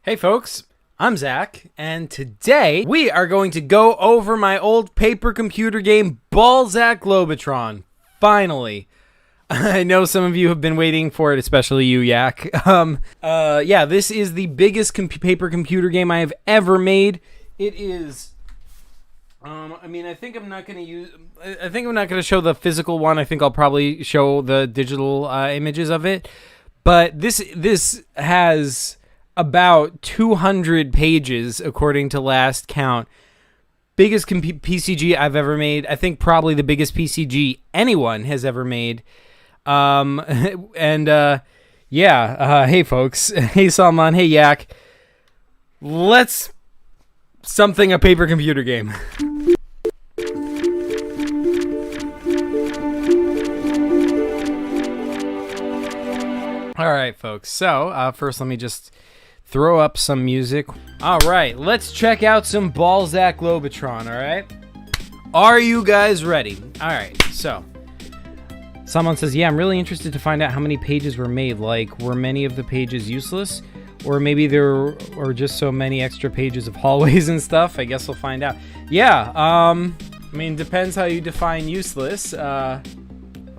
Hey folks, I'm Zach, and today we are going to go over my old paper computer game, Balzak Globotron. Finally. I know some of you have been waiting for it, especially you, Yak. Yeah, this is the biggest paper computer game I have ever made. It is... I think I'm not going to show the physical one. I think I'll probably show the digital images of it. But this has about 200 pages, according to last count. Biggest PCG I've ever made. I think probably the biggest PCG anyone has ever made. Hey folks. Hey Salman. Hey Yak. Let's something a paper computer game. All right, folks. So, first let me just throw up some music. All right, let's check out some Balzak Globotron, all right? Are you guys ready? All right, so someone says, yeah, I'm really interested to find out how many pages were made. Like, were many of the pages useless? Or maybe there were just so many extra pages of hallways and stuff. I guess we'll find out. Yeah, depends how you define useless. Yeah,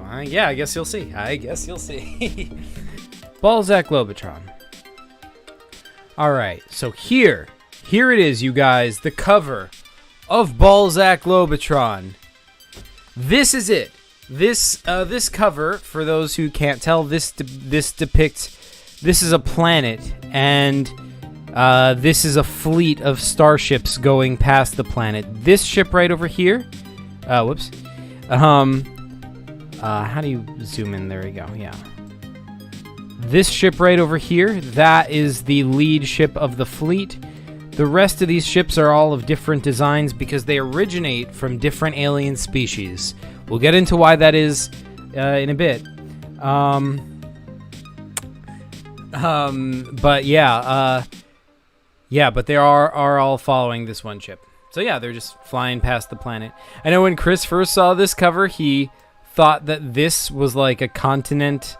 I guess you'll see. Balzak Globotron. Alright, so here it is, you guys, the cover of Balzak Globotron. This is it. This cover, for those who can't tell, this is a planet, and this is a fleet of starships going past the planet. This ship right over here, how do you zoom in? There we go, yeah. This ship right over here, that is the lead ship of the fleet. The rest of these ships are all of different designs because they originate from different alien species. We'll get into why that is in a bit. But they are all following this one ship. So yeah, they're just flying past the planet. I know when Chris first saw this cover, he thought that this was like a continent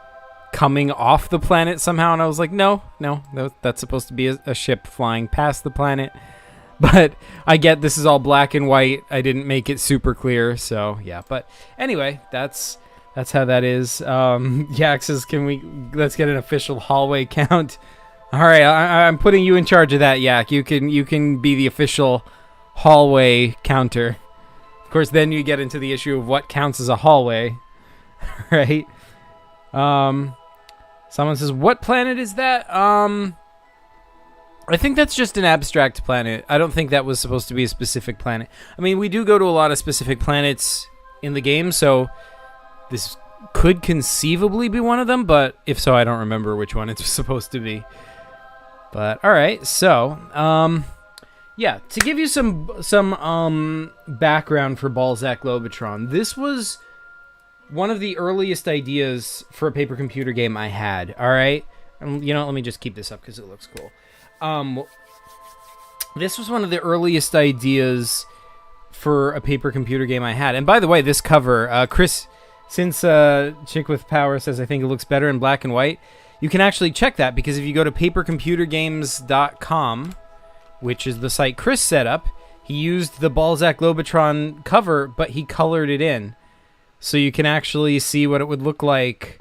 coming off the planet somehow, and I was like, no, that's supposed to be a ship flying past the planet. But I get this is all black and white. I didn't make it super clear, so yeah. But anyway, that's how that is. Yak says, let's get an official hallway count. All right, I'm putting you in charge of that, Yak. You can be the official hallway counter. Of course, then you get into the issue of what counts as a hallway, right? Someone says, what planet is that? I think that's just an abstract planet. I don't think that was supposed to be a specific planet. I mean, we do go to a lot of specific planets in the game, so this could conceivably be one of them, but if so, I don't remember which one it's supposed to be. But, alright, so, yeah, to give you some background for Balzak Globotron, this was one of the earliest ideas for a paper computer game I had, alright? Let me just keep this up because it looks cool. This was one of the earliest ideas for a paper computer game I had. And by the way, this cover, Chris, since Chick with Power says I think it looks better in black and white, you can actually check that because if you go to papercomputergames.com, which is the site Chris set up, he used the Balzak Globotron cover, but he colored it in. So you can actually see what it would look like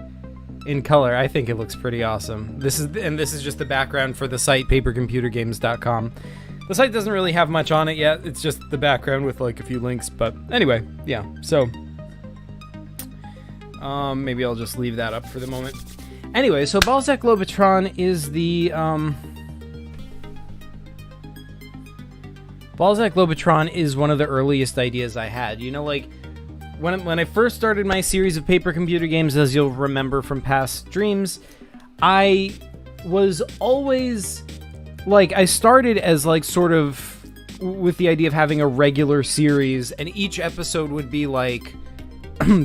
in color. I think it looks pretty awesome. This is just the background for the site papercomputergames.com. The site doesn't really have much on it yet. It's just the background with like a few links. But anyway, yeah. So maybe I'll just leave that up for the moment. Anyway, so Balzak Globotron is the Balzak Globotron is one of the earliest ideas I had. When I first started my series of paper computer games, as you'll remember from past streams, I was always, I started as, sort of with the idea of having a regular series, and each episode would be,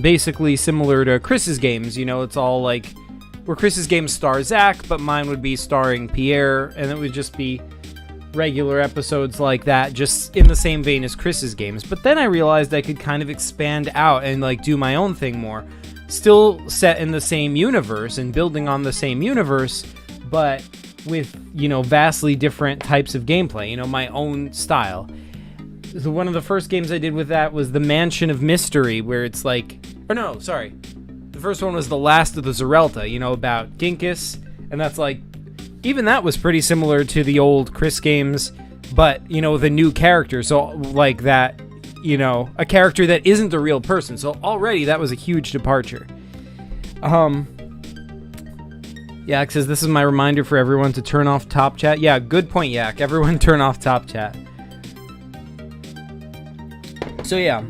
basically similar to Chris's games. It's all, where Chris's games star Zach, but mine would be starring Pierre, and it would just be regular episodes like that, just in the same vein as Chris's games. But then I realized I could kind of expand out and do my own thing more. Still set in the same universe and building on the same universe, but you know, vastly different types of gameplay, you know, my own style. So one of the first games I did with that was the Mansion of Mystery, where it's like, or no, sorry. The first one was The Last of the Zerelta, you know, about Dinkus, and that's like, even that was pretty similar to the old Chris games, but, you know, with a new character, so like that, you know, a character that isn't the real person, so already that was a huge departure. Yak says, this is my reminder for everyone to turn off top chat. Yeah, good point, Yak. Everyone turn off top chat. So yeah,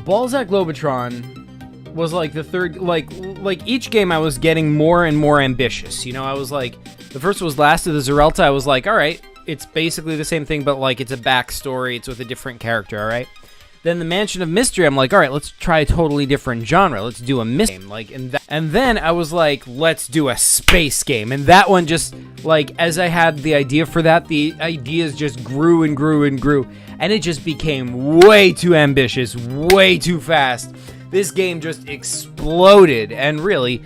Balzak Globotron was like the third, like each game I was getting more and more ambitious. You know, I was like, the first was Last of the Zerelta. I was like, all right, it's basically the same thing, but like it's a backstory. It's with a different character, all right? Then the Mansion of Mystery, I'm like, all right, let's try a totally different genre. Let's do a mystery game. Like, and then I was like, let's do a space game. And that one just, like, as I had the idea for that, the ideas just grew and grew and grew. And it just became way too ambitious, way too fast. This game just exploded. And really,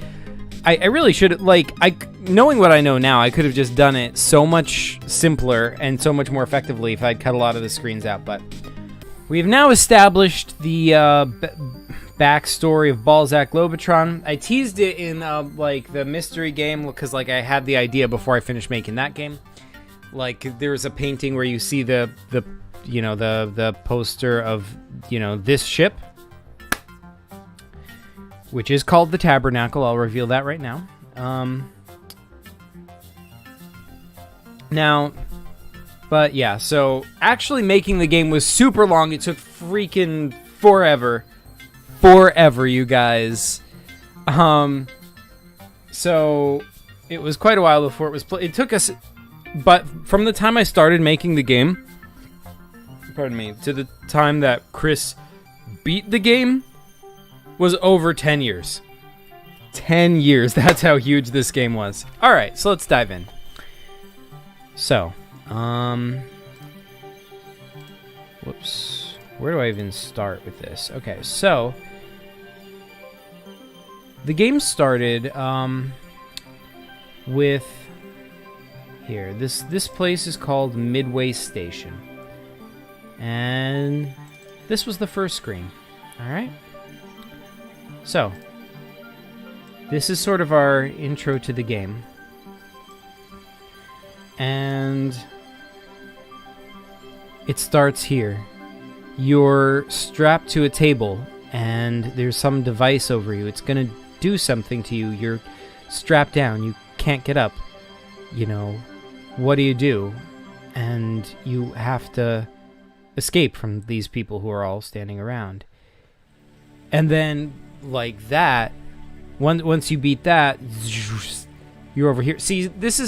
I really should, like, knowing what I know now, I could have just done it so much simpler and so much more effectively if I'd cut a lot of the screens out, but we have now established the backstory of Balzak Globotron. I teased it in like the mystery game because like I had the idea before I finished making that game. Like there's a painting where you see the you know the poster of, you know, this ship, which is called the Tabernacle. I'll reveal that right now. But yeah, so actually making the game was super long. It took freaking forever, you guys. So it was quite a while before it was it took us, but from the time I started making the game, pardon me, to the time that Chris beat the game was over 10 years. 10 years. That's how huge this game was. All right, so let's dive in. So, whoops. Where do I even start with this? Okay, so the game started with here. This place is called Midway Station. And this was the first screen. All right? So, this is sort of our intro to the game. And it starts here. You're strapped to a table, and there's some device over you. It's going to do something to you. You're strapped down. You can't get up. You know, what do? And you have to escape from these people who are all standing around. And then, like that, once you beat that, you're over here. See, these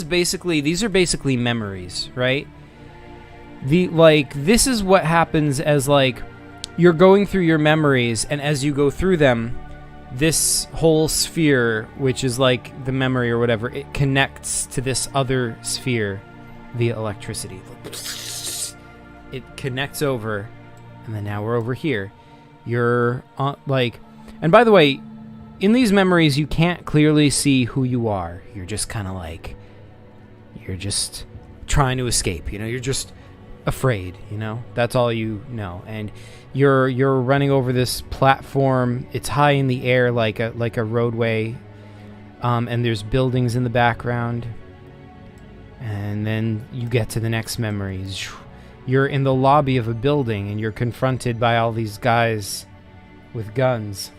are basically memories, right? This is what happens as, like, you're going through your memories, and as you go through them, this whole sphere, which is like the memory or whatever, it connects to this other sphere via electricity. It connects over, and then now we're over here. You're and by the way, in these memories, you can't clearly see who you are. You're just kind of like, you're just trying to escape, you know? You're just afraid, you know? That's all you know. And you're running over this platform. It's high in the air like a roadway. And there's buildings in the background. And then you get to the next memories. You're in the lobby of a building, and you're confronted by all these guys with guns.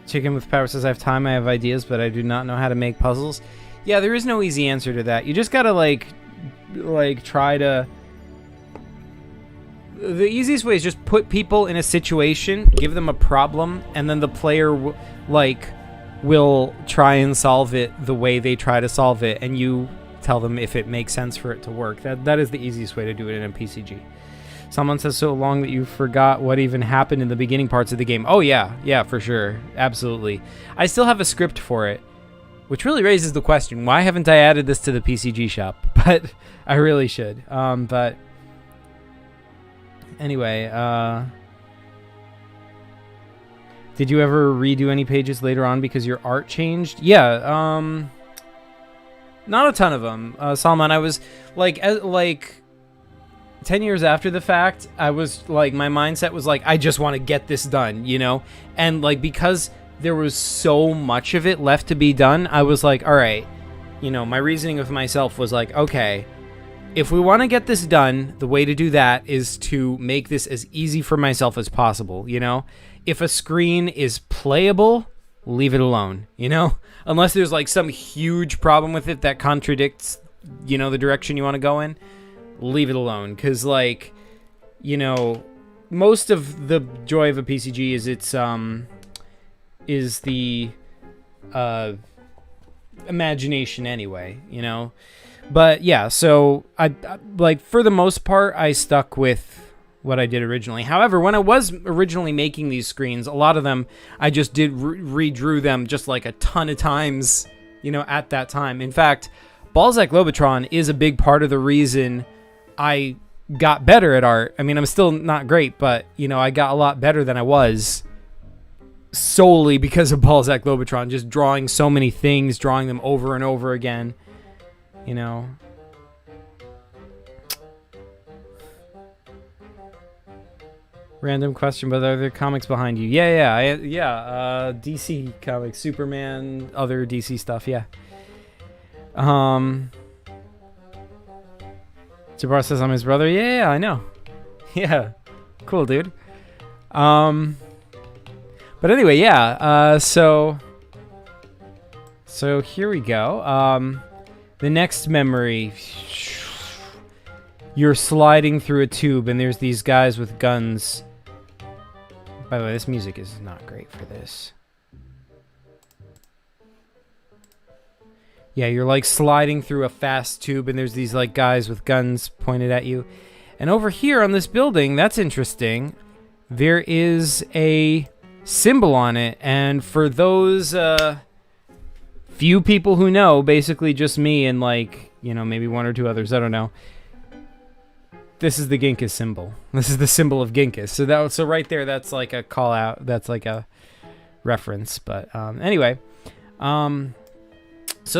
Chicken with Power says, I have time, I have ideas, but I do not know how to make puzzles. Yeah, there is no easy answer to that. You just gotta, like try to... The easiest way is just put people in a situation, give them a problem, and then the player, will try and solve it the way they try to solve it, and you tell them if it makes sense for it to work. That is the easiest way to do it in a PCG. Someone says so long that you forgot what even happened in the beginning parts of the game. Oh, yeah, for sure. Absolutely. I still have a script for it, which really raises the question, why haven't I added this to the PCG shop? But I really should. But anyway, Did you ever redo any pages later on because your art changed? Yeah, not a ton of them. Salman, I was like 10 years after the fact, I was like, my mindset was like, I just want to get this done, you know? And like, because there was so much of it left to be done, I was like, all right, you know, my reasoning with myself was like, okay, if we want to get this done, the way to do that is to make this as easy for myself as possible, you know? If a screen is playable, leave it alone, you know? Unless there's like some huge problem with it that contradicts, you know, the direction you want to go in, leave it alone. Because, like, you know, most of the joy of a PCG is its, is the, imagination anyway, you know? But, yeah, so, I like, for the most part, I stuck with what I did originally. However, when I was originally making these screens, a lot of them, I just did redrew them just like a ton of times, you know, at that time. In fact, Balzak Globotron is a big part of the reason I got better at art. I mean, I'm still not great, but, you know, I got a lot better than I was solely because of Balzak Globotron, just drawing so many things, drawing them over and over again, you know. Random question, but are there comics behind you? Yeah. DC comics, Superman, other DC stuff. Yeah. Jabbar says I'm his brother. Yeah, I know. Yeah, cool, dude. But anyway, yeah. So here we go. The next memory. You're sliding through a tube, and there's these guys with guns. By the way, this music is not great for this. Yeah, you're like sliding through a fast tube, and there's these like guys with guns pointed at you. And over here on this building, that's interesting. There is a symbol on it, and for those few people who know, basically just me and like, you know, maybe one or two others, I don't know. This is the Ginkis symbol. This is the symbol of Ginkis. So right there, that's like a call out. That's like a reference. But anyway, so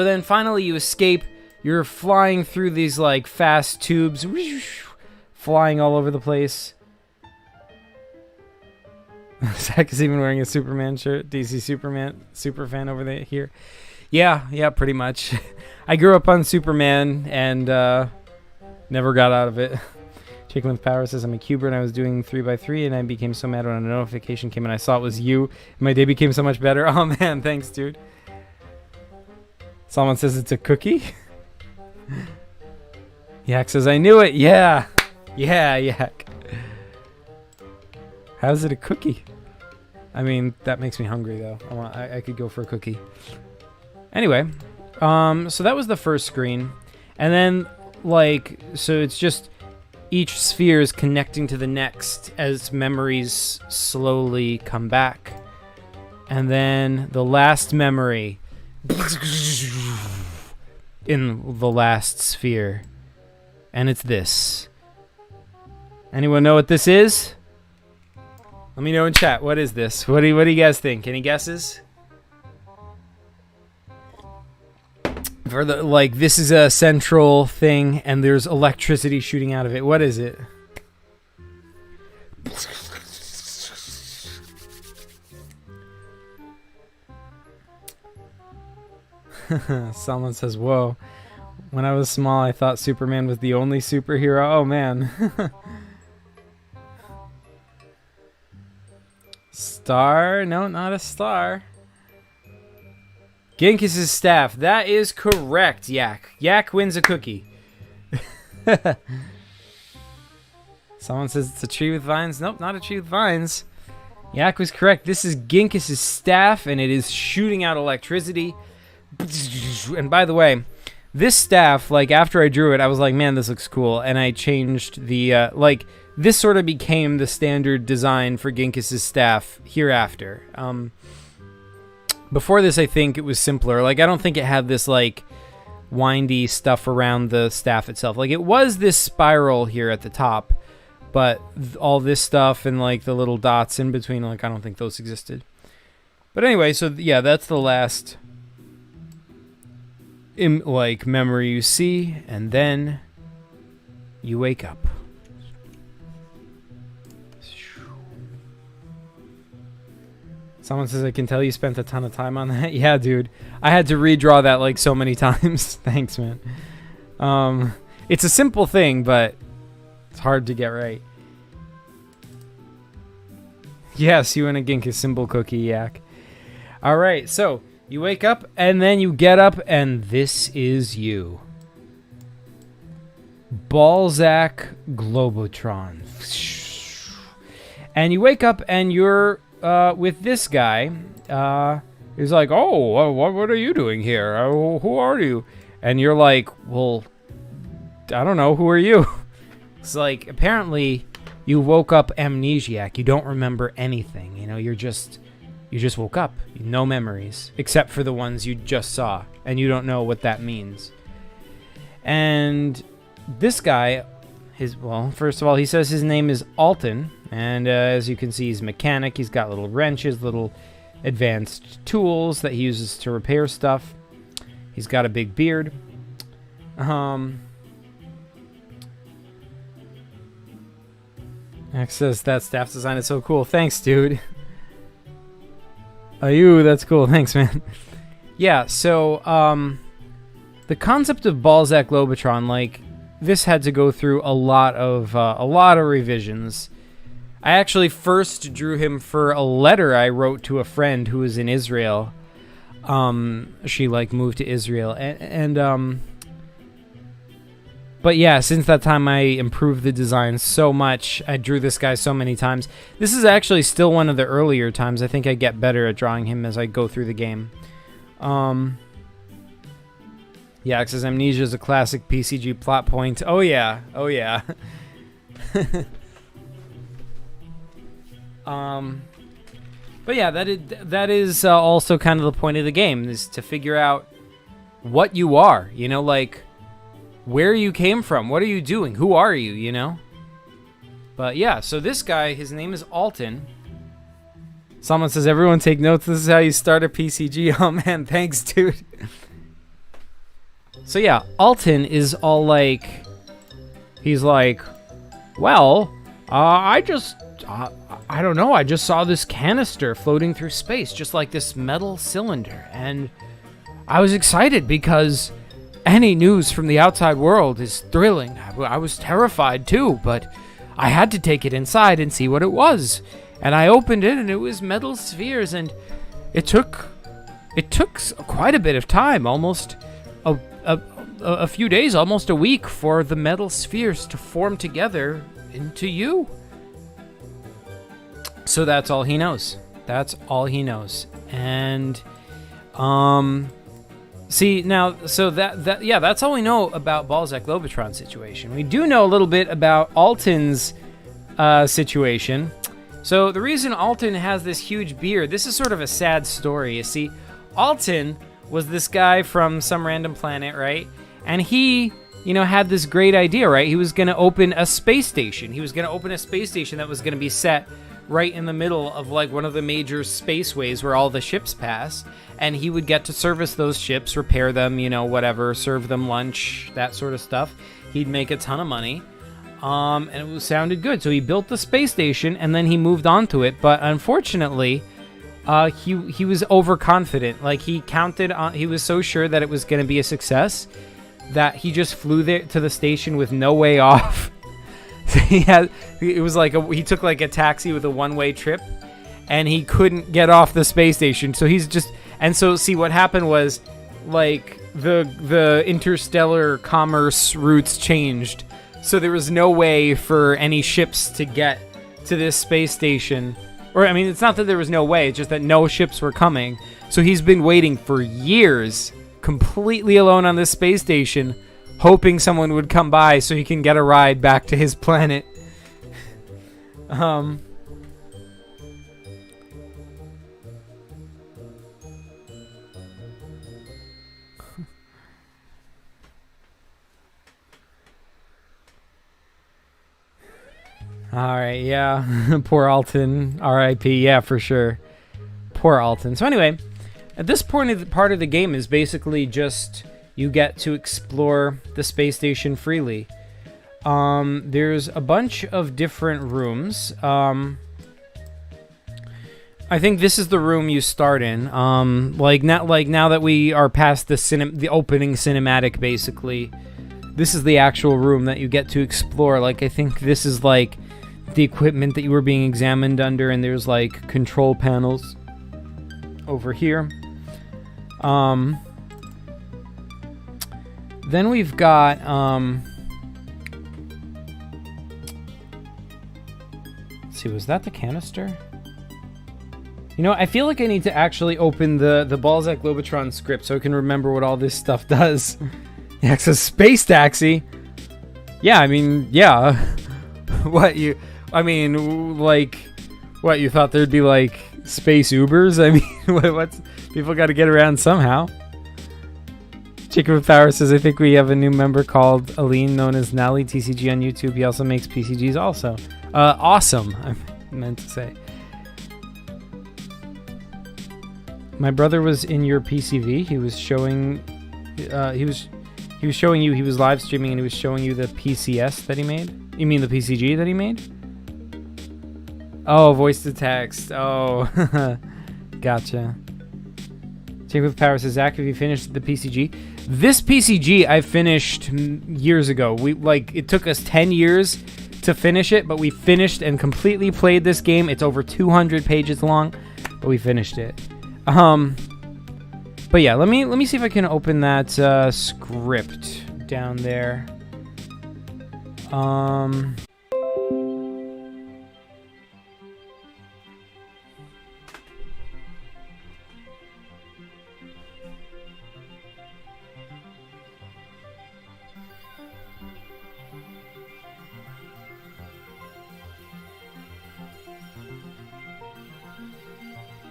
then finally you escape. You're flying through these like fast tubes, flying all over the place. Zach is even wearing a Superman shirt. DC Superman super fan over there here. Yeah, pretty much. I grew up on Superman and never got out of it. Chicken with Power says, I'm a cuber and I was doing 3x3 and I became so mad when a notification came and I saw it was you. And my day became so much better. Oh man, thanks, dude. Someone says it's a cookie. Yak says, I knew it. Yeah, Yak. How's it a cookie? I mean, that makes me hungry though. I could go for a cookie. Anyway, so that was the first screen. And then, like, so it's just each sphere is connecting to the next as memories slowly come back. And then the last memory in the last sphere. And it's this. Anyone know what this is? Let me know in chat. What is this? What do you guys think? Any guesses? For the, like, this is a central thing and there's electricity shooting out of it. What is it? Someone says, whoa. When I was small, I thought Superman was the only superhero. Oh, man. Star? No, not a star. Ginkis' staff. That is correct, Yak. Yak wins a cookie. Someone says it's a tree with vines. Nope, not a tree with vines. Yak was correct. This is Ginkis' staff, and it is shooting out electricity. And by the way, this staff, like, after I drew it, I was like, man, this looks cool. And I changed the, like, this sort of became the standard design for Ginkis' staff hereafter. Before this, I think it was simpler. Like, I don't think it had this, like, windy stuff around the staff itself. Like, it was this spiral here at the top, but all this stuff and, like, the little dots in between, like, I don't think those existed. But anyway, so yeah, that's the last memory you see, and then you wake up. Someone says, I can tell you spent a ton of time on that. Yeah, dude. I had to redraw that like so many times. Thanks, man. It's a simple thing, but it's hard to get right. Yes, you and a Ginkgo symbol cookie, yak. All right, so you wake up, and then you get up, and this is you. Balzak Globotron. And you wake up, and you're with this guy. He's like, oh, what are you doing here? Who are you? And you're like, well, I don't know. Who are you? It's like, apparently, you woke up amnesiac. You don't remember anything. You know, you just woke up. No memories, except for the ones you just saw. And you don't know what that means. And this guy, first of all, he says his name is Alton. And as you can see, he's a mechanic. He's got little wrenches, little advanced tools that he uses to repair stuff. He's got a big beard. Max says that staff design is so cool. Thanks, dude. That's cool. Thanks, man. Yeah, so the concept of Balzak Globotron, like, this had to go through a lot of revisions. I actually first drew him for a letter I wrote to a friend who was in Israel. She moved to Israel, but yeah, since that time I improved the design so much. I drew this guy so many times. This is actually still one of the earlier times. I think I get better at drawing him as I go through the game. Yeah, it says amnesia is a classic PCG plot point. Oh yeah. But yeah, that is also kind of the point of the game, is to figure out what you are, you know, like where you came from, what are you doing, who are you, you know? But yeah, so this guy, his name is Alton. Someone says, everyone take notes, this is how you start a PCG. Oh man, thanks, dude. So yeah, Alton is all like, he's like, well, I don't know, I just saw this canister floating through space, just like this metal cylinder, and I was excited because any news from the outside world is thrilling. I was terrified too, but I had to take it inside and see what it was. And I opened it, and it was metal spheres, and it took quite a bit of time, almost a few days, almost a week, for the metal spheres to form together into you. So that's all he knows. That's all he knows. And see now, so that's all we know about Balzak Globotron situation. We do know a little bit about Alton's situation. So the reason Alton has this huge beard, this is sort of a sad story. You see, Alton was this guy from some random planet, right? And he, you know, had this great idea, right? He was going to open a space station. He was going to open a space station that was going to be set right in the middle of like one of the major spaceways where all the ships pass, and he would get to service those ships, repair them, you know, whatever, serve them lunch, that sort of stuff. He'd make a ton of money, and it sounded good. So he built the space station, and then he moved on to it. But unfortunately, he was overconfident. Like, he was so sure that it was going to be a success that he just flew there to the station with no way off. He took like a taxi with a one-way trip, and he couldn't get off the space station. So see, what happened was, like, the interstellar commerce routes changed, so there was no way for any ships to get to this space station. Or, I mean, it's not that there was no way, it's just that no ships were coming. So he's been waiting for years, completely alone on this space station, hoping someone would come by so he can get a ride back to his planet. Alright, yeah. Poor Alton. R.I.P. Yeah, for sure. Poor Alton. So anyway, at this point of part of the game is basically just you get to explore the space station freely. There's a bunch of different rooms. I think this is the room you start in. Now that we are past the opening cinematic, basically, this is the actual room that you get to explore. Like, I think this is like the equipment that you were being examined under, and there's like control panels over here. Then we've got let's see, was that the canister? You know, I feel like I need to actually open the Balzak Globotron script so I can remember what all this stuff does. The Access Space Taxi? Yeah, I mean, yeah. What, you thought there'd be, like, space Ubers? I mean, what's... People gotta get around somehow. Chicken with Power says, I think we have a new member called Aline, known as Nally TCG on YouTube. He also makes PCGs also. Awesome, I meant to say. My brother was in your PCV. He was showing, he was showing you. He was live streaming and he was showing you the PCS that he made. You mean the PCG that he made? Oh, voice to text. Oh, gotcha. Take with Power says, Zach, have you finished the PCG? This PCG I finished years ago. It took us 10 years to finish it, but we finished and completely played this game. It's over 200 pages long, but we finished it. But yeah, let me see if I can open that script down there.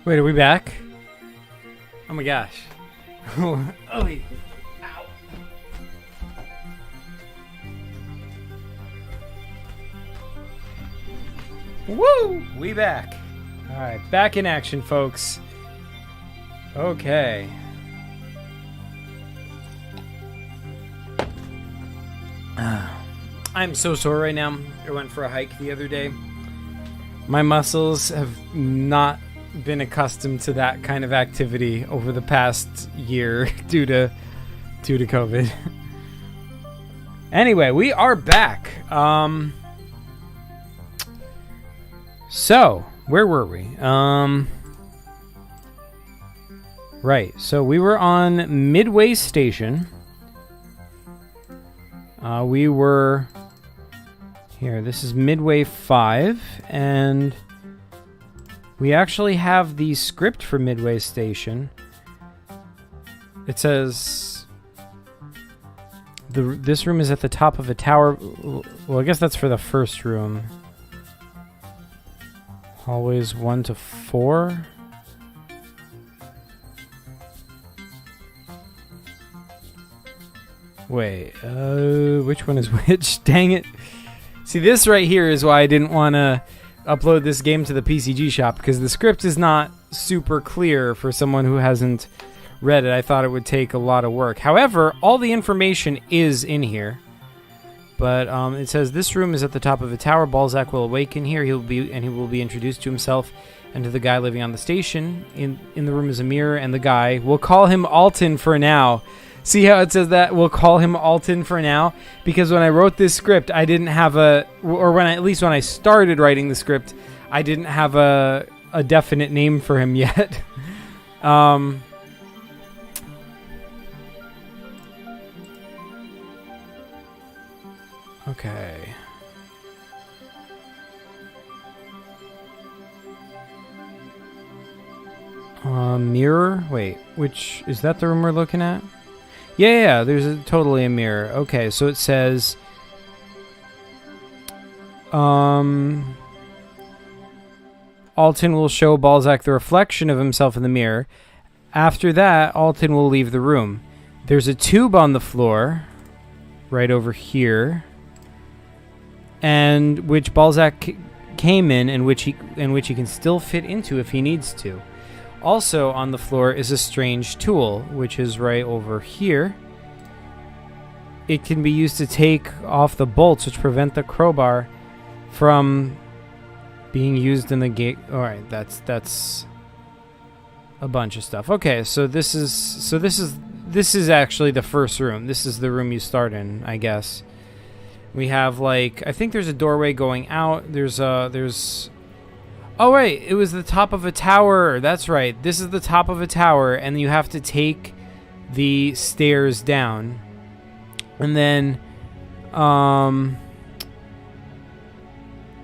Wait, are we back? Oh my gosh. Oh, wait. Ow. Woo! We back. Alright, back in action, folks. Okay. I'm so sore right now. I went for a hike the other day. My muscles have not been accustomed to that kind of activity over the past year due to COVID. Anyway, we are back. So where were we? Right. So we were on Midway Station. We were here. This is Midway 5, and we actually have the script for Midway Station. It says this room is at the top of a tower. Well, I guess that's for the first room. Hallways 1 to 4. Wait, which one is which? Dang it. See, this right here is why I didn't want to upload this game to the PCG shop, because the script is not super clear for someone who hasn't read it. I thought it would take a lot of work. However, all the information is in here. But it says this room is at the top of a tower. Balzak will awaken here. He will be introduced to himself and to the guy living on the station. In the room is a mirror, and the guy, we'll call him Alton for now. See how it says that? We'll call him Alton for now, because when I wrote this script, I didn't have at least when I started writing the script, I didn't have a definite name for him yet. Okay. Mirror? Wait, which is that the room we're looking at? Yeah, there's totally a mirror. Okay, so it says Alton will show Balzak the reflection of himself in the mirror. After that, Alton will leave the room. There's a tube on the floor right over here, and which Balzak came in, and which he can still fit into if he needs to. Also on the floor is a strange tool, which is right over here. It can be used to take off the bolts, which prevent the crowbar from being used in the gate. All right, that's a bunch of stuff. Okay, so this is actually the first room. This is the room you start in, I guess. We have, like, I think there's a doorway going out. There's oh right, it was the top of a tower. That's right. This is the top of a tower, and you have to take the stairs down. And then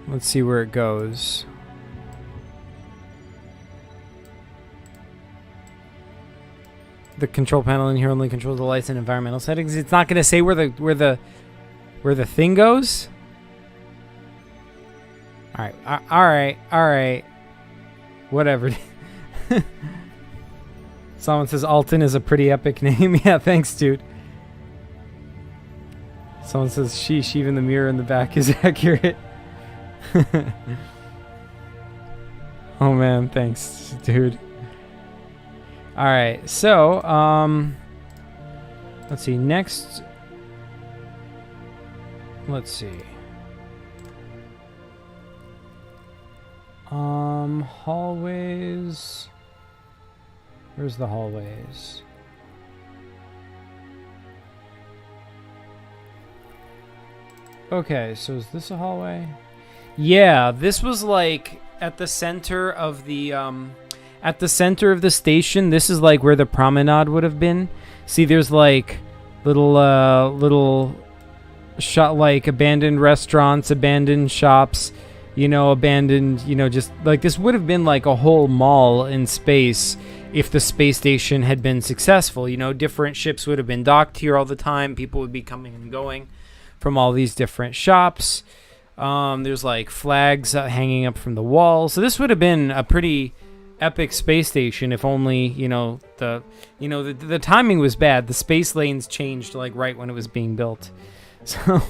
let's see where it goes. The control panel in here only controls the lights and environmental settings. It's not going to say where the thing goes. All right. Whatever. Someone says Alton is a pretty epic name. Yeah, thanks, dude. Someone says sheesh, even the mirror in the back is accurate. Oh man, thanks, dude. All right, so let's see. Next, let's see. Hallways. Where's the hallways? Okay, so is this a hallway? Yeah, this was like at the center of the station. This is like where the promenade would have been. See, there's like little shop, like abandoned restaurants, abandoned shops, abandoned, just like this would have been like a whole mall in space if the space station had been successful. Different ships would have been docked here all the time. People would be coming and going from all these different shops. There's like flags hanging up from the wall. So this would have been a pretty epic space station if only, the timing was bad. The space lanes changed like right when it was being built. So,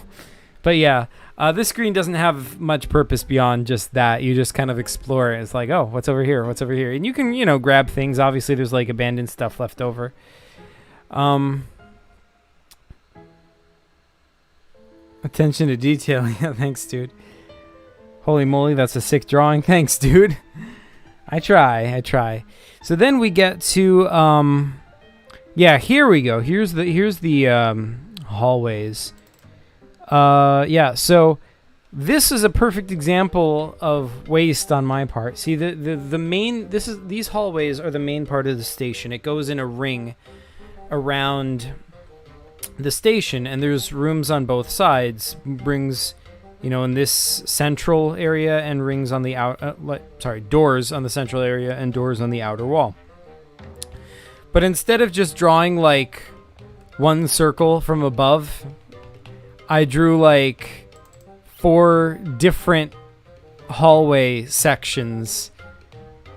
but yeah, this screen doesn't have much purpose beyond just that. You just kind of explore it. It's like, oh, what's over here? What's over here? And you can, grab things. Obviously, there's like abandoned stuff left over. Attention to detail. Yeah, thanks, dude. Holy moly, that's a sick drawing. Thanks, dude. I try. So then we get to yeah, here we go. Here's the hallways. Yeah, so this is a perfect example of waste on my part. See, the main these hallways are the main part of the station. It goes in a ring around the station, and there's rooms on both sides. Rings, in this central area, and rings on the doors on the central area and doors on the outer wall. But instead of just drawing like one circle from above, I drew like 4 different hallway sections.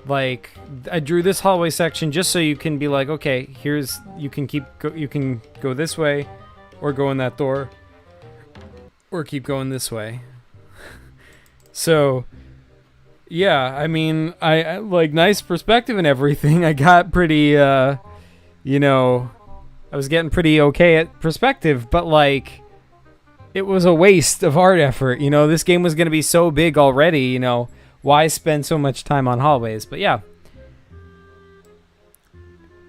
Like, I drew this hallway section just so you can be like, okay, you can go this way, or go in that door, or keep going this way. So, yeah, I mean, I like nice perspective and everything. I got pretty, I was getting pretty okay at perspective, but like, it was a waste of art effort. This game was going to be so big already, why spend so much time on hallways? But yeah.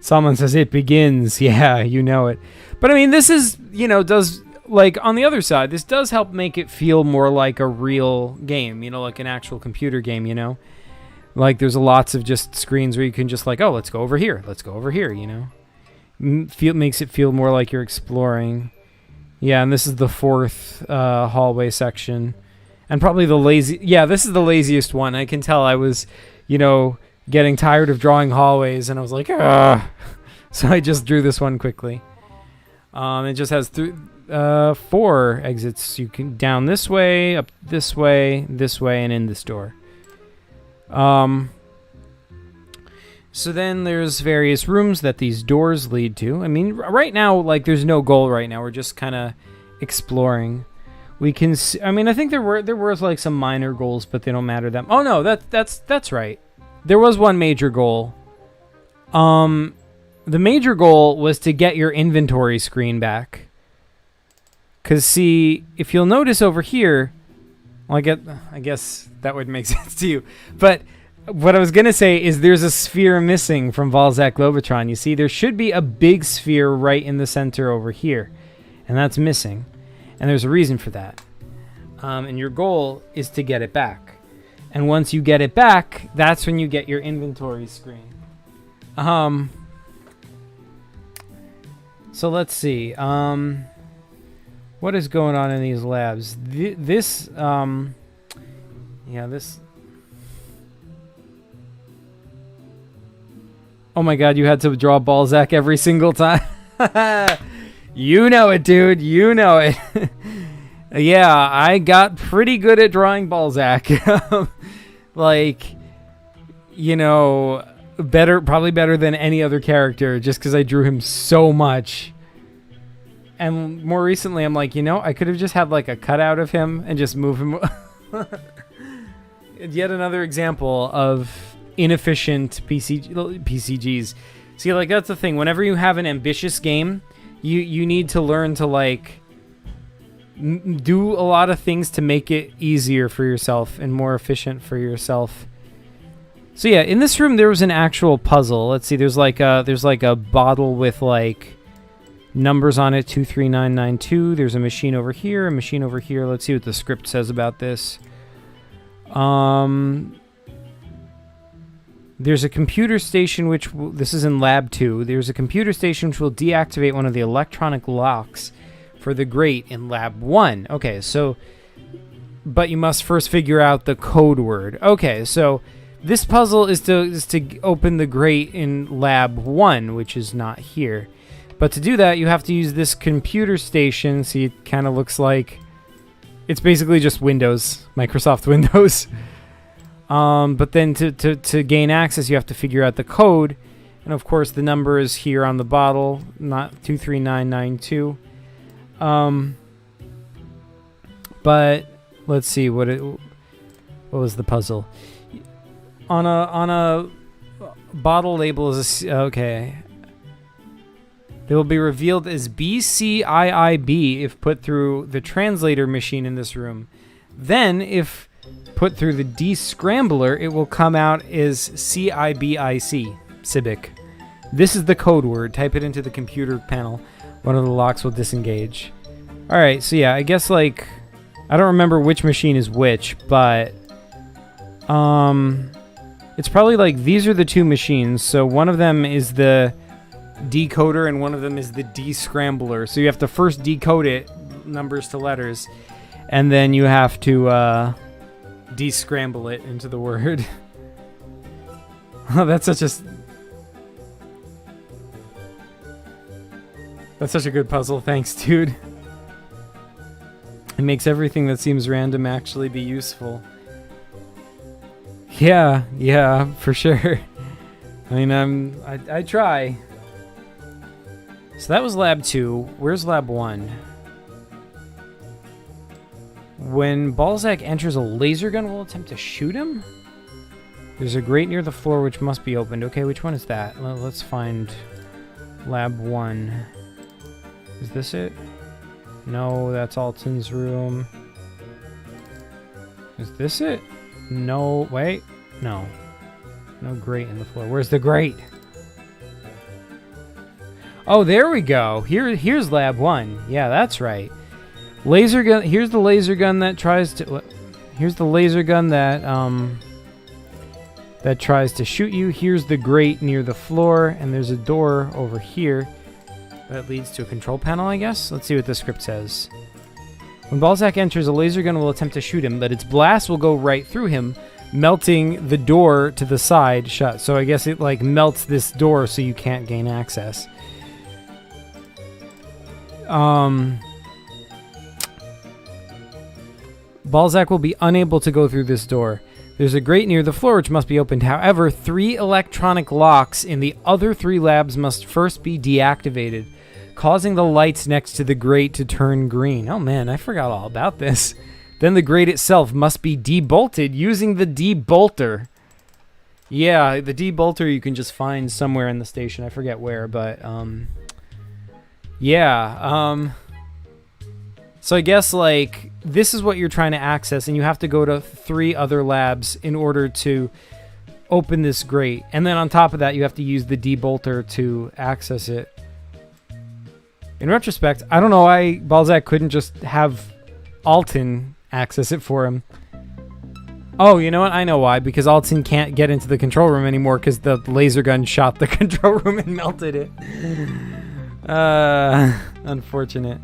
Someone says it begins. Yeah, you know it. But I mean, this is, does, like, on the other side, this does help make it feel more like a real game, like an actual computer game, Like, there's lots of just screens where you can just like, oh, let's go over here. Let's go over here, Makes it feel more like you're exploring. Yeah, and this is the 4th hallway section. And probably this is the laziest one. I can tell I was, getting tired of drawing hallways, and I was like, ugh. So I just drew this one quickly. It just has 4 exits. You can down this way, up this way, and in this door. So then there's various rooms that these doors lead to. I mean, right now, like, there's no goal right now. We're just kind of exploring. We can see, I mean, I think there were like some minor goals, but they don't matter that. Oh no, that's right. There was one major goal. The major goal was to get your inventory screen back. Because, see, if you'll notice over here, well, I guess that would make sense to you. But what I was going to say is there's a sphere missing from Balzak Globotron. You see, there should be a big sphere right in the center over here. And that's missing. And there's a reason for that. And your goal is to get it back. And once you get it back, that's when you get your inventory screen. So let's see. What is going on in these labs? This. Oh my God! You had to draw Balzak every single time. You know it, dude. You know it. Yeah, I got pretty good at drawing Balzak. Like, you know, probably better than any other character, just because I drew him so much. And more recently, I'm like, you know, I could have just had like a cutout of him and just move him. Yet another example of inefficient PCGs. See, like, that's the thing. Whenever you have an ambitious game, you need to learn to, like, do a lot of things to make it easier for yourself and more efficient for yourself. So yeah, in this room there was an actual puzzle. Let's see, there's like a bottle with like numbers on it, 23992. There's a machine over here, a machine over here. Let's see what the script says about this. There's a computer station which this is in lab 2. There's a computer station which will deactivate one of the electronic locks for the grate in lab 1. Okay, so but you must first figure out the code word. Okay, so this puzzle is to open the grate in lab 1, which is not here. But to do that, you have to use this computer station. See, it kind of looks like it's basically just Windows, Microsoft Windows. But then to gain access, you have to figure out the code. And of course, the number is here on the bottle, not 23992. But let's see what was the puzzle. On a bottle label is okay. They will be revealed as BCIIB if put through the translator machine in this room. Then, if put through the descrambler, it will come out as CIBIC, Cibic. This is the code word. Type it into the computer panel. One of the locks will disengage. Alright, so yeah, I guess, like, I don't remember which machine is which, but it's probably like these are the two machines. So one of them is the decoder and one of them is the descrambler. So you have to first decode it, numbers to letters, and then you have to descramble it into the word. Oh, that's such a good puzzle. Thanks, dude. It makes everything that seems random actually be useful. Yeah, for sure. I mean, I try. So that was lab 2. Where's lab 1? When Balzak enters a laser gun, will attempt to shoot him? There's a grate near the floor which must be opened. Okay, which one is that? Let's find lab 1. Is this it? No, that's Alton's room. Is this it? No, wait. No. No grate in the floor. Where's the grate? Oh, there we go. Here's lab 1. Yeah, that's right. Laser gun. Here's the laser gun that tries to. Here's the laser gun that that tries to shoot you. Here's the grate near the floor, and there's a door over here that leads to a control panel, I guess. Let's see what the script says. When Balzak enters, a laser gun will attempt to shoot him, but its blast will go right through him, melting the door to the side shut. So I guess it like melts this door so you can't gain access. Balzak will be unable to go through this door. There's a grate near the floor which must be opened. However, 3 electronic locks in the other 3 labs must first be deactivated, causing the lights next to the grate to turn green. Oh man, I forgot all about this. Then the grate itself must be debolted using the debolter. Yeah, the debolter you can just find somewhere in the station. I forget where, but yeah. So I guess like this is what you're trying to access, and you have to go to 3 other labs in order to open this grate. And then on top of that, you have to use the debolter to access it. In retrospect, I don't know why Balzak couldn't just have Alton access it for him. Oh, you know what? I know why. Because Alton can't get into the control room anymore because the laser gun shot the control room and melted it. Unfortunate.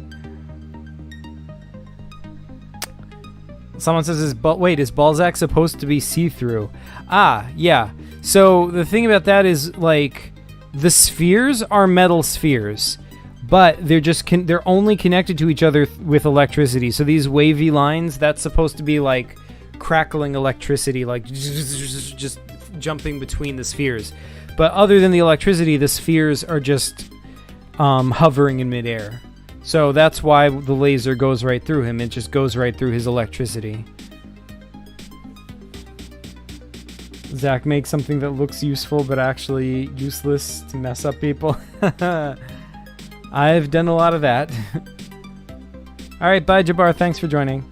Someone says, wait, is Balzak supposed to be see-through? Ah, yeah. So the thing about that is, like, the spheres are metal spheres, but they're only connected to each other with electricity. So these wavy lines, that's supposed to be like crackling electricity, like just jumping between the spheres. But other than the electricity, the spheres are just hovering in midair. So that's why the laser goes right through him. It just goes right through his electricity. Zach makes something that looks useful but actually useless to mess up people. I've done a lot of that. Alright, bye Jabbar, thanks for joining.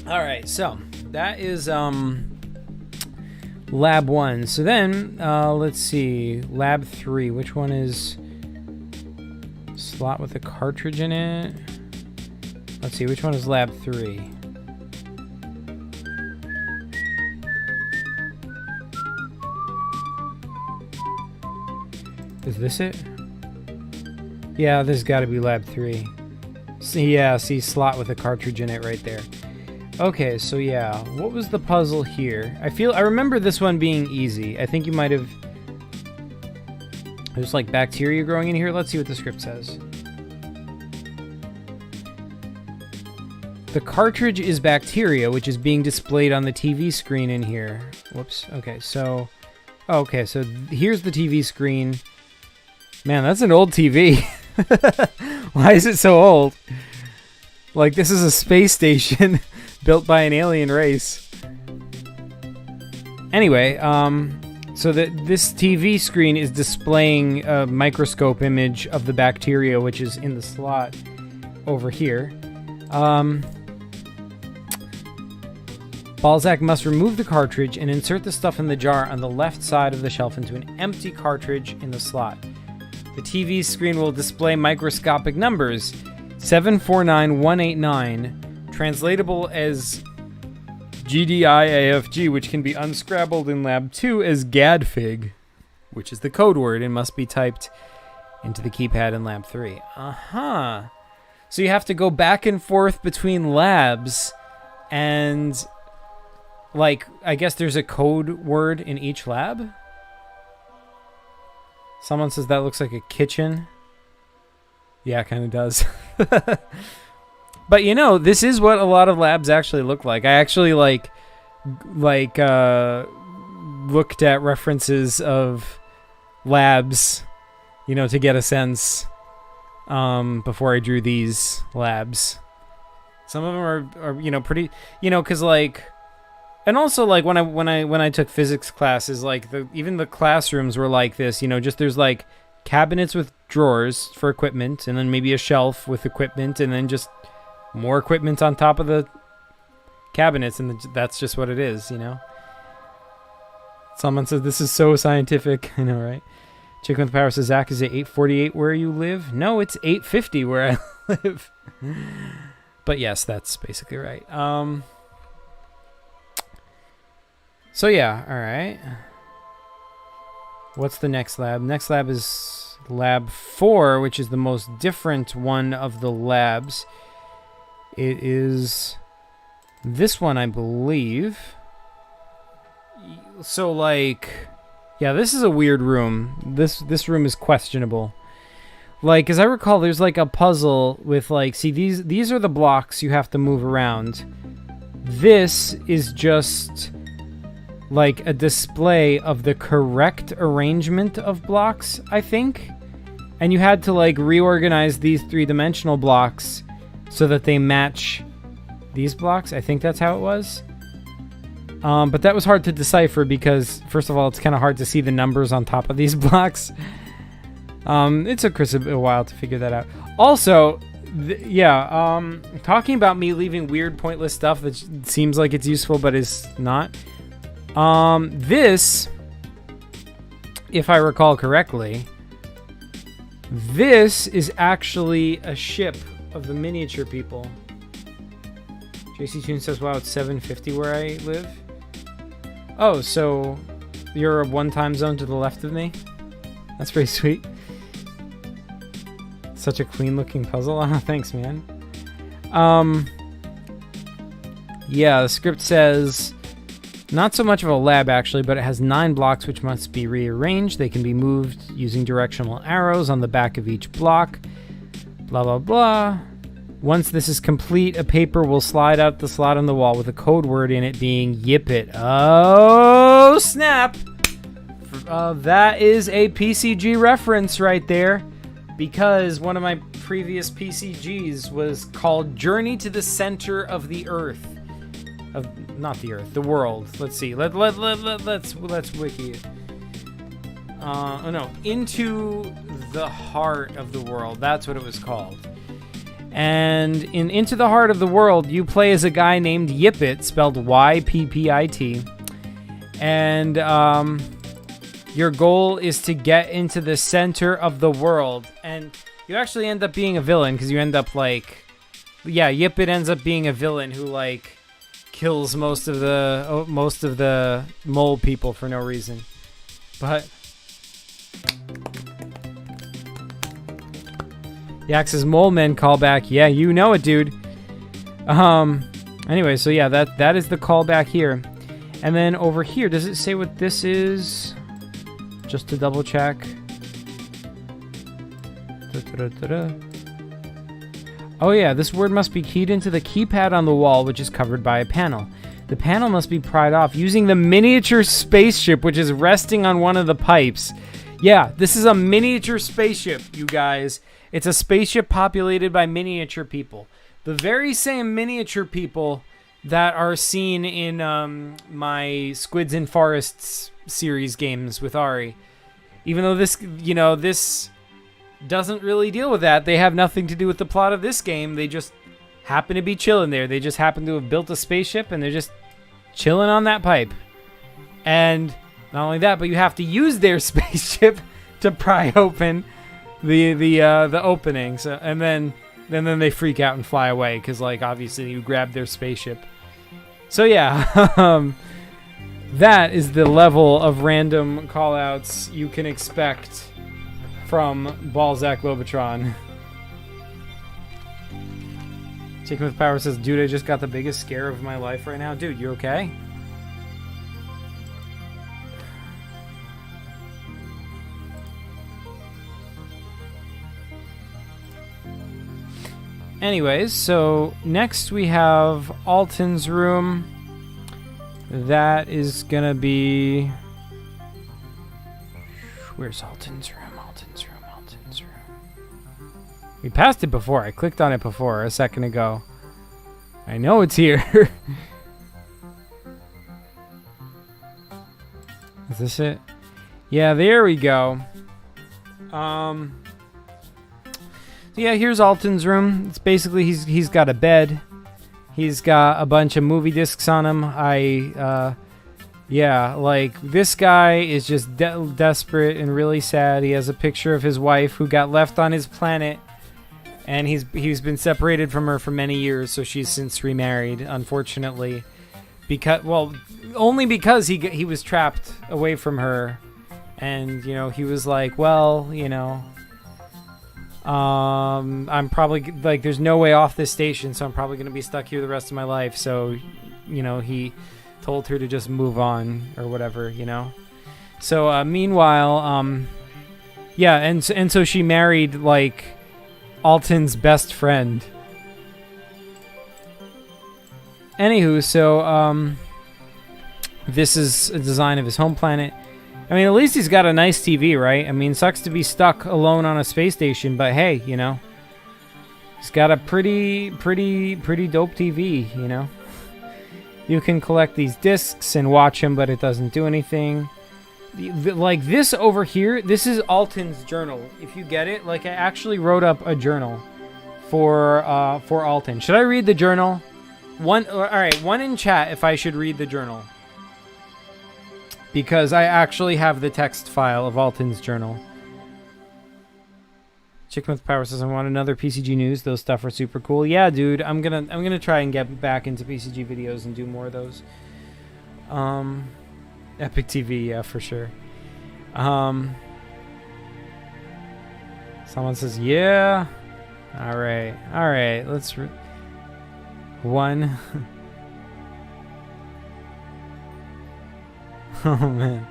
Alright, so that is Lab 1. So then, let's see. Lab 3. Which one is slot with a cartridge in it? Let's see. Which one is Lab 3? Is this it? Yeah, this has got to be Lab 3. See, yeah, see slot with a cartridge in it right there. Okay, so yeah, what was the puzzle here? I remember this one being easy. I think you might have... There's like bacteria growing in here. Let's see what the script says. The cartridge is bacteria, which is being displayed on the TV screen in here. Whoops. Okay, so... Okay, so here's the TV screen. Man, that's an old TV. Why is it so old? Like, this is a space station built by an alien race. Anyway, so this TV screen is displaying a microscope image of the bacteria, which is in the slot over here. Balzak must remove the cartridge and insert the stuff in the jar on the left side of the shelf into an empty cartridge in the slot. The TV screen will display microscopic numbers 749189, translatable as GDIAFG, which can be unscrabbled in Lab 2 as GADFIG, which is the code word and must be typed into the keypad in Lab 3. Uh-huh. So you have to go back and forth between labs, and, like, I guess there's a code word in each lab? Someone says that looks like a kitchen. Yeah, it kind of does. But you know, this is what a lot of labs actually look like. I actually looked at references of labs, you know, to get a sense before I drew these labs. Some of them are you know, pretty, you know, cuz like, and also like when I took physics classes, like even the classrooms were like this, you know, just there's like cabinets with drawers for equipment, and then maybe a shelf with equipment, and then just more equipment on top of the cabinets, and that's just what it is, you know. Someone says this is so scientific. I know, right? Chicken with Power says, Zach, is it 8:48 where you live? No, it's 8:50 where I live. But yes, that's basically right. So yeah, all right. What's the next lab? Next lab is Lab 4, which is the most different one of the labs. It is this one, I believe. So, like, yeah, this is a weird room. This room is questionable. Like, as I recall, there's like a puzzle with like, see, these are the blocks you have to move around. This is just like a display of the correct arrangement of blocks, I think. And you had to like reorganize these three-dimensional blocks so that they match these blocks. I think that's how it was. But that was hard to decipher because, first of all, it's kind of hard to see the numbers on top of these blocks. It took Chris a while to figure that out. Also, talking about me leaving weird, pointless stuff that seems like it's useful but is not. This, if I recall correctly, this is actually a ship of the miniature people. JC Toon says, wow, it's 7:50 where I live. Oh, so you're a one time zone to the left of me? That's pretty sweet. Such a clean looking puzzle. Oh, thanks, man. Yeah, the script says, not so much of a lab actually, but it has 9 blocks which must be rearranged. They can be moved using directional arrows on the back of each block. Blah, blah, blah. Once this is complete, a paper will slide out the slot on the wall with a code word in it being Yip It. Oh, snap! That is a PCG reference right there, because one of my previous PCGs was called Journey to the Center of the Earth. Not the Earth, the world. Let's see. Let's wiki it. Oh no, Into the Heart of the World. That's what it was called. And in Into the Heart of the World, you play as a guy named Yippit, spelled Y-P-P-I-T. And your goal is to get into the center of the world. And you actually end up being a villain, because you end up like... Yeah, Yippit ends up being a villain who, like, kills most of the mole people for no reason. But... Yax's Mole Men callback. Yeah, you know it, dude. Anyway, so yeah, that is the callback here. And then over here, does it say what this is? Just to double check. Oh yeah, this word must be keyed into the keypad on the wall, which is covered by a panel. The panel must be pried off using the miniature spaceship, which is resting on one of the pipes. Yeah, this is a miniature spaceship, you guys. It's a spaceship populated by miniature people. The very same miniature people that are seen in my Squids and Forests series games with Ari. Even though this doesn't really deal with that. They have nothing to do with the plot of this game. They just happen to be chilling there. They just happen to have built a spaceship and they're just chilling on that pipe. And not only that, but you have to use their spaceship to pry open the opening. So, and then they freak out and fly away because, like, obviously you grabbed their spaceship. So yeah, that is the level of random callouts you can expect from Balzak Globotron. Chicken with Power says, dude, I just got the biggest scare of my life right now. Dude, you okay? Anyways, so next we have Alton's room. That is gonna be... Where's Alton's room? Alton's room, Alton's room. We passed it before. I clicked on it before a second ago. I know it's here. Is this it? Yeah, there we go. Yeah, here's Alton's room. It's basically he's got a bed. He's got a bunch of movie discs on him. Yeah, like this guy is just desperate and really sad. He has a picture of his wife who got left on his planet, and he's been separated from her for many years, so she's since remarried, unfortunately. Only because he was trapped away from her, and he was like, well, I'm probably, like, there's no way off this station, so I'm probably going to be stuck here the rest of my life. So, he told her to just move on or whatever, So, meanwhile, yeah, and so she married, like, Alton's best friend. Anywho, so, this is a design of his home planet. I mean, at least he's got a nice TV, right? I mean, sucks to be stuck alone on a space station, but hey, He's got a pretty dope TV, you know. You can collect these discs and watch him, but it doesn't do anything. Like this over here, this is Alton's journal. If you get it, like I actually wrote up a journal for Alton. Should I read the journal? All right, one in chat if I should read the journal. Because I actually have the text file of Alton's journal. Chicken with Power says, I want another PCG news. Those stuff are super cool. Yeah, dude, I'm gonna try and get back into PCG videos and do more of those. Epic TV, yeah, for sure. Someone says, yeah. All right. Let's one. Oh man,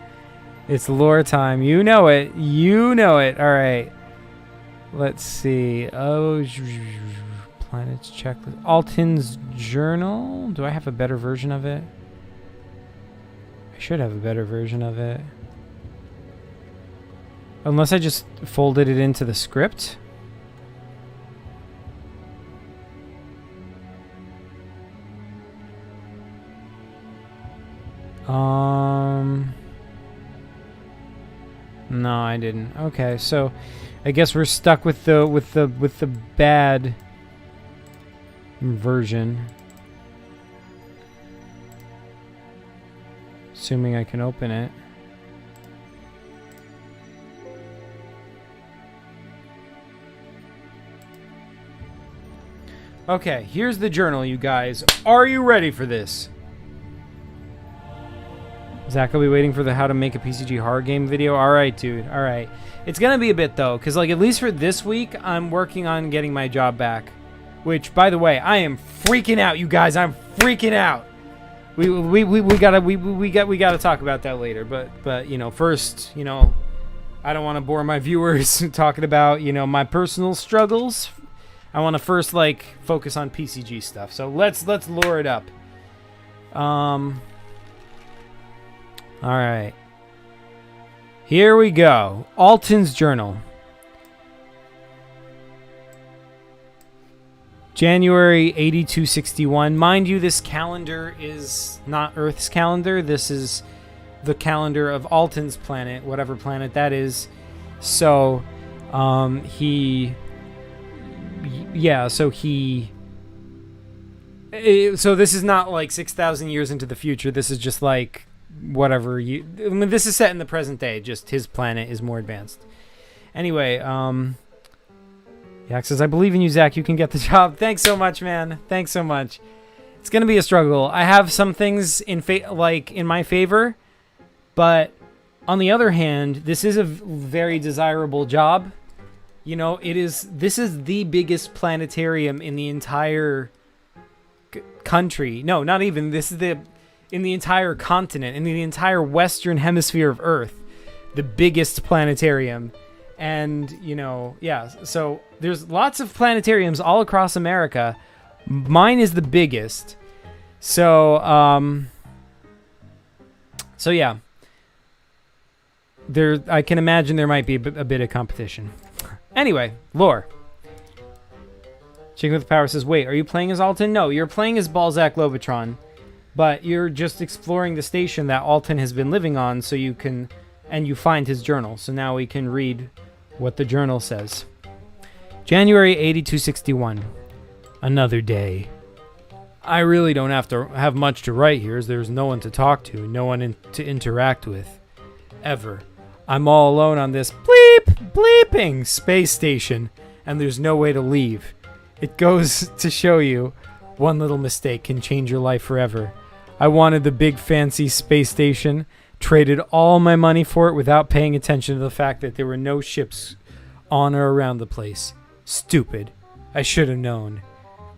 it's lore time. You know it. All right. Let's see. Oh, planets checklist. Alton's journal. Do I have a better version of it? I should have a better version of it. Unless I just folded it into the script. No, I didn't. Okay, so I guess we're stuck with the bad version. Assuming I can open it. Okay, here's the journal, you guys. Are you ready for this? Zach will be waiting for the how to make a PCG horror game video. All right, dude. All right. It's going to be a bit, though, because, like, at least for this week, I'm working on getting my job back. Which, by the way, I am freaking out, you guys. I'm freaking out. We gotta talk about that later. But you know, first, you know, I don't want to bore my viewers talking about, you know, my personal struggles. I want to first, like, focus on PCG stuff. So let's lure it up. All right. Here we go. Alton's journal. January 8261. Mind you, this calendar is not Earth's calendar. This is the calendar of Alton's planet, whatever planet that is. So, so this is not like 6,000 years into the future. This is just like whatever I mean, this is set in the present day, just his planet is more advanced. Anyway, Yak says, I believe in you, Zach. You can get the job. Thanks so much, man. Thanks so much. It's gonna be a struggle. I have some things in my favor, but on the other hand, this is a very desirable job. You know, this is the biggest planetarium in the entire country. No, not even. This is in the entire continent, in the entire western hemisphere of Earth, the biggest planetarium. And, you know, yeah, so there's lots of planetariums all across America. Mine is the biggest. So yeah. I can imagine there might be a bit of competition. Anyway, lore. Chicken with Power says, wait, are you playing as Alton? No, you're playing as Balzak Globotron. But you're just exploring the station that Alton has been living on, so you can, and you find his journal. So now we can read what the journal says. January 8261. Another day. I really don't have to have much to write here, as there's no one to talk to, no one to interact with. Ever. I'm all alone on this bleeping space station, and there's no way to leave. It goes to show you, one little mistake can change your life forever. I wanted the big fancy space station, traded all my money for it without paying attention to the fact that there were no ships on or around the place. Stupid. I should have known.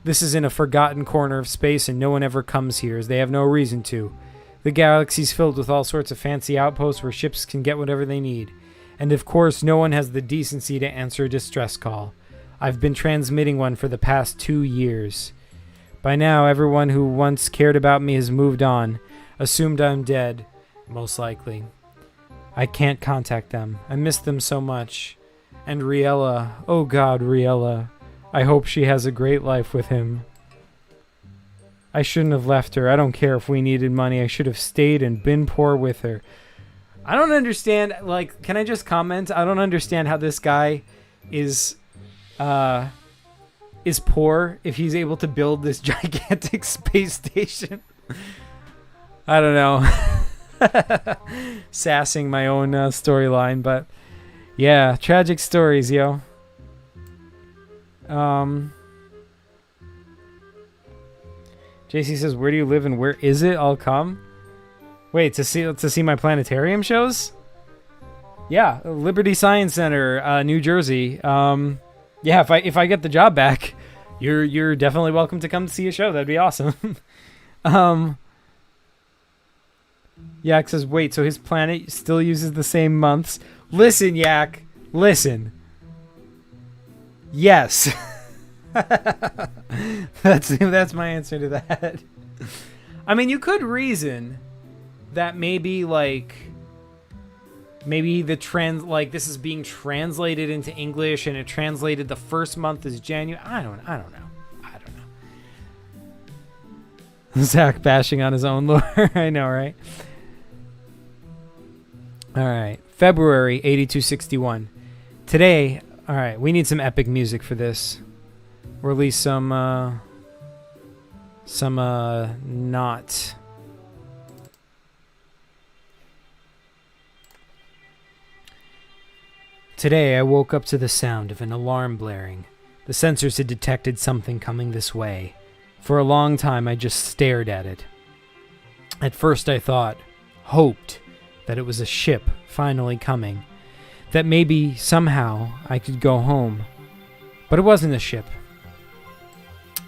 This is in a forgotten corner of space and no one ever comes here as they have no reason to. The galaxy's filled with all sorts of fancy outposts where ships can get whatever they need. And of course, no one has the decency to answer a distress call. I've been transmitting one for the past 2 years. By now, everyone who once cared about me has moved on, assumed I'm dead, most likely. I can't contact them. I miss them so much. And Riella, oh God, Riella. I hope she has a great life with him. I shouldn't have left her. I don't care if we needed money. I should have stayed and been poor with her. I don't understand. Like, can I just comment? I don't understand how this guy is poor if he's able to build this gigantic space station. I don't know. Sassing my own storyline, but yeah, tragic stories, yo. JC says, "Where do you live and where is it? I'll come." Wait, to see my planetarium shows? Yeah, Liberty Science Center, New Jersey. Yeah, if I get the job back, you're definitely welcome to come see a show. That'd be awesome. Yak says, "Wait, so his planet still uses the same months?" Listen, Yak, listen. Yes. That's my answer to that. I mean, you could reason that maybe this is being translated into English and it translated the first month as January. I don't know. Zach bashing on his own lore. I know, right? All right, February 8261. Today, all right, we need some epic music for this. Or at least some not. Today, I woke up to the sound of an alarm blaring. The sensors had detected something coming this way. For a long time, I just stared at it. At first, I hoped that it was a ship finally coming. That maybe, somehow, I could go home. But it wasn't a ship.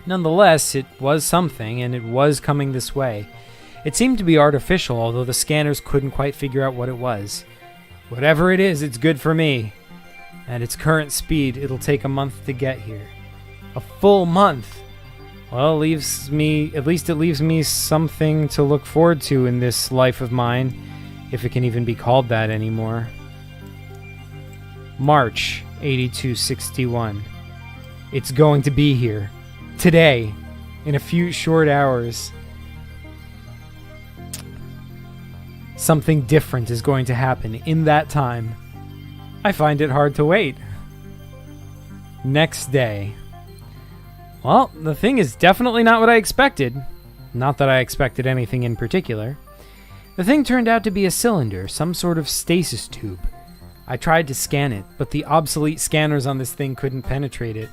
Nonetheless, it was something, and it was coming this way. It seemed to be artificial, although the scanners couldn't quite figure out what it was. Whatever it is, it's good for me. At its current speed, it'll take a month to get here. A full month! Well, it leaves me something to look forward to in this life of mine, if it can even be called that anymore. March 8261. It's going to be here. Today, in a few short hours. Something different is going to happen in that time. I find it hard to wait. Next day. Well, the thing is definitely not what I expected. Not that I expected anything in particular. The thing turned out to be a cylinder, some sort of stasis tube. I tried to scan it, but the obsolete scanners on this thing couldn't penetrate it.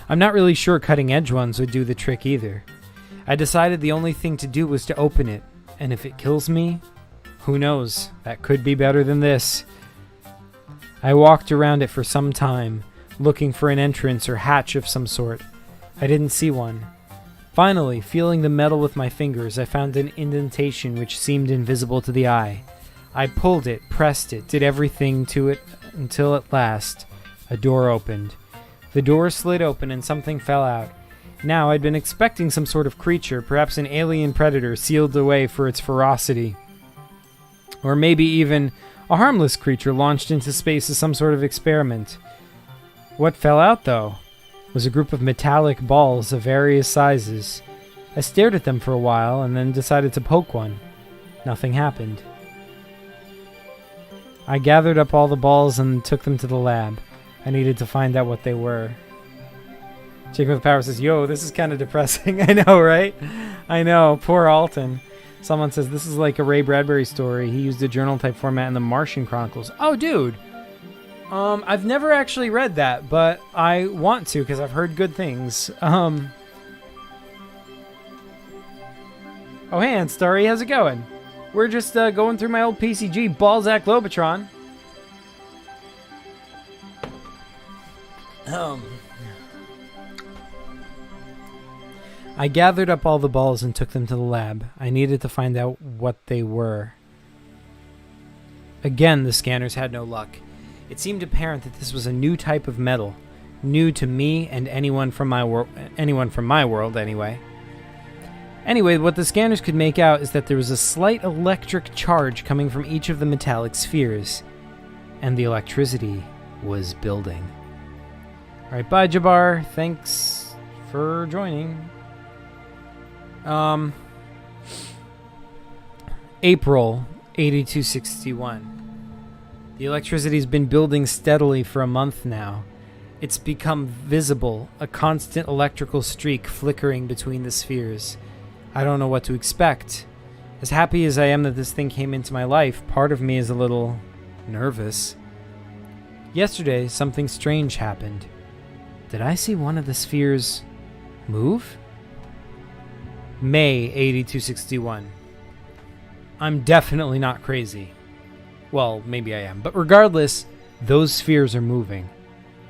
I'm not really sure cutting-edge ones would do the trick either. I decided the only thing to do was to open it, and if it kills me, who knows, that could be better than this. I walked around it for some time, looking for an entrance or hatch of some sort. I didn't see one. Finally, feeling the metal with my fingers, I found an indentation which seemed invisible to the eye. I pulled it, pressed it, did everything to it until at last, a door opened. The door slid open and something fell out. Now, I'd been expecting some sort of creature, perhaps an alien predator sealed away for its ferocity. Or maybe even a harmless creature launched into space as some sort of experiment. What fell out, though, was a group of metallic balls of various sizes. I stared at them for a while and then decided to poke one. Nothing happened. I gathered up all the balls and took them to the lab. I needed to find out what they were. Chicken with Power says, "Yo, this is kind of depressing." I know, right? I know. Poor Alton. Someone says, "This is like a Ray Bradbury story. He used a journal-type format in the Martian Chronicles." Oh, dude. I've never actually read that, but I want to because I've heard good things. Oh, hey, Aunt Starry. How's it going? We're just going through my old PCG, Balzak Globotron. I gathered up all the balls and took them to the lab. I needed to find out what they were. Again, the scanners had no luck. It seemed apparent that this was a new type of metal, new to me and anyone from my world anyway. Anyway, what the scanners could make out is that there was a slight electric charge coming from each of the metallic spheres, and the electricity was building. Alright, bye Jabbar. Thanks for joining. April 8261. The electricity's been building steadily for a month now. It's become visible, a constant electrical streak flickering between the spheres. I don't know what to expect. As happy as I am that this thing came into my life, part of me is a little nervous. Yesterday, something strange happened. Did I see one of the spheres move? May 8261. I'm definitely not crazy. Well, maybe I am. But regardless, those spheres are moving.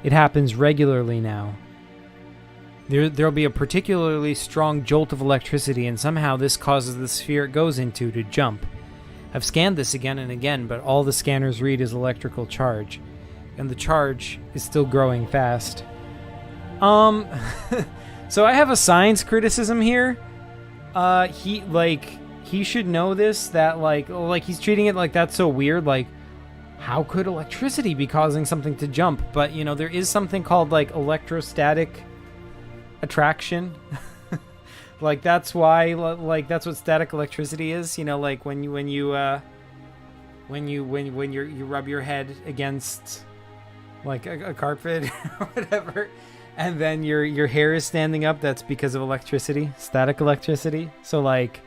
It happens regularly now. There'll be a particularly strong jolt of electricity, and somehow this causes the sphere it goes into to jump. I've scanned this again and again, but all the scanners read is electrical charge. And the charge is still growing fast. So I have a science criticism here. He should know this, that like he's treating it like that's so weird, like how could electricity be causing something to jump? But you know, there is something called like electrostatic attraction. Like that's why, like that's what static electricity is, you know, like when you rub your head against like a carpet or whatever, and then your hair is standing up, that's because of electricity, static electricity. So like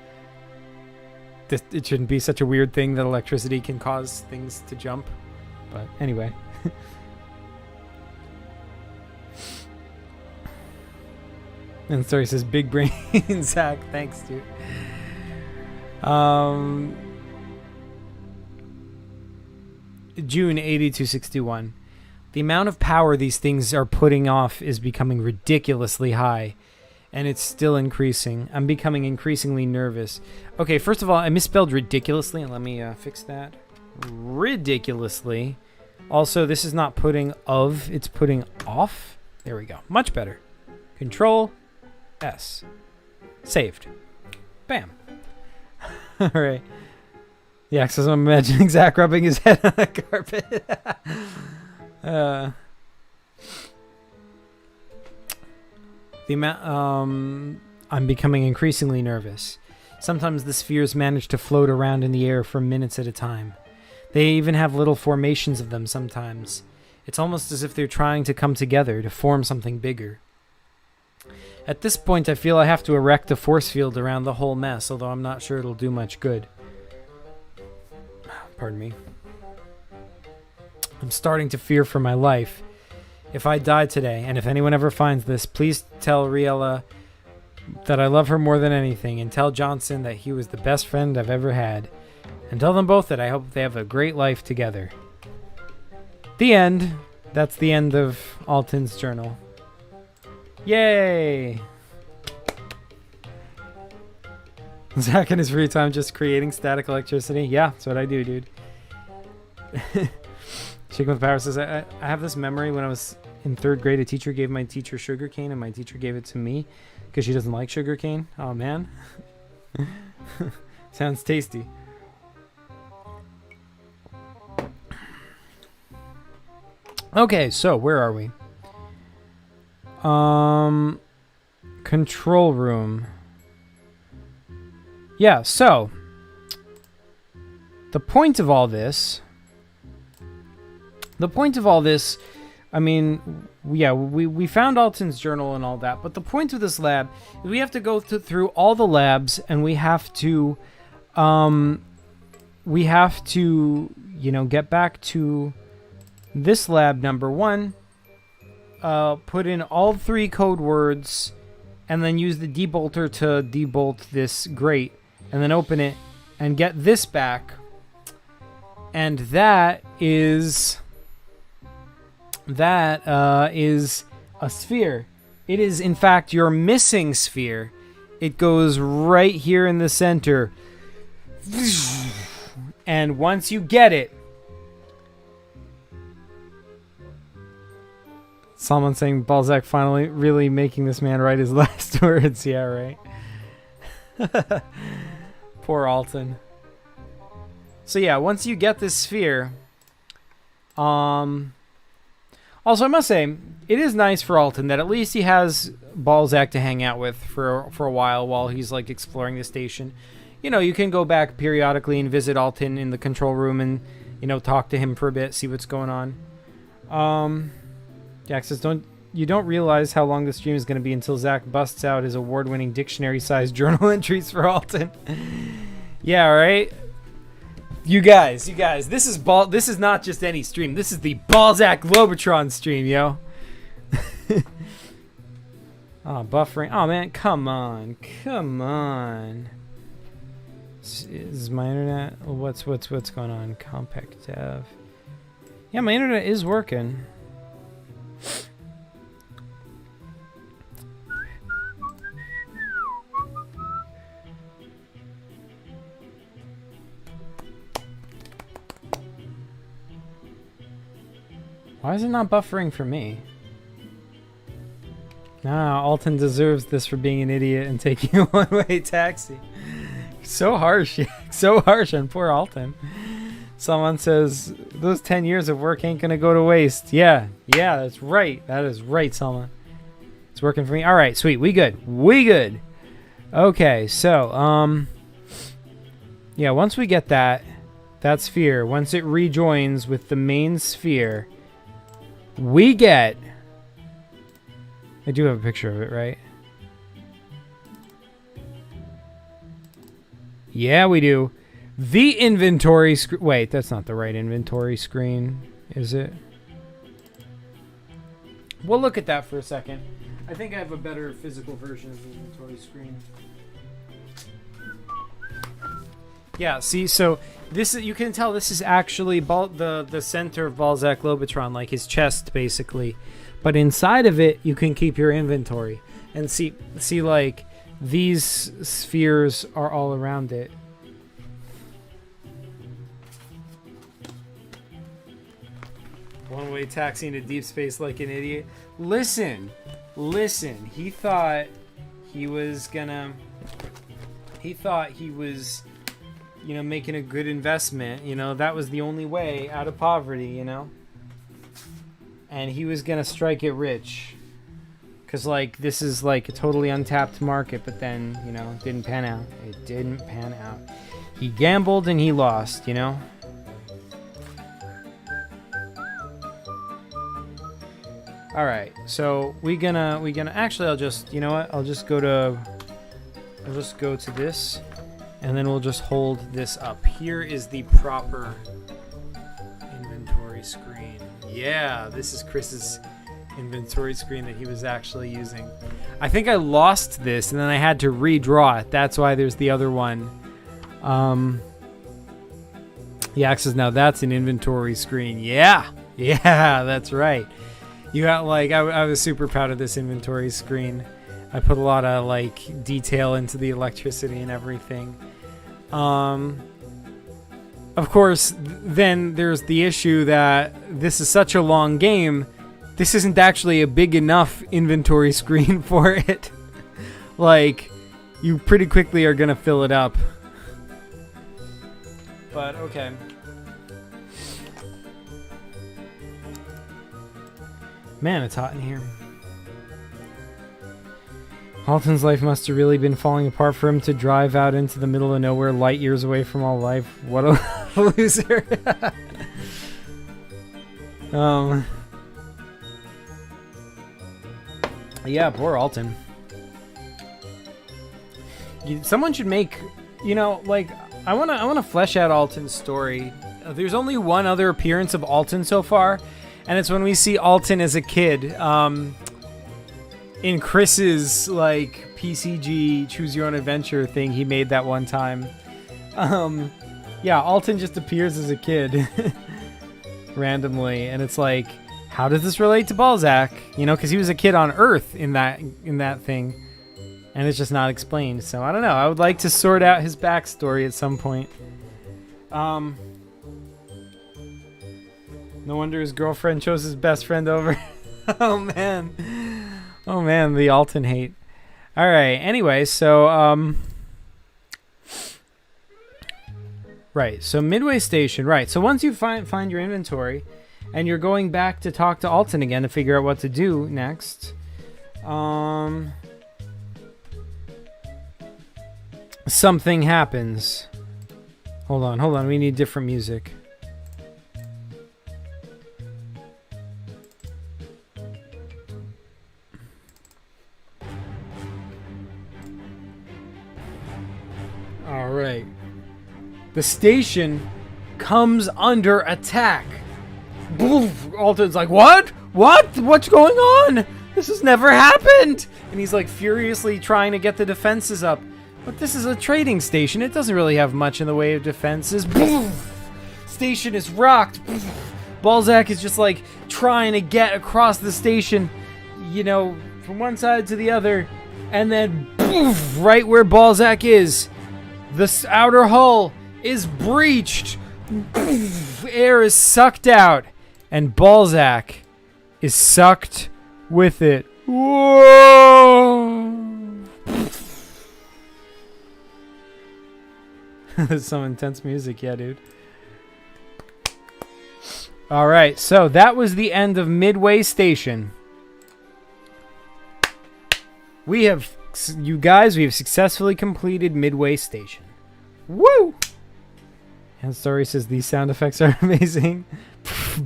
it shouldn't be such a weird thing that electricity can cause things to jump. But anyway. And Story says, big brain, Zach. Thanks, dude. June 8261. The amount of power these things are putting off is becoming ridiculously high. And it's still increasing. I'm becoming increasingly nervous. Okay, first of all, I misspelled ridiculously. Let me fix that. Ridiculously. Also, this is not putting of, it's putting off. There we go. Much better. Control S. Saved. Bam. All right. Yeah, because I'm imagining Zach rubbing his head on the carpet. I'm becoming increasingly nervous. Sometimes the spheres manage to float around in the air for minutes at a time. They even have little formations of them sometimes. It's almost as if they're trying to come together to form something bigger. At this point, I feel I have to erect a force field around the whole mess, although I'm not sure it'll do much good. Pardon me. I'm starting to fear for my life. If I die today, and if anyone ever finds this, please tell Riella that I love her more than anything, and tell Johnson that he was the best friend I've ever had. And tell them both that I hope they have a great life together. The end. That's the end of Alton's journal. Yay! Zach in his free time just creating static electricity. Yeah, that's what I do, dude. Chicken with Power says, I have this memory when I was in 3rd grade, a teacher gave my teacher sugarcane, and my teacher gave it to me because she doesn't like sugarcane. Oh, man. Sounds tasty. Okay, so where are we? Control room. Yeah, so the point of all this, I mean, yeah, we found Alton's journal and all that, but the point of this lab is we have to go through all the labs, and we have to, you know, get back to this lab number 1, put in all 3 code words, and then use the debolter to debolt this grate, and then open it and get this back. And that is a sphere. It is, in fact, your missing sphere. It goes right here in the center. And once you get it, Salman saying Balzak finally really making this man write his last words. Yeah, right. Poor Alton. So yeah, once you get this sphere, Also, I must say, it is nice for Alton that at least he has Balzak to hang out with for a while he's like exploring the station. You know, you can go back periodically and visit Alton in the control room and, you know, talk to him for a bit, see what's going on. Jack says, you don't realize how long the stream is going to be until Zach busts out his award-winning dictionary-sized journal entries for Alton. Yeah, right? You guys, this is not just any stream. This is the Balzak Globotron stream, yo. Oh, buffering. Oh, man, come on. Is my internet? What's going on? Compact dev. Yeah, my internet is working. Why is it not buffering for me? Nah, Alton deserves this for being an idiot and taking a one-way taxi. So harsh, so harsh on poor Alton. Someone says, those 10 years of work ain't gonna go to waste. Yeah, that's right. That is right, Selma. It's working for me. All right, sweet. We good. Okay, so, yeah, once we get that sphere, once it rejoins with the main sphere, we get... I do have a picture of it, right? Yeah, we do. The inventory screen. Wait, that's not the right inventory screen, is it? We'll look at that for a second. I think I have a better physical version of the inventory screen. Yeah, see, so this is, you can tell this is actually the center of Balzak Globotron, like his chest, basically. But inside of it, you can keep your inventory. And see, like, these spheres are all around it. One-way taxi into deep space like an idiot. Listen. He thought he was, you know, making a good investment. You know, that was the only way out of poverty, you know? And he was gonna strike it rich. Because, like, this is, like, a totally untapped market, but then, you know, it didn't pan out. It didn't pan out. He gambled and he lost, you know? Alright, so we gonna actually I'll just, you know what? I'll just go to this, and then we'll just hold this up. Here is the proper inventory screen. Yeah, this is Chris's inventory screen that he was actually using. I think I lost this and then I had to redraw it. That's why there's the other one. Yeah, says now that's an inventory screen. Yeah, that's right. You got, like, I was super proud of this inventory screen. I put a lot of, like, detail into the electricity and everything. Of course, then there's the issue that this is such a long game, this isn't actually a big enough inventory screen for it. Like, you pretty quickly are gonna fill it up. But, okay. Man, it's hot in here. Alton's life must have really been falling apart for him to drive out into the middle of nowhere, light years away from all life. What a loser. Yeah, poor Alton. Someone should make, you know, like, I wanna flesh out Alton's story. There's only one other appearance of Alton so far, and it's when we see Alton as a kid. In Chris's, like, PCG Choose Your Own Adventure thing he made that one time. Yeah, Alton just appears as a kid randomly, and it's like, how does this relate to Balzak? You know, because he was a kid on Earth in that thing, and it's just not explained. So I don't know. I would like to sort out his backstory at some point. No wonder his girlfriend chose his best friend over. Oh man, the Alton hate. All right. Anyway, so right. So Midway Station. Right. So once you find your inventory, And you're going back to talk to Alton again to figure out what to do next. Something happens. Hold on. We need different music. All right. The station comes under attack. Alton's like, what? What's going on? This has never happened. And he's like furiously trying to get the defenses up. But this is a trading station. It doesn't really have much in the way of defenses. Station is rocked. Balzak is just like trying to get across the station, you know, from one side to the other. And then right where Balzak is, the outer hull is breached. Air is sucked out. And Balzak is sucked with it. Whoa! There's some intense music, yeah, dude. All right, so that was the end of Midway Station. We have successfully completed Midway Station. Woo! And Story says these sound effects are amazing.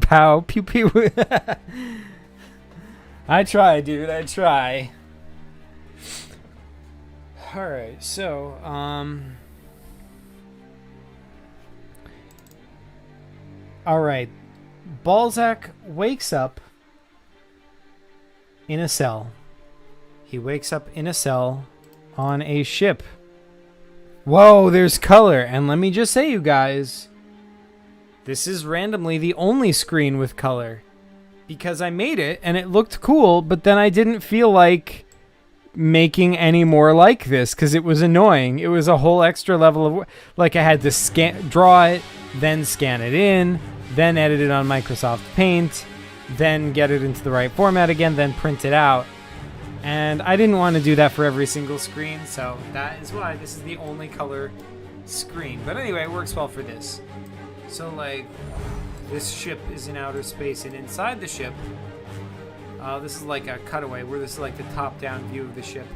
Pow, pew pew. I try, dude. I try. All right, so all right. Balzak wakes up in a cell. He wakes up in a cell on a ship. Whoa, there's color. And let me just say, you guys, this is randomly the only screen with color. Because I made it and it looked cool, but then I didn't feel like making any more like this because it was annoying. It was a whole extra level of like I had to draw it, then scan it in, then edit it on Microsoft Paint, then get it into the right format again, then print it out. And I didn't want to do that for every single screen, so that is why this is the only color screen. But anyway, it works well for this. So like, this ship is in outer space, and inside the ship, this is like a cutaway where this is like the top-down view of the ship.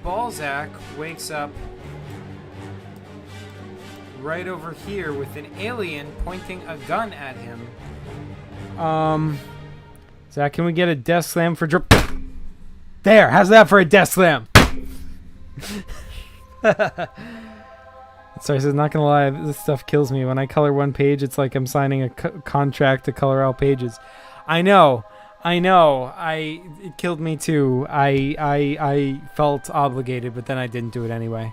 Balzak wakes up right over here with an alien pointing a gun at him. Zach, can we get a desk slam for drip? There, how's that for a desk slam? Sorry, says not gonna lie, this stuff kills me. When I color one page, it's like I'm signing a contract to color all pages. I know. It killed me too. I felt obligated, but then I didn't do it anyway.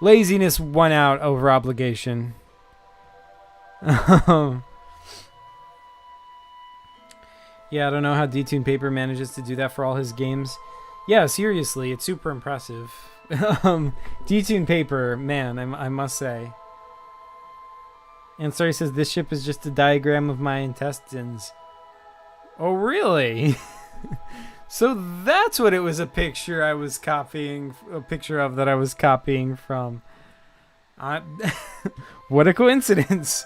Laziness won out over obligation. Yeah, I don't know how D-Tune Paper manages to do that for all his games. Yeah, seriously, it's super impressive. D-Tune Paper, man, I must say. And Sorry says, this ship is just a diagram of my intestines. Oh, really? So that's what it was a picture I was copying, a picture of that I was copying from. What a coincidence.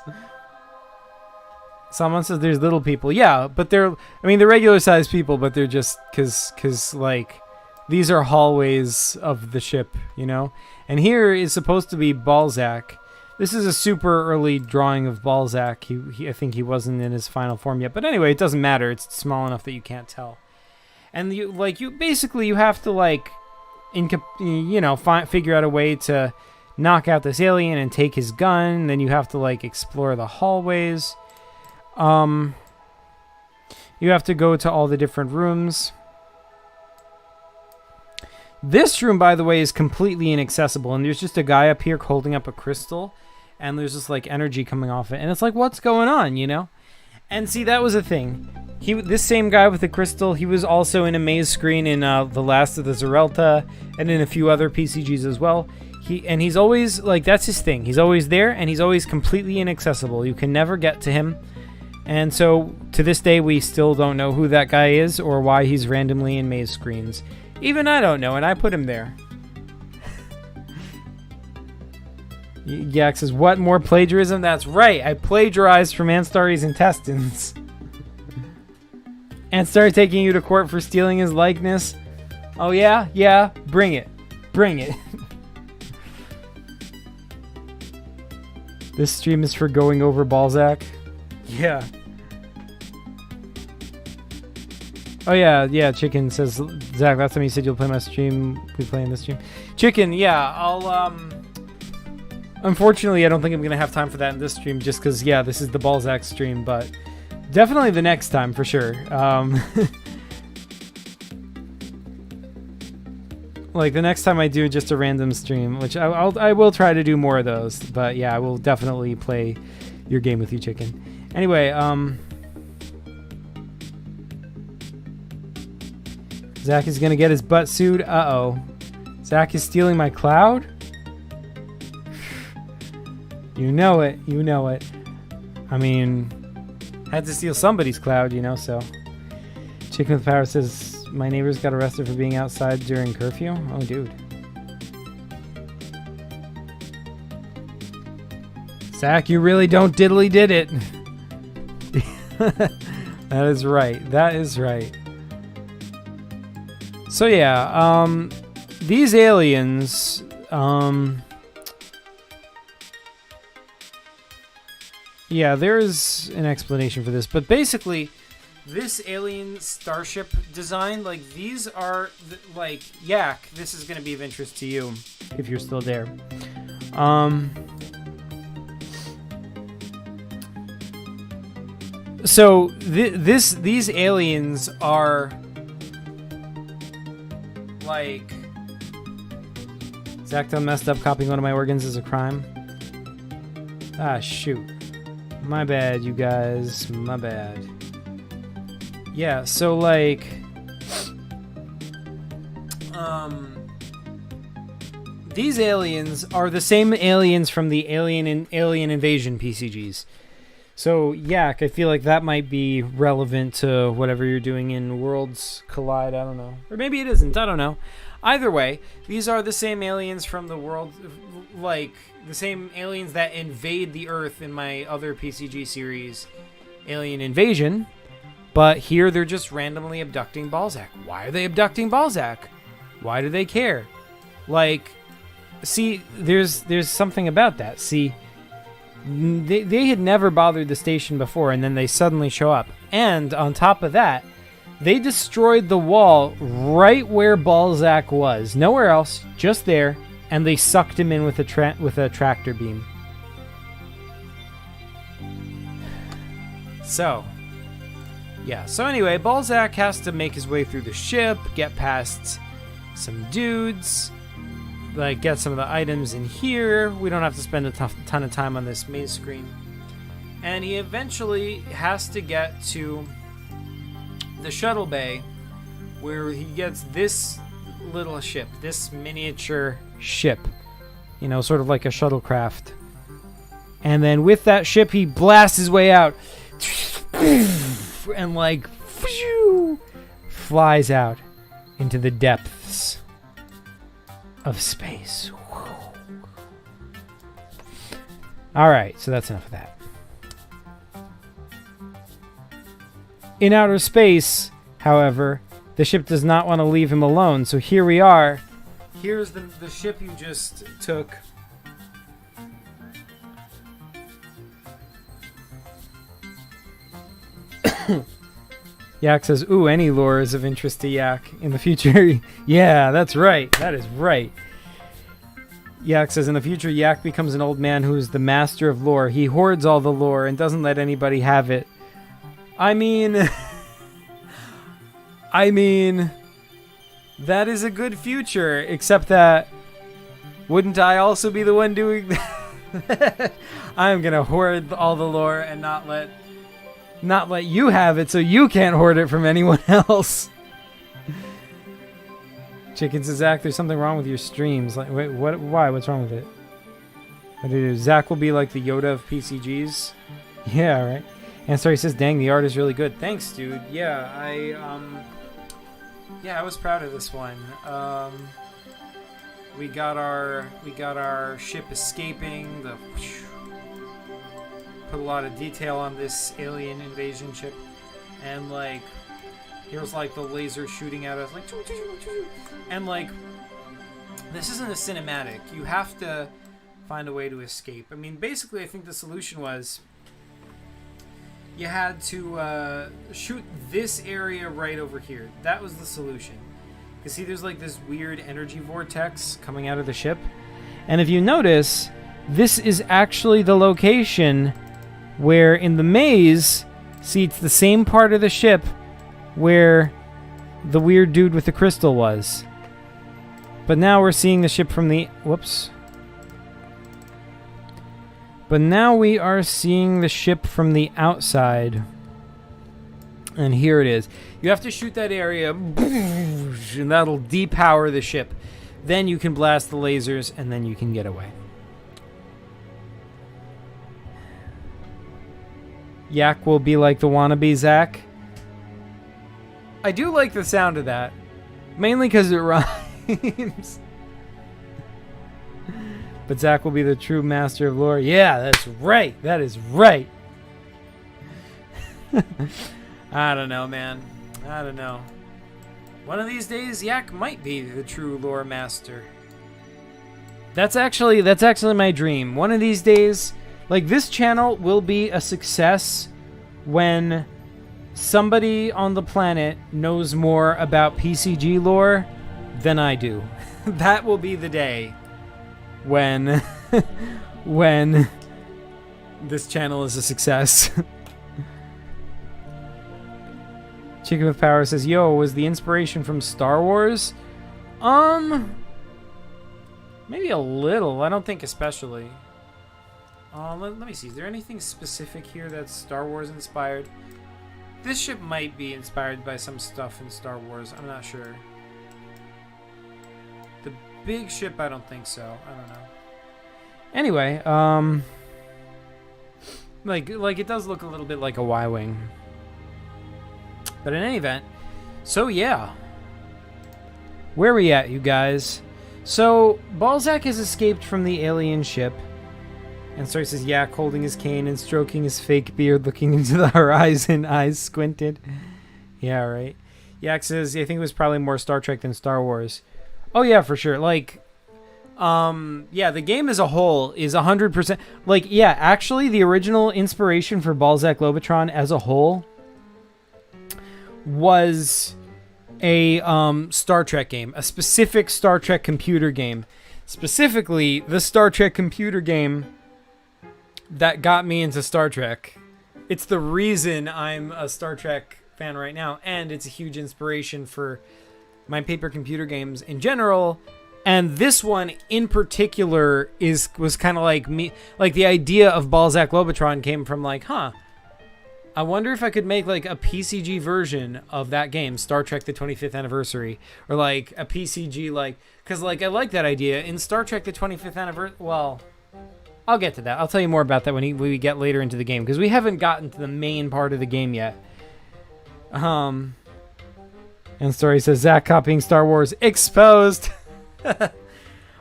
Someone says there's little people. Yeah, but they're regular sized people, but they're just cause like these are hallways of the ship, you know? And here is supposed to be Balzak. This is a super early drawing of Balzak. He I think he wasn't in his final form yet. But anyway, it doesn't matter. It's small enough that you can't tell. And you have to like figure out a way to knock out this alien and take his gun. Then you have to like explore the hallways. You have to go to all the different rooms. This room, by the way, is completely inaccessible, and there's just a guy up here holding up a crystal, and there's just like energy coming off it, and it's like, what's going on, you know? And see, that was a thing. This same guy with the crystal, he was also in a maze screen in The Last of the Zerelta, and in a few other PCGs as well. He's always like, that's his thing. He's always there, and he's always completely inaccessible. You can never get to him. And so, to this day, we still don't know who that guy is or why he's randomly in maze screens. Even I don't know, and I put him there. Yak says, what, more plagiarism? That's right. I plagiarized from Anstari's intestines. Anstari taking you to court for stealing his likeness. Oh, yeah? Yeah. Bring it. Bring it. This stream is for going over Balzak. Yeah. Oh, yeah. Chicken says, Zach, last time you said you'll play my stream. We play in this stream. Chicken, yeah. I'll, Unfortunately, I don't think I'm going to have time for that in this stream just because, yeah, this is the Balzak stream, but definitely the next time for sure. Like the next time I do just a random stream, which I will try to do more of those, but yeah, I will definitely play your game with you, Chicken. Anyway, Zach is going to get his butt sued. Uh-oh. Zach is stealing my cloud? You know it. You know it. I mean, had to steal somebody's cloud, you know, so. Chicken with Power says, my neighbors got arrested for being outside during curfew? Oh, dude. Zach, you really don't diddly did it. That is right. That is right. So, yeah, these aliens, yeah, there's an explanation for this, but basically, this alien starship design, like, these are, like, Yak, this is going to be of interest to you, if you're still there. So, these aliens are, like, Zach done messed up copying one of my organs as a crime. Ah, shoot. My bad, you guys. My bad. Yeah, so, like, these aliens are the same aliens from the Alien Invasion PCGs. So, Yak, I feel like that might be relevant to whatever you're doing in Worlds Collide. I don't know. Or maybe it isn't. I don't know. Either way, these are the same aliens from the world, like, the same aliens that invade the Earth in my other PCG series, Alien Invasion. But here they're just randomly abducting Balzak. Why are they abducting Balzak? Why do they care? Like, see, there's something about that. See, they had never bothered the station before, and then they suddenly show up. And on top of that, they destroyed the wall right where Balzak was. Nowhere else, just there, and they sucked him in with a tractor beam. So, yeah. So anyway, Balzak has to make his way through the ship, get past some dudes, like get some of the items in here. We don't have to spend a ton of time on this main screen. And he eventually has to get to the shuttle bay where he gets this little ship, this miniature ship, you know, sort of like a shuttlecraft. And then with that ship, he blasts his way out and like flies out into the depths of space. All right, so that's enough of that. In outer space, however, the ship does not want to leave him alone. So here we are. Here's the ship you just took. Yak says, ooh, any lore is of interest to Yak in the future. Yeah, that's right. That is right. Yak says, in the future, Yak becomes an old man who is the master of lore. He hoards all the lore and doesn't let anybody have it. I mean, that is a good future, except that wouldn't I also be the one doing that? I'm going to hoard all the lore and not let you have it so you can't hoard it from anyone else. Chicken says, Zach, there's something wrong with your streams. Like, wait, what? Why? What's wrong with it? What do you do? Zach will be like the Yoda of PCGs. Yeah, right. And so he says, dang, the art is really good. Thanks, dude. Yeah, I was proud of this one. we got our ship escaping. Put a lot of detail on this alien invasion ship, and like here's like the laser shooting at us, like and like this isn't a cinematic. You have to find a way to escape. I mean, basically, I think the solution was you had to shoot this area right over here. That was the solution. You see, there's like this weird energy vortex coming out of the ship. And if you notice, this is actually the location where in the maze, see, it's the same part of the ship where the weird dude with the crystal was. But now we're seeing the ship from the... Whoops. But now we are seeing the ship from the outside. And here it is. You have to shoot that area, and that'll depower the ship. Then you can blast the lasers, and then you can get away. Yak will be like the wannabe Zach. I do like the sound of that. Mainly because it rhymes. But Zach will be the true master of lore. Yeah, that's right. That is right. I don't know, man. I don't know. One of these days, Yak might be the true lore master. That's actually my dream. One of these days, like, this channel will be a success when somebody on the planet knows more about PCG lore than I do. That will be the day when when this channel is a success. Chicken with Power says, yo, was the inspiration from Star Wars? Maybe a little. I don't think especially. Let me see. Is there anything specific here that's Star Wars inspired? This ship might be inspired by some stuff in Star Wars. I'm not sure. The big ship, I don't think so. I don't know. Anyway, like it does look a little bit like a Y-wing. But in any event, so yeah. Where are we at, you guys? So, Balzak has escaped from the alien ship. And Story says, Yak holding his cane and stroking his fake beard, looking into the horizon, eyes squinted. Yeah, right. Yak says, I think it was probably more Star Trek than Star Wars. Oh, yeah, for sure. Like, yeah, the game as a whole is 100%. Like, yeah, actually, the original inspiration for Balzak Globotron as a whole was a Star Trek game, a specific Star Trek computer game. Specifically, the Star Trek computer game that got me into Star Trek. It's the reason I'm a Star Trek fan right now, and it's a huge inspiration for my paper computer games in general. And this one in particular was kind of like me, like the idea of Balzak Globotron came from like, I wonder if I could make like a PCG version of that game, Star Trek the 25th Anniversary, or like a PCG, like, because like I like that idea in Star Trek the 25th Anniversary. Well, I'll get to that. I'll tell you more about that when we get later into the game, because we haven't gotten to the main part of the game yet. And Story says, Zach copying Star Wars exposed.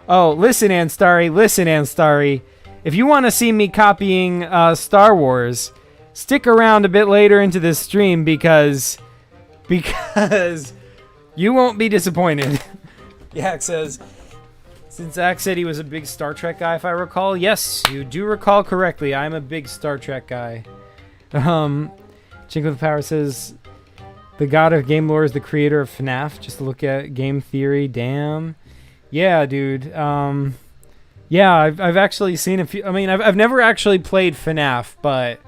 Oh, listen, Anstarry. If you want to see me copying Star Wars, stick around a bit later into this stream because you won't be disappointed. Yak says, since Zach said he was a big Star Trek guy, if I recall, yes, you do recall correctly. I'm a big Star Trek guy. Chink with Power says, the god of game lore is the creator of FNAF. Just look at game theory. Damn. Yeah, dude. Yeah, I've actually seen a few. I mean, I've never actually played FNAF, but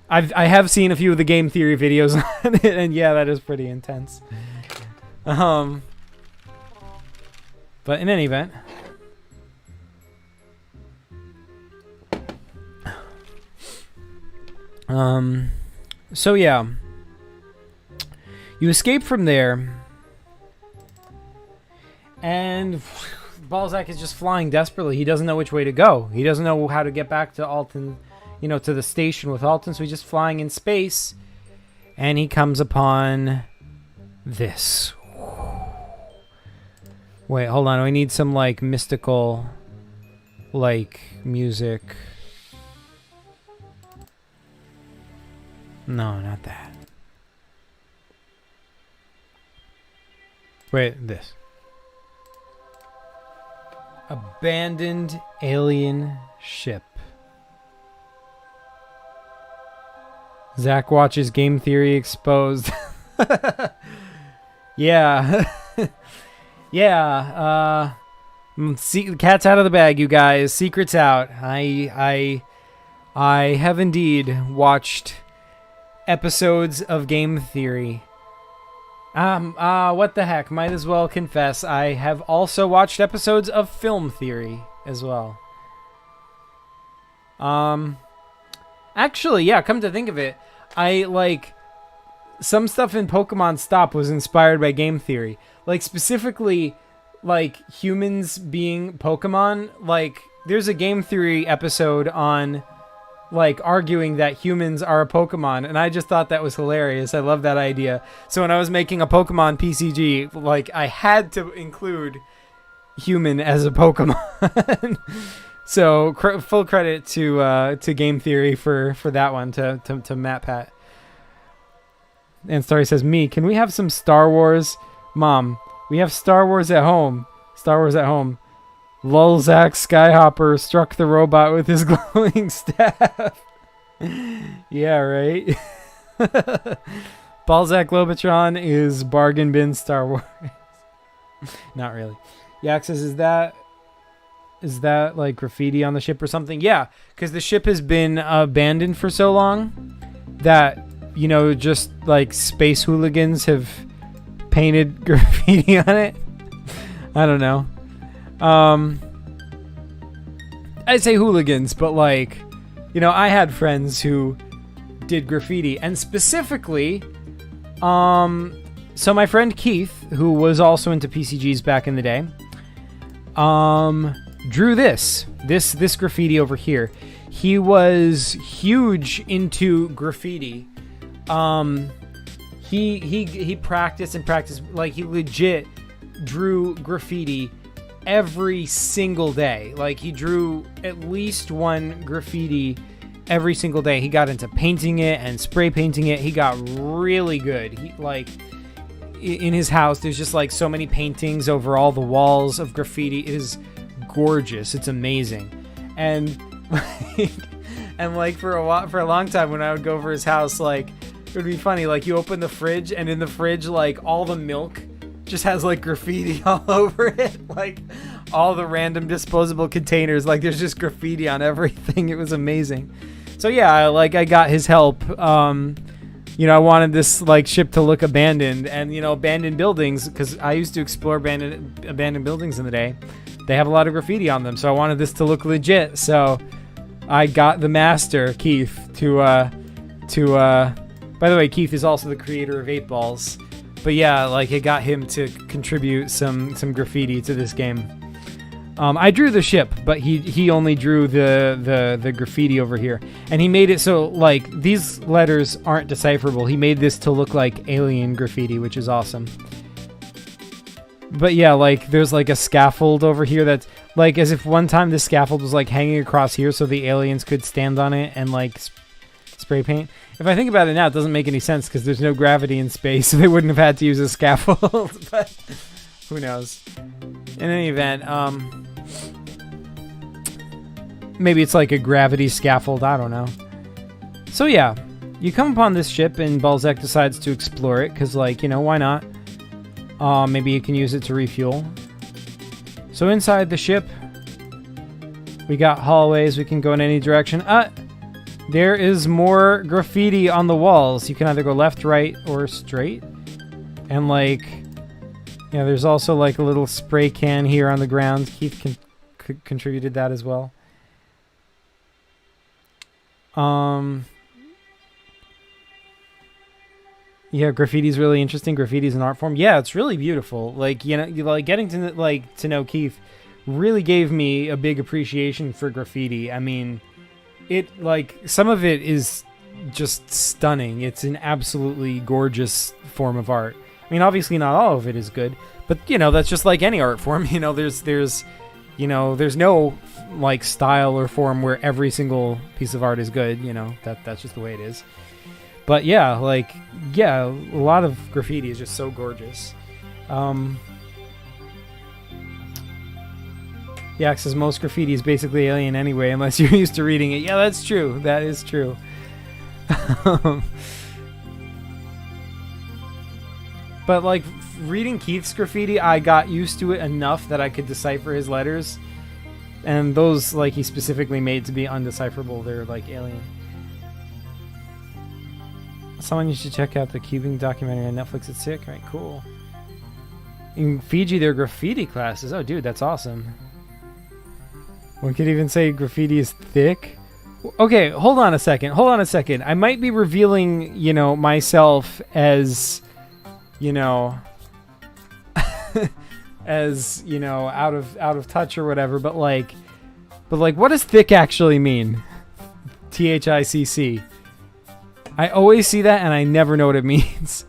I have seen a few of the game theory videos on it, and yeah, that is pretty intense. But in any event, so yeah, you escape from there, and Balzak is just flying desperately. He doesn't know which way to go. He doesn't know how to get back to Alton, you know, to the station with Alton, so he's just flying in space, and he comes upon this. Wait, hold on. We need some, like, mystical, like, music. No, not that. Wait, this. Abandoned alien ship. Zach watches Game Theory Exposed. Yeah. Yeah. See, the cat's out of the bag, you guys. Secret's out. I have indeed watched episodes of Game Theory. What the heck? Might as well confess, I have also watched episodes of Film Theory as well. Actually, yeah, come to think of it, I, like, some stuff in Pokemon Stop was inspired by Game Theory. Like, specifically, like, humans being Pokemon. Like, there's a Game Theory episode on, like, arguing that humans are a Pokemon, and I just thought that was hilarious. I love that idea. So when I was making a Pokemon PCG, like, I had to include human as a Pokemon. So full credit to Game Theory for that one, to Matt Pat. And Starry says, "Me, can we have some Star Wars? Mom, we have Star Wars at home. Star Wars at home. Lol, Zach Skyhopper struck the robot with his glowing staff." Yeah, right? Balzak Globotron is bargain bin Star Wars. Not really. Yak says, is that like graffiti on the ship or something? Yeah, because the ship has been abandoned for so long that, you know, just like space hooligans have painted graffiti on it. I don't know. I'd say hooligans, but, like, you know, I had friends who did graffiti, and specifically, so my friend Keith, who was also into PCGs back in the day, drew this graffiti over here. He was huge into graffiti. He practiced, like, he legit drew graffiti every single day. Like, he drew at least one graffiti every single day. He got into painting it and spray painting it. He got really good. He, like, in his house, there's just, like, so many paintings over all the walls of graffiti. It is gorgeous. It's amazing. And like, for a long time, when I would go over his house, like, it would be funny. Like, you open the fridge, and in the fridge, like, all the milk just has, like, graffiti all over it. Like, all the random disposable containers, like, there's just graffiti on everything. It was amazing. So yeah, like, I got his help. You know, I wanted this, like, ship to look abandoned, and, you know, abandoned buildings, because I used to explore abandoned buildings in the day. They have a lot of graffiti on them, so I wanted this to look legit. So I got the master, Keith, to by the way, Keith is also the creator of 8 Balls. But yeah, like, it got him to contribute some graffiti to this game. I drew the ship, but he only drew the graffiti over here. And he made it so, like, these letters aren't decipherable. He made this to look like alien graffiti, which is awesome. But yeah, like, there's, like, a scaffold over here that's, like, as if one time this scaffold was, like, hanging across here so the aliens could stand on it and, like, spray paint. If I think about it now, it doesn't make any sense because there's no gravity in space, so they wouldn't have had to use a scaffold. But who knows? In any event, maybe it's like a gravity scaffold. I don't know. So yeah, you come upon this ship, and Balzak decides to explore it because, like, you know, why not? Maybe you can use it to refuel. So inside the ship, we got hallways. We can go in any direction. There is more graffiti on the walls. You can either go left, right, or straight. And, like, yeah, there's also, like, a little spray can here on the ground. Keith contributed that as well. Yeah, graffiti's really interesting. Graffiti's an art form. Yeah, it's really beautiful. Like, you know, like, getting to know Keith really gave me a big appreciation for graffiti. I mean, it, like, some of it is just stunning. It's an absolutely gorgeous form of art. I mean, obviously not all of it is good, But, you know, that's just like any art form. You know, there's no like style or form where every single piece of art is good. You know, that's just the way it is. But yeah, like, yeah, a lot of graffiti is just so gorgeous. Yeah, it says most graffiti is basically alien anyway, unless you're used to reading it. Yeah, that's true. That is true. But like reading Keith's graffiti, I got used to it enough that I could decipher his letters. And those, like, he specifically made to be undecipherable. They're like alien. Someone you should check out the cubing documentary on Netflix. It's sick. Right, cool. In Fiji, there are graffiti classes. Oh, dude, that's awesome. One could even say graffiti is thick. Okay, hold on a second. I might be revealing, you know, myself as, you know, as, you know, out of touch or whatever. But like, what does thick actually mean? THICC. I always see that and I never know what it means.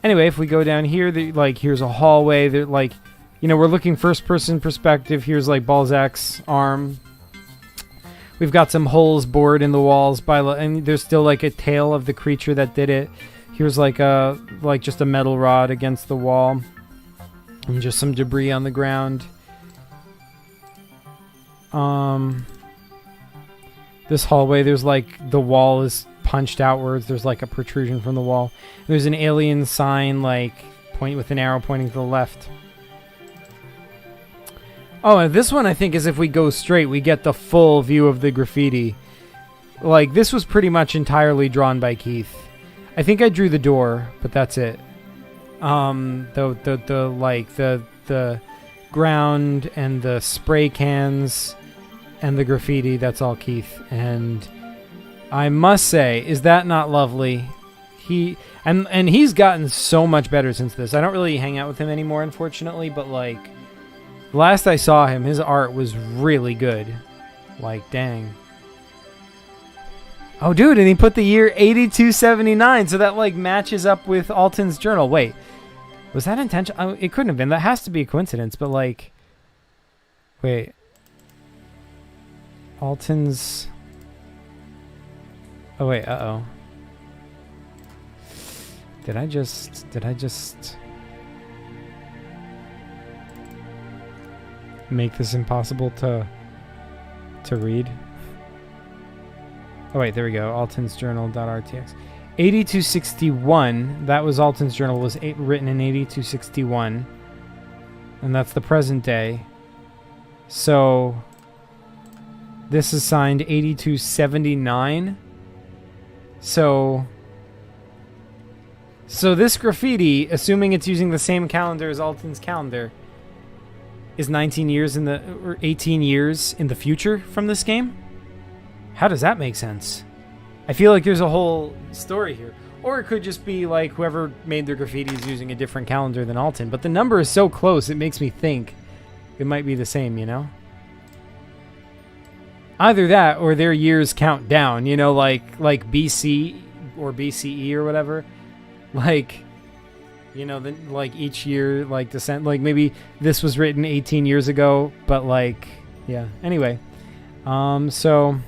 Anyway, if we go down here, like, here's a hallway. They're like, you know, we're looking first-person perspective. Here's, like, Balzac's arm. We've got some holes bored in the walls and there's still, like, a tail of the creature that did it. Here's, like, just a metal rod against the wall. And just some debris on the ground. This hallway, there's, like, the wall is punched outwards. There's, like, a protrusion from the wall. There's an alien sign, like, point with an arrow pointing to the left. Oh, and this one I think is if we go straight, we get the full view of the graffiti. Like, this was pretty much entirely drawn by Keith. I think I drew the door, but that's it. The ground and the spray cans and the graffiti, that's all Keith. And I must say, is that not lovely? And he's gotten so much better since this. I don't really hang out with him anymore, unfortunately, but like, last I saw him, his art was really good. Like, dang. Oh, dude, and he put the year 8279, so that, like, matches up with Alton's journal. Wait, was that intentional? It couldn't have been. That has to be a coincidence, but, like... Wait. Alton's... Oh, wait, uh-oh. Did I just... make this impossible to read? Oh wait, there we go. Alton's journal.rtx. 8261. That was Alton's journal. Was written in 8261, and that's the present day. So this is signed 8279. So this graffiti, assuming it's using the same calendar as Alton's calendar, is 19 years or 18 years in the future from this game? How does that make sense? I feel like there's a whole story here. Or it could just be like whoever made their graffiti is using a different calendar than Alton. But the number is so close, it makes me think it might be the same, you know? Either that or their years count down, you know, like BC or BCE or whatever. Like... You know, like each year, like descent, like maybe this was written 18 years ago, but like, yeah. Anyway, so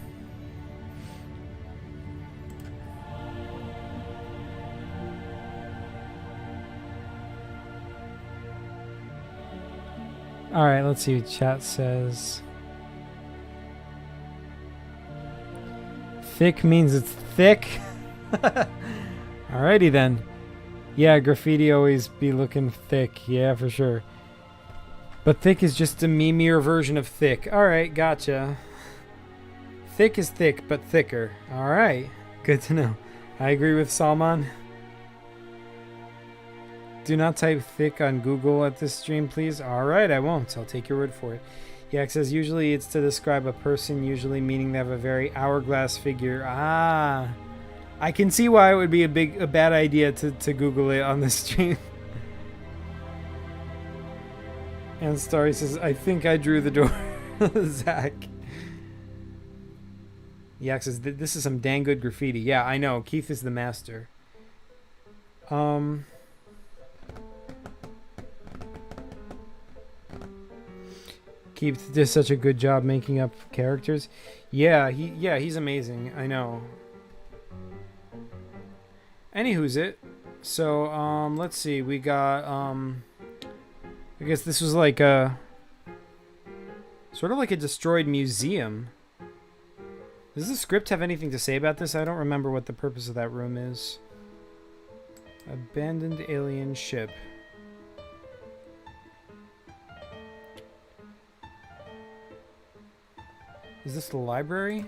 all right, let's see what chat says. Thick means it's thick. Alrighty then. Yeah, graffiti always be looking thick. Yeah, for sure. But thick is just a memeier version of thick. Alright, gotcha. Thick is thick, but thicker. Alright, good to know. I agree with Salman. Do not type thick on Google at this stream, please. Alright, I won't. I'll take your word for it. Yeah, it says usually it's to describe a person, usually meaning they have a very hourglass figure. Ah... I can see why it would be a bad idea to Google it on this stream. And Starry says, I think I drew the door. Zach. Yak says, this is some dang good graffiti. Yeah, I know. Keith is the master. Keith did such a good job making up characters. Yeah, he's amazing. I know. Anywho's it. So, let's see. We got, I guess this was like a, sort of like a destroyed museum. Does the script have anything to say about this? I don't remember what the purpose of that room is. Abandoned alien ship. Is this the library?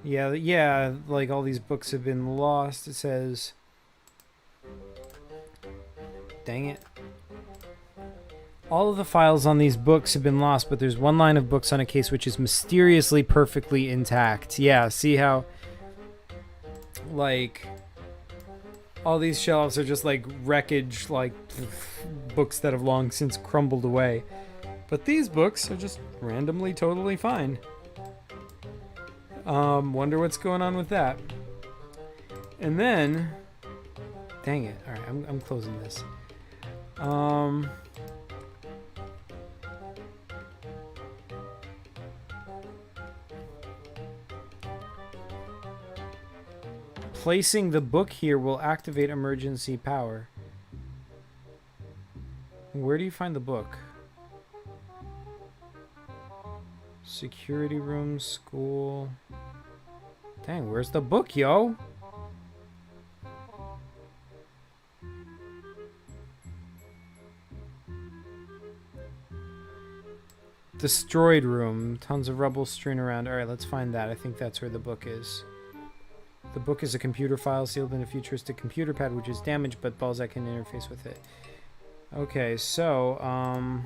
Yeah, like all these books have been lost, it says. Dang it. All of the files on these books have been lost, but there's one line of books on a case which is mysteriously perfectly intact. Yeah, see how, like, all these shelves are just like wreckage, like books that have long since crumbled away. But these books are just randomly totally fine. Wonder what's going on with that. And then, dang it. All right, I'm closing this. Placing the book here will activate emergency power. Where do you find the book? Security room, school. Dang, where's the book, yo? Destroyed room. Tons of rubble strewn around. Alright, let's find that. I think that's where the book is. The book is a computer file sealed in a futuristic computer pad which is damaged, but Balzak can interface with it. Okay, so,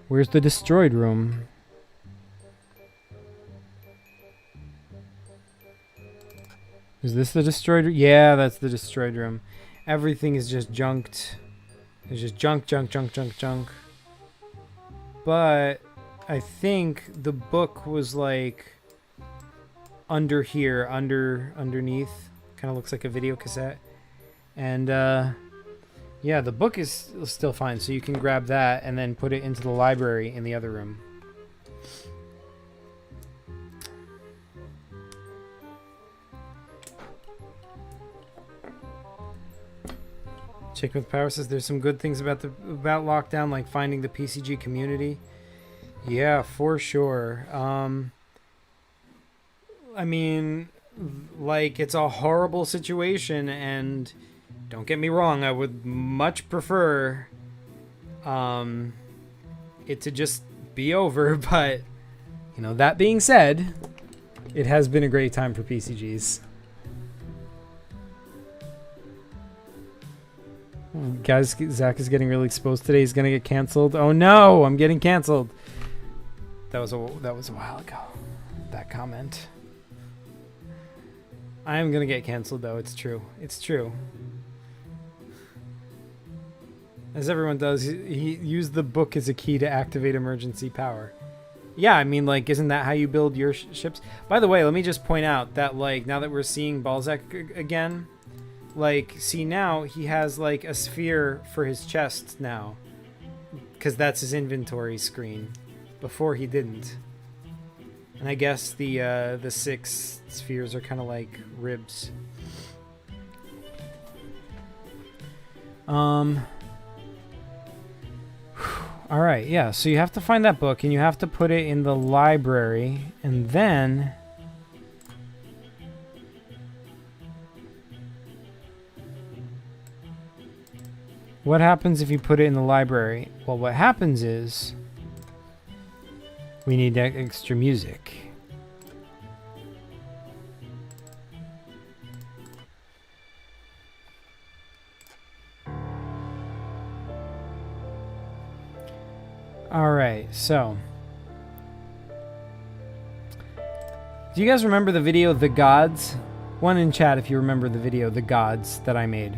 where's the destroyed room? Is this the destroyed room? Yeah, that's the destroyed room. Everything is just junked. It's just junk. But I think the book was like under here, underneath. Kind of looks like a video cassette. And yeah, the book is still fine, so you can grab that and then put it into the library in the other room. Chick with Power says there's some good things about lockdown, like finding the PCG community. Yeah, for sure. I mean, like, it's a horrible situation, and don't get me wrong, I would much prefer it to just be over, but, you know, that being said, it has been a great time for PCGs. Guys, Zach is getting really exposed today. He's gonna get canceled. Oh no, I'm getting canceled. That was a while ago. That comment. I am gonna get canceled though. It's true. It's true. As everyone does, he used the book as a key to activate emergency power. Yeah, I mean, like, isn't that how you build your ships? By the way, let me just point out that, like, now that we're seeing Balzak again, like, see, now he has, like, a sphere for his chest now. Because that's his inventory screen. Before he didn't. And I guess the 6 spheres are kind of like ribs. Alright, yeah, so you have to find that book and you have to put it in the library, and then what happens if you put it in the library? Well, what happens is we need extra music. Alright, so do you guys remember the video The Gods? One in chat if you remember the video The Gods that I made.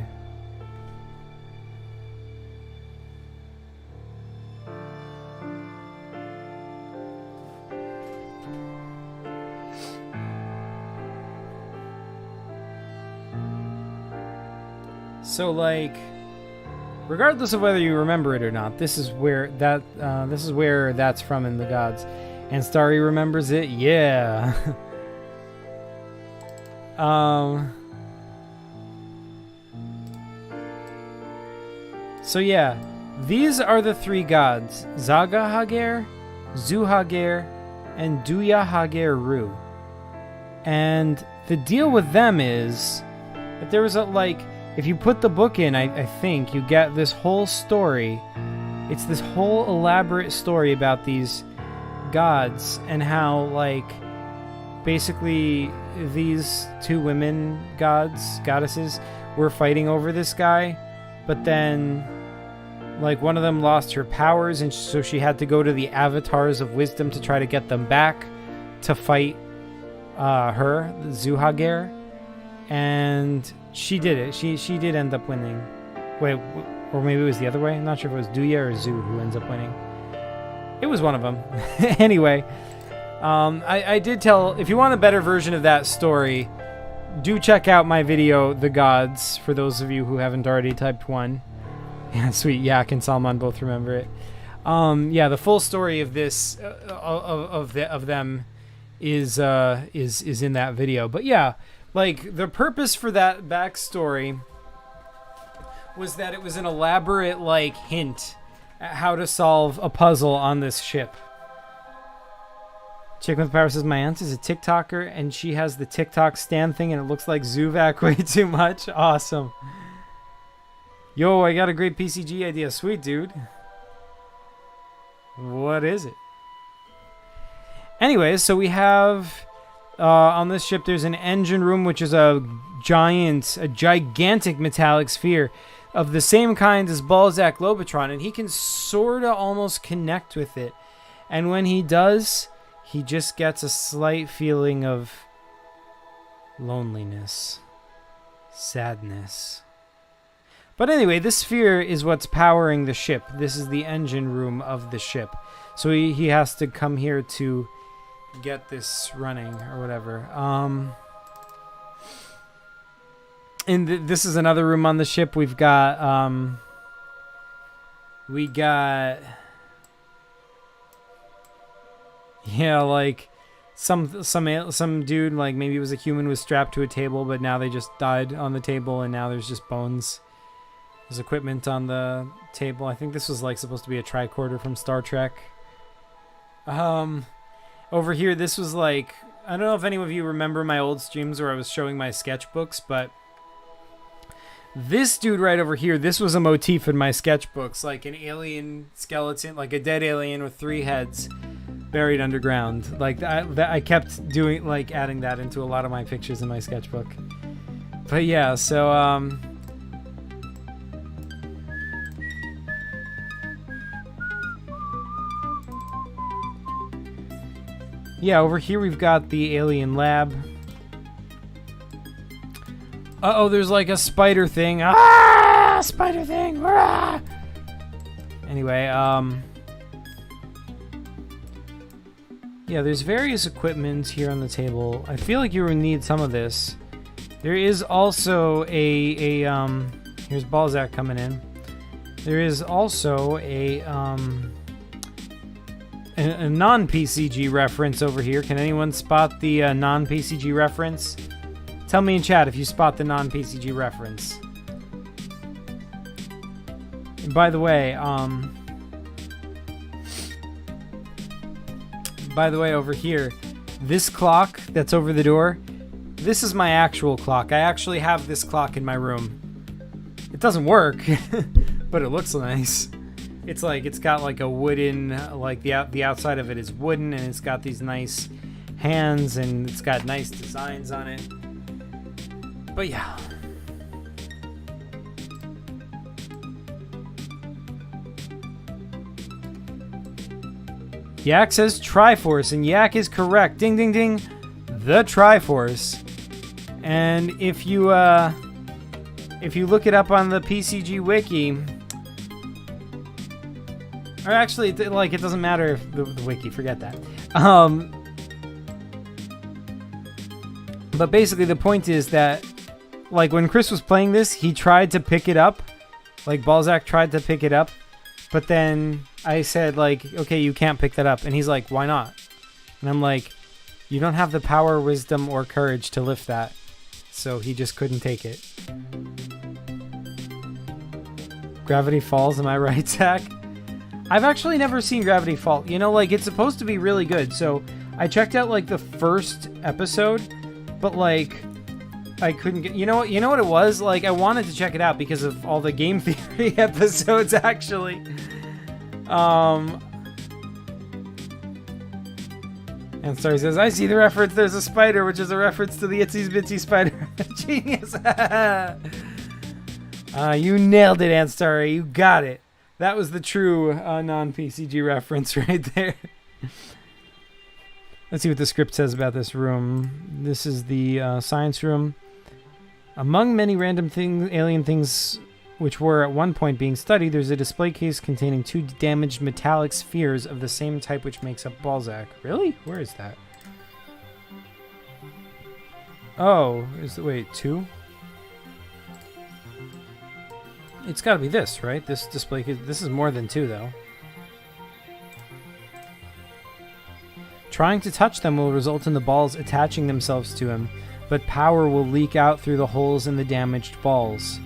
So, like, Regardless of whether you remember it or not, this is where that's from in the gods. And Starry remembers it? Yeah. So yeah, these are the three gods: Zaga Hager, Zu Hager, and Duya Hager Ru. And the deal with them is that there was a, like, if you put the book in, I think, you get this whole story. It's this whole elaborate story about these gods and how, like, basically these two women goddesses were fighting over this guy, but then, like, one of them lost her powers, and so she had to go to the avatars of wisdom to try to get them back to fight her, Zuhager, and she did it. She did end up winning. Wait, or maybe it was the other way. I'm not sure if it was Duya or Zu who ends up winning. It was one of them. Anyway, I did tell, if you want a better version of that story, do check out my video, The Gods, for those of you who haven't already typed one. Yeah, sweet. Yak and Salman both remember it. Yeah, the full story of this, of them is in that video. But yeah, like, the purpose for that backstory was that it was an elaborate, like, hint at how to solve a puzzle on this ship. Chick with Power says, my aunt is a TikToker, and she has the TikTok stand thing, and it looks like Zuvak way too much. Awesome. Yo, I got a great PCG idea. Sweet, dude. What is it? Anyways, so we have... on this ship, there's an engine room, which is a gigantic metallic sphere of the same kind as Balzak Globotron, and he can sort of almost connect with it. And when he does, he just gets a slight feeling of loneliness, sadness. But anyway, this sphere is what's powering the ship. This is the engine room of the ship. So he has to come here to get this running or whatever. And this is another room on the ship. We've got yeah, like some dude, like maybe it was a human, was strapped to a table, but now they just died on the table, and now there's just bones. There's equipment on the table. I think this was like supposed to be a tricorder from Star Trek. Over here, this was like, I don't know if any of you remember my old streams where I was showing my sketchbooks, but this dude right over here, this was a motif in my sketchbooks, like an alien skeleton, like a dead alien with 3 heads buried underground. Like I kept doing, like, adding that into a lot of my pictures in my sketchbook. But yeah, so yeah, over here we've got the alien lab. Uh-oh, there's like a spider thing. Ah! Spider thing! Ah! Anyway, yeah, there's various equipment here on the table. I feel like you would need some of this. There is also here's Balzak coming in. There is also a non-PCG reference over here. Can anyone spot the non-PCG reference? Tell me in chat if you spot the non-PCG reference. And by the way, over here, this clock that's over the door, this is my actual clock. I actually have this clock in my room. It doesn't work, but it looks nice. It's like, it's got like a wooden, like the outside of it is wooden, and it's got these nice hands, and it's got nice designs on it. But yeah. Yak says Triforce, and Yak is correct. Ding, ding, ding. The Triforce. And if you look it up on the PCG wiki, or actually, like, it doesn't matter if the wiki, forget that. But basically the point is that, like, when Chris was playing this, he tried to pick it up, Like, Balzak tried to pick it up, but then I said, like, okay, you can't pick that up. And he's like, why not? And I'm like, you don't have the power, wisdom, or courage to lift that. So he just couldn't take it. Gravity Falls, am I right, Zach? I've actually never seen Gravity Fall. You know, like, it's supposed to be really good. So I checked out, like, the first episode, but, like, I couldn't get... You know what it was? Like, I wanted to check it out because of all the game theory episodes, actually. And Starry says, I see the reference. There's a spider, which is a reference to the Itsy Bitsy Spider. Genius. You nailed it, Aunt Starry. You got it. That was the true non-PCG reference right there. Let's see what the script says about this room. This is the science room. Among many random things, alien things which were at one point being studied, there's a display case containing 2 damaged metallic spheres of the same type which makes up Balzak. Really? Where is that? Oh, wait, 2? It's got to be this, right? This display case. This is more than 2, though. Trying to touch them will result in the balls attaching themselves to him, but power will leak out through the holes in the damaged balls.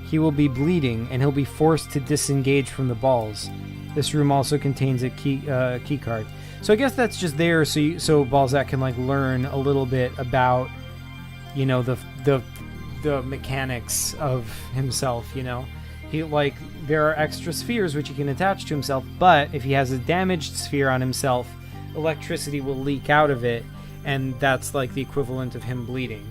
He will be bleeding, and he'll be forced to disengage from the balls. This room also contains a key card. So I guess that's just there so Balzak can, like, learn a little bit about, you know, the mechanics of himself, you know. He, like, there are extra spheres which he can attach to himself, but if he has a damaged sphere on himself, electricity will leak out of it, and that's like the equivalent of him bleeding.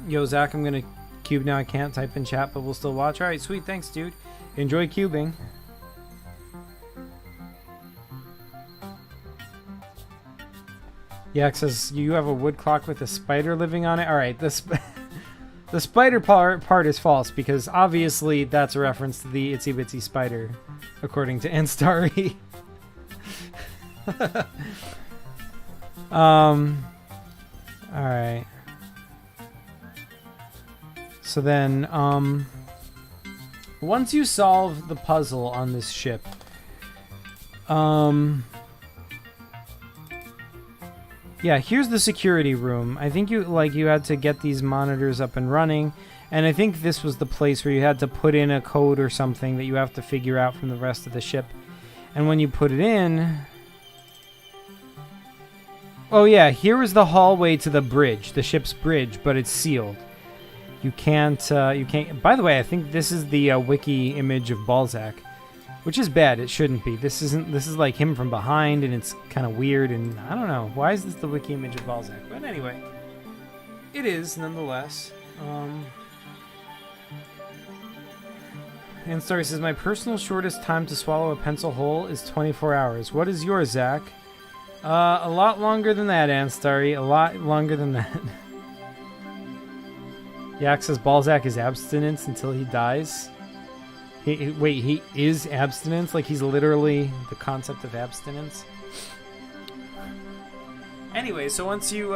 Yo, Zach, I'm gonna cube now. I can't type in chat, but we'll still watch. Alright, sweet, thanks, dude. Enjoy cubing. Yak says, you have a wood clock with a spider living on it? Alright, the spider part is false, because obviously that's a reference to the Itsy Bitsy Spider, according to Anstari. Alright. So then, once you solve the puzzle on this ship, yeah, here's the security room. I think you had to get these monitors up and running, and I think this was the place where you had to put in a code or something that you have to figure out from the rest of the ship. And when you put it in... Oh yeah, here is the hallway to the bridge, the ship's bridge, but it's sealed. You can't... By the way, I think this is the wiki image of Balzak. Which is bad. It shouldn't be. This is like him from behind, and it's kind of weird, and I don't know. Why is this the wiki image of Balzak? But anyway, it is nonetheless. And Story says, my personal shortest time to swallow a pencil whole is 24 hours. What is yours, Zach? A lot longer than that, Anstarry. A lot longer than that. Yak says Balzak is abstinence until he dies. Wait, he is abstinence? Like, he's literally the concept of abstinence? Anyway, so once you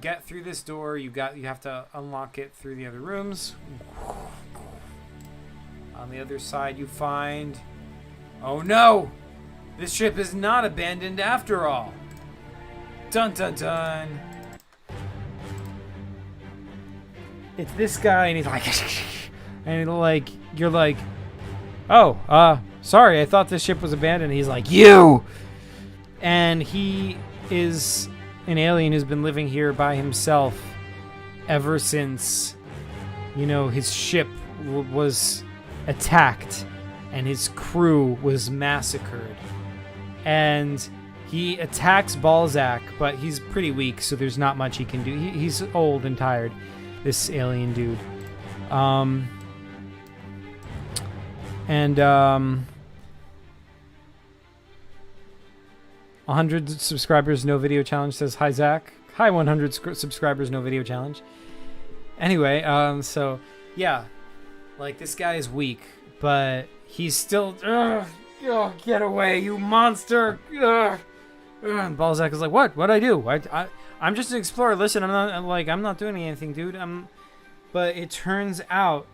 get through this door, you have to unlock it through the other rooms. On the other side, you find... Oh no! This ship is not abandoned after all! Dun dun dun! It's this guy, and he's like... And like, you're like, oh, sorry, I thought this ship was abandoned. He's like, you! And he is an alien who's been living here by himself ever since, you know, his ship was attacked and his crew was massacred. And he attacks Balzak, but he's pretty weak, so there's not much he can do. He's old and tired, this alien dude. 100 subscribers, no video challenge says, hi, Zach. Hi, 100 subscribers, no video challenge. Anyway, so, yeah. Like, this guy is weak, but he's still... get away, you monster! And Balzak is like, what? What'd I do? I'm just an explorer. Listen, I'm not doing anything, dude. But it turns out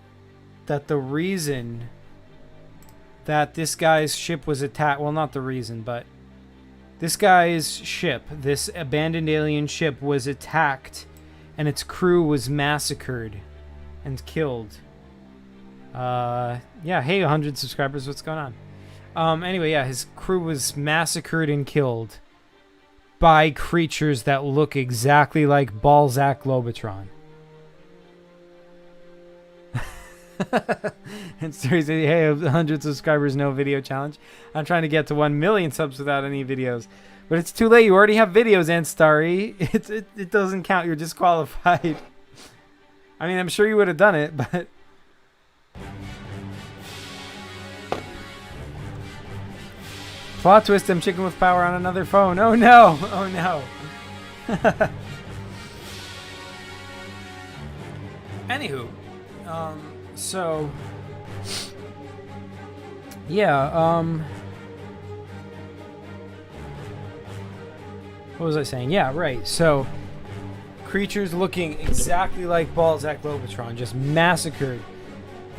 that the reason that this guy's ship was attacked, well, not the reason, but this guy's ship, this abandoned alien ship, was attacked and its crew was massacred and killed. Yeah, hey, 100 subscribers, what's going on? Anyway, yeah, his crew was massacred and killed by creatures that look exactly like Balzak Globotron. And seriously, hey, 100 subscribers, no video challenge. I'm trying to get to 1 million subs without any videos. But it's too late. You already have videos, Anstarry. It doesn't count. You're disqualified. I mean, I'm sure you would have done it, but... Plot twist, I'm chicken with power on another phone. Oh no! Oh no! Anywho, so... Yeah, what was I saying? Yeah, right. So, creatures looking exactly like Balzak Globotron just massacred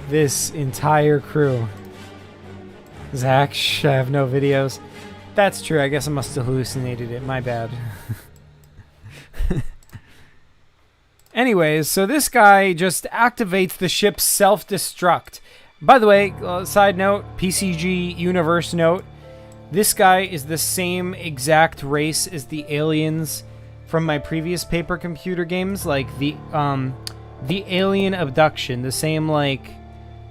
this entire crew. Zach, I have no videos. That's true. I guess I must have hallucinated it. My bad. Anyways, so this guy just activates the ship's self-destruct. By the way, side note, PCG universe note, this guy is the same exact race as the aliens from my previous paper computer games, like the alien abduction, the same like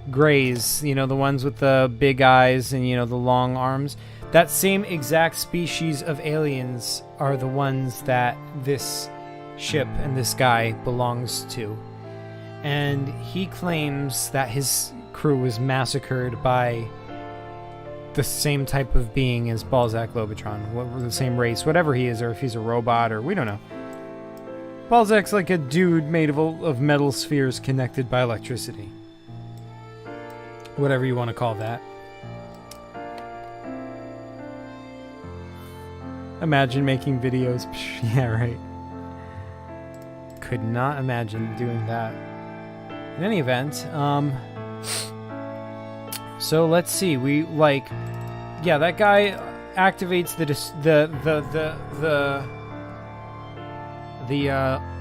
grays, you know, the ones with the big eyes and, you know, the long arms. That same exact species of aliens are the ones that this ship and this guy belongs to. And he claims that his crew was massacred by the same type of being as Balzak Globotron, the same race, whatever he is, or if he's a robot, or we don't know. Balzak's like a dude made of metal spheres connected by electricity. Whatever you want to call that. Imagine making videos. Yeah, right. Could not imagine doing that. In any event, so let's see. We like, yeah, that guy activates the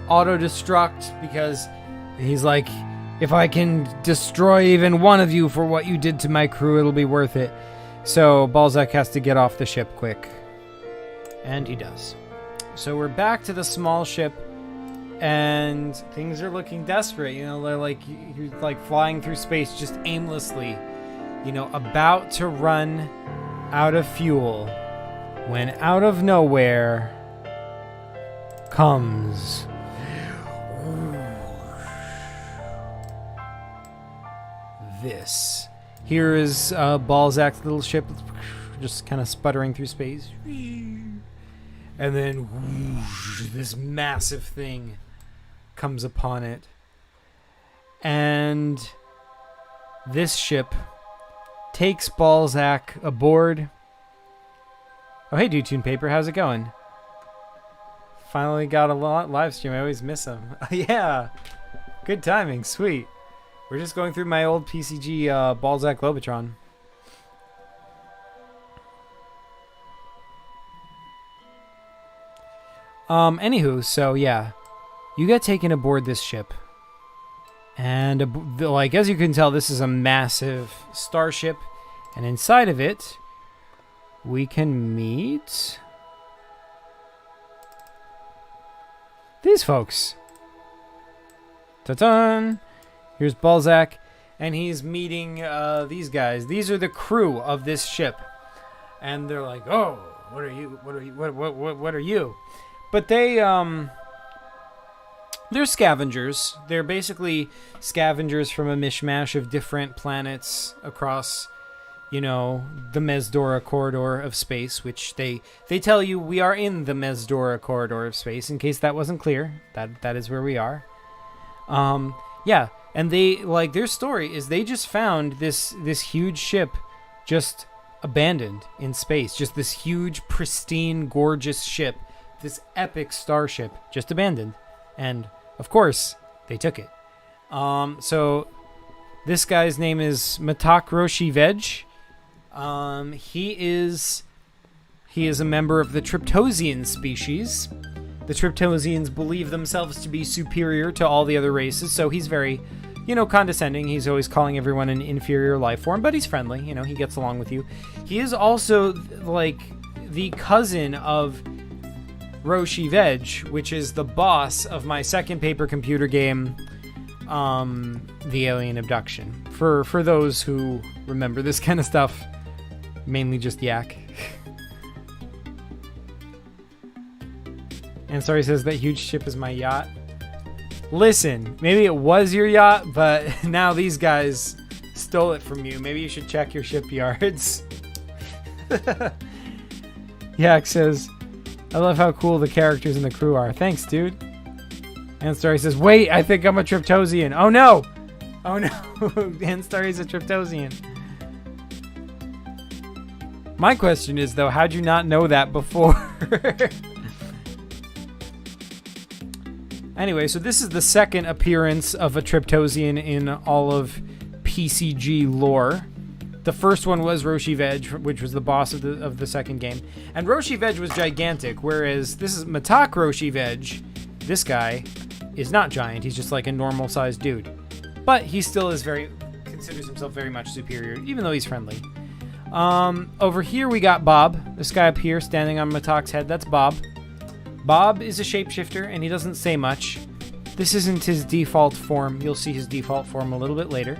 auto destruct because he's like, if I can destroy even one of you for what you did to my crew, it'll be worth it. So Balzak has to get off the ship quick, and he does. So we're back to the small ship. And things are looking desperate, you know, they're like, you're like flying through space just aimlessly, you know, about to run out of fuel, when out of nowhere comes this. Here is Balzak's little ship just kind of sputtering through space. And then whoosh, this massive thing comes upon it. And this ship takes Balzak aboard. Oh, hey, Dude Tune Paper, how's it going? Finally got a live stream. I always miss them. Yeah, good timing. Sweet. We're just going through my old PCG Balzak Globotron. Anywho, so yeah, you get taken aboard this ship, and like, as you can tell, this is a massive starship, and inside of it, we can meet these folks. Ta-da! Here's Balzak, and he's meeting these guys. These are the crew of this ship, and they're like, "Oh, what are you? What are you?" But they're scavengers. They're basically scavengers from a mishmash of different planets across, you know, the Mezdora corridor of space, which they tell you we are in the Mezdora corridor of space, in case that wasn't clear. That is where we are. Yeah, and they, like, their story is they just found this huge ship just abandoned in space. Just this huge, pristine, gorgeous ship this epic starship just abandoned. And, of course, they took it. So this guy's name is Matak Roshi Veg. He is a member of the Triptosian species. The Triptosians believe themselves to be superior to all the other races, so he's very, condescending. He's always calling everyone an inferior life form, but he's friendly. He gets along with you. He is also, like, the cousin of Roshi Veg, which is the boss of my second paper computer game, The Alien Abduction. For those who remember this kind of stuff, mainly just Yak. And sorry, says that huge ship is my yacht. Listen, maybe it was your yacht, but now these guys stole it from you. Maybe you should check your shipyards. Yak says, I love how cool the characters and the crew are. Thanks, dude. And Starry says, wait, I think I'm a Triptosian. Oh no! Oh no! And Starry's a Triptosian. My question is, though, how'd you not know that before? Anyway, so this is the second appearance of a Triptosian in all of PCG lore. The first one was Roshi Veg, which was the boss of the second game. And Roshi Veg was gigantic, whereas this is Matak Roshi Veg. This guy is not giant. He's just like a normal-sized dude. But he still is considers himself very much superior, even though he's friendly. Over here we got Bob. This guy up here standing on Matak's head, that's Bob. Bob is a shapeshifter, and he doesn't say much. This isn't his default form. You'll see his default form a little bit later.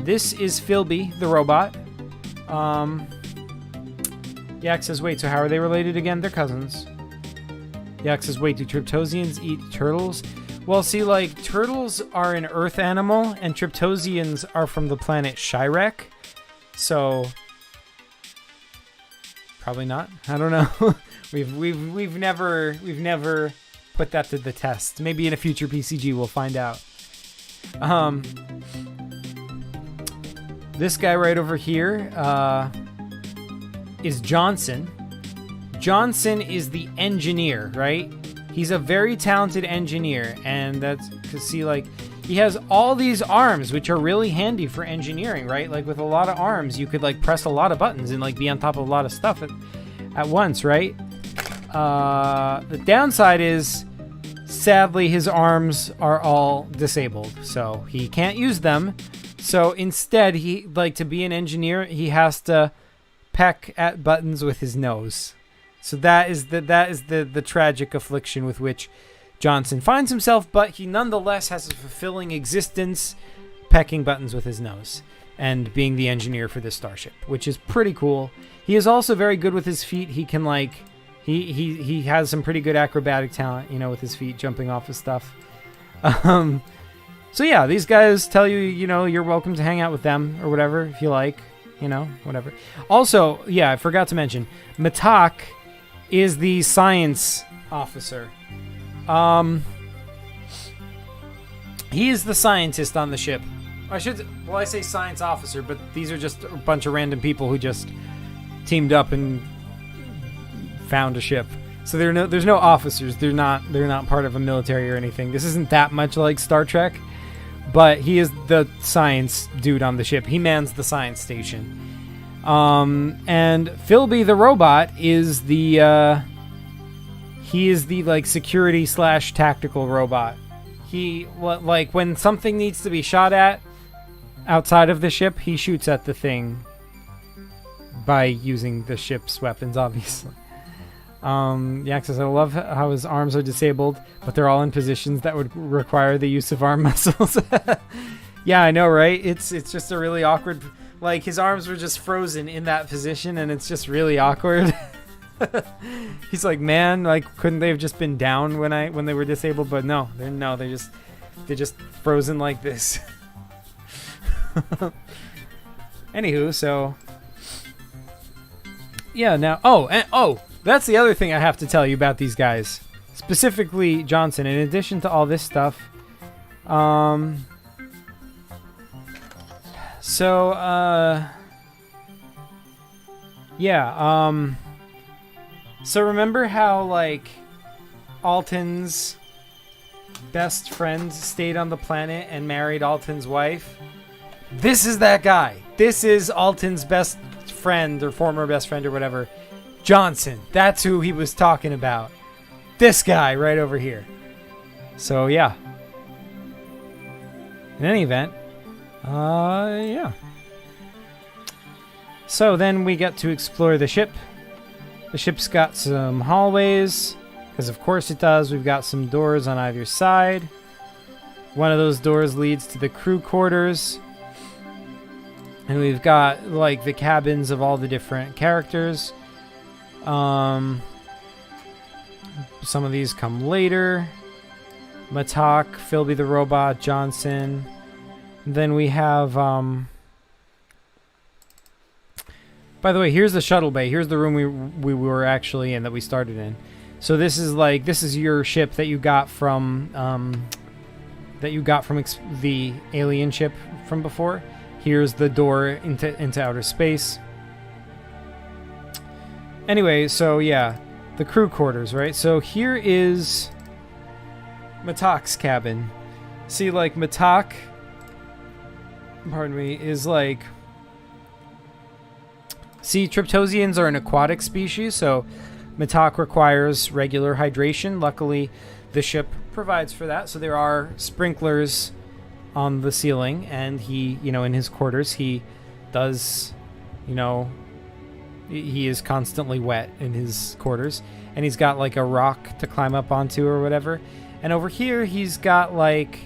This is Philby, the robot. Yak says, wait, so how are they related again? They're cousins. Yak says, wait, do Triptosians eat turtles? Well, see, like, turtles are an earth animal, and Triptosians are from the planet Shirek. So, probably not. I don't know. We've never put that to the test. Maybe in a future PCG we'll find out. This guy right over here is Johnson. Johnson is the engineer, right? He's a very talented engineer, and that's to see, like, he has all these arms, which are really handy for engineering, right? Like, with a lot of arms, you could, like, press a lot of buttons and, like, be on top of a lot of stuff at once, right? The downside is, sadly, his arms are all disabled, so he can't use them. So instead, to be an engineer, he has to peck at buttons with his nose. So that is the tragic affliction with which Johnson finds himself, but he nonetheless has a fulfilling existence, pecking buttons with his nose and being the engineer for this starship, which is pretty cool. He is also very good with his feet. He can, like, he has some pretty good acrobatic talent, with his feet jumping off of stuff. So yeah, these guys tell you, you're welcome to hang out with them or whatever if you like, whatever. Also, yeah, I forgot to mention, Matak is the science officer. He is the scientist on the ship. I say science officer, but these are just a bunch of random people who just teamed up and found a ship. So there's no officers. They're not part of a military or anything. This isn't that much like Star Trek, but he is the science dude on the ship. He mans the science station. And Philby the robot is the like security / tactical robot. He, like, when something needs to be shot at outside of the ship, he shoots at the thing by using the ship's weapons, obviously. Yak says, I love how his arms are disabled, but they're all in positions that would require the use of arm muscles. Yeah, I know, right? It's just a really awkward, like, his arms were just frozen in that position, and it's just really awkward. He's like, man, like, couldn't they have just been down when they were disabled? But no, they're just frozen like this. Anywho, so yeah, now that's the other thing I have to tell you about these guys, specifically Johnson. In addition to all this stuff, So remember how, like, Alton's best friend stayed on the planet and married Alton's wife? This is that guy. This is Alton's best friend or former best friend or whatever. Johnson. That's who he was talking about. This guy right over here. So, yeah. In any event, yeah. So then we get to explore the ship. The ship's got some hallways, because of course it does. We've got some doors on either side. One of those doors leads to the crew quarters. And we've got, like, the cabins of all the different characters. Some of these come later. Matak, Philby the Robot, Johnson. Then we have, by the way, here's the shuttle bay. Here's the room we were actually in, that we started in. So this is your ship that you got from, the alien ship from before. Here's the door into outer space. Anyway, so yeah, the crew quarters, right? So here is Matak's cabin. See, like, Matak, pardon me, is like... See, Triptosians are an aquatic species, so Matak requires regular hydration. Luckily, the ship provides for that, so there are sprinklers on the ceiling, and he, in his quarters, he does, he is constantly wet in his quarters, and he's got, like, a rock to climb up onto or whatever. And over here, he's got, like,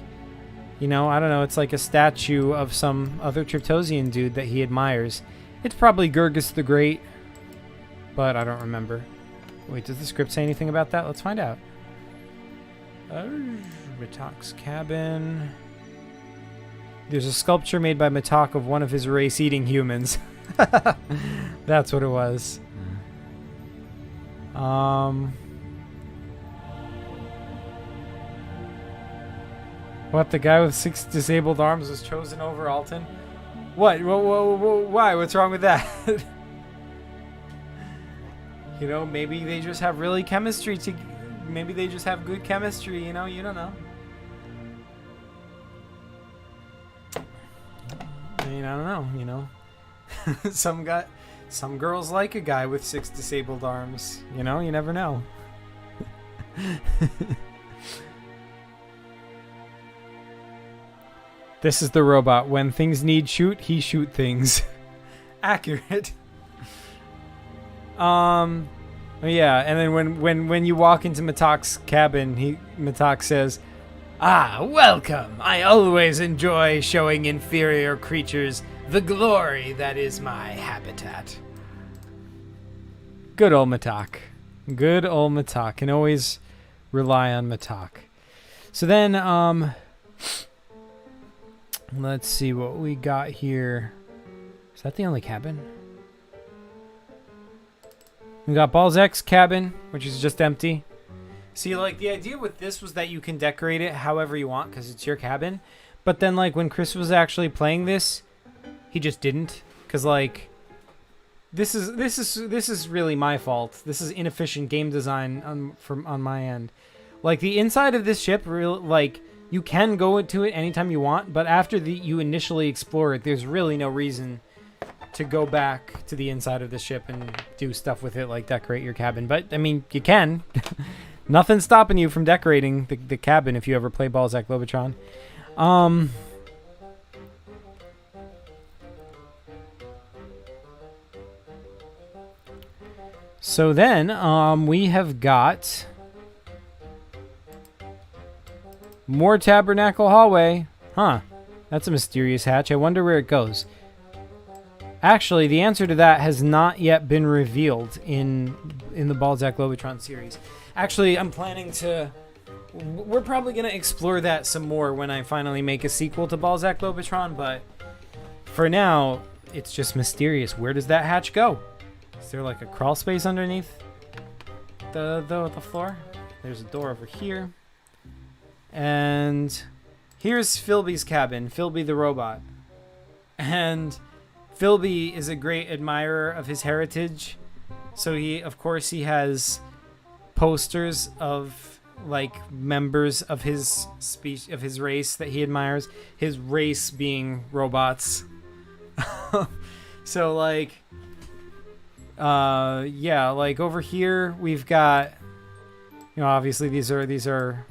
I don't know, it's like a statue of some other Triptosian dude that he admires. It's probably Gurgis the Great, but I don't remember. Wait, does the script say anything about that? Let's find out. Matak's cabin. There's a sculpture made by Matak of one of his race eating humans. That's what it was. What, the guy with 6 disabled arms was chosen over Alton? What? Why? What's wrong with that? Maybe they just have really chemistry maybe they just have good chemistry, you don't know. I mean, I don't know, some girls like a guy with 6 disabled arms, you never know. This is the robot. When things need shoot, he shoot things. Accurate. Yeah, and then when you walk into Matak's cabin, Matak says, "Ah, welcome. I always enjoy showing inferior creatures the glory that is my habitat." Good old Matak. Good old Matak. Can always rely on Matak. So then, let's see what we got here. Is that the only cabin? We got Balzak's cabin, which is just empty. See, like, the idea with this was that you can decorate it however you want because it's your cabin. But then, like, when Chris was actually playing this, he just didn't. Because, like, this is really my fault. This is inefficient game design on my end. Like, the inside of this ship, like, you can go into it anytime you want, but after you initially explore it, there's really no reason to go back to the inside of the ship and do stuff with it, like decorate your cabin. But, I mean, you can. Nothing's stopping you from decorating the cabin if you ever play Balzak Globotron. So then, we have got more Tabernacle Hallway. Huh. That's a mysterious hatch. I wonder where it goes. Actually, the answer to that has not yet been revealed in the Balzak Globotron series. Actually, I'm planning to... We're probably going to explore that some more when I finally make a sequel to Balzak Globotron, but for now, it's just mysterious. Where does that hatch go? Is there like a crawl space underneath the floor? There's a door over here. And here's Philby's cabin, Philby the robot. And Philby is a great admirer of his heritage. So of course he has posters of like members of his of his race that he admires. His race being robots. So like, yeah, like over here we've got, you know, obviously these are.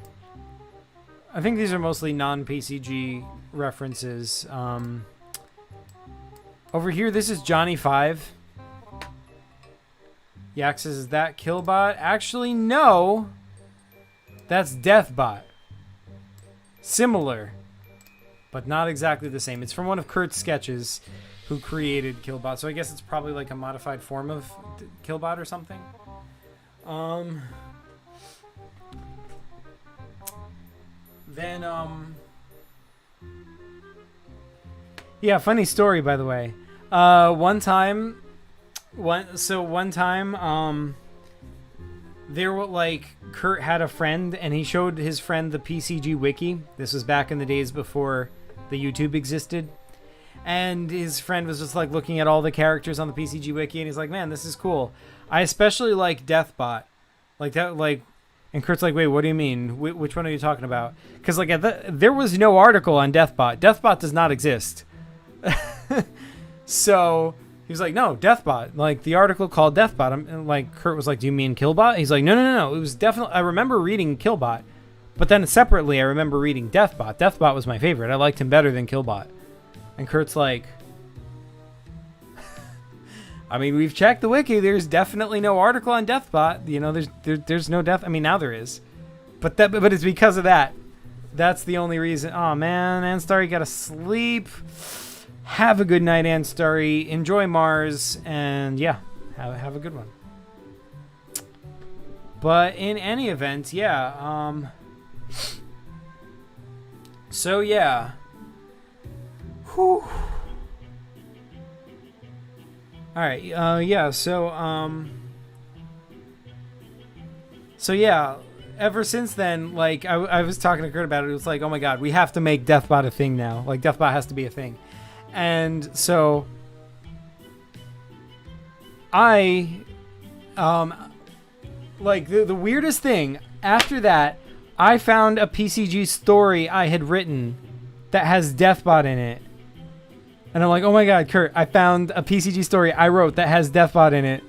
I think these are mostly non-PCG references. Over here, this is Johnny 5. Yaxis, is that Killbot? Actually, no. That's Deathbot. Similar, but not exactly the same. It's from one of Kurt's sketches, who created Killbot. So I guess it's probably like a modified form of Killbot or something. Then, yeah, funny story, by the way. One time, there were like, Kurt had a friend and he showed his friend the PCG wiki. This was back in the days before the YouTube existed. And his friend was just like looking at all the characters on the PCG wiki and he's like, man, this is cool. I especially like Deathbot. Like that, like, and Kurt's like, wait, what do you mean? Which one are you talking about? Because like there was no article on Deathbot. Deathbot does not exist. So he was like, no, Deathbot. Like the article called Deathbot. And like Kurt was like, do you mean Killbot? He's like, no. It was definitely. I remember reading Killbot, but then separately, I remember reading Deathbot. Deathbot was my favorite. I liked him better than Killbot. And Kurt's like, I mean, we've checked the wiki. There's definitely no article on Deathbot. You know, there's no death. I mean, now there is, but it's because of that. That's the only reason. Oh man, Anstar, you gotta sleep. Have a good night, Anstar. Enjoy Mars, and yeah, have a good one. But in any event, yeah. So yeah. Whew. All right, yeah, so yeah, ever since then, like, I was talking to Kurt about it, it was like, oh my god, we have to make Deathbot a thing now. Like, Deathbot has to be a thing. And so, like, the weirdest thing, after that, I found a PCG story I had written that has Deathbot in it. And I'm like, oh my god, Kurt, I found a PCG story I wrote that has Deathbot in it.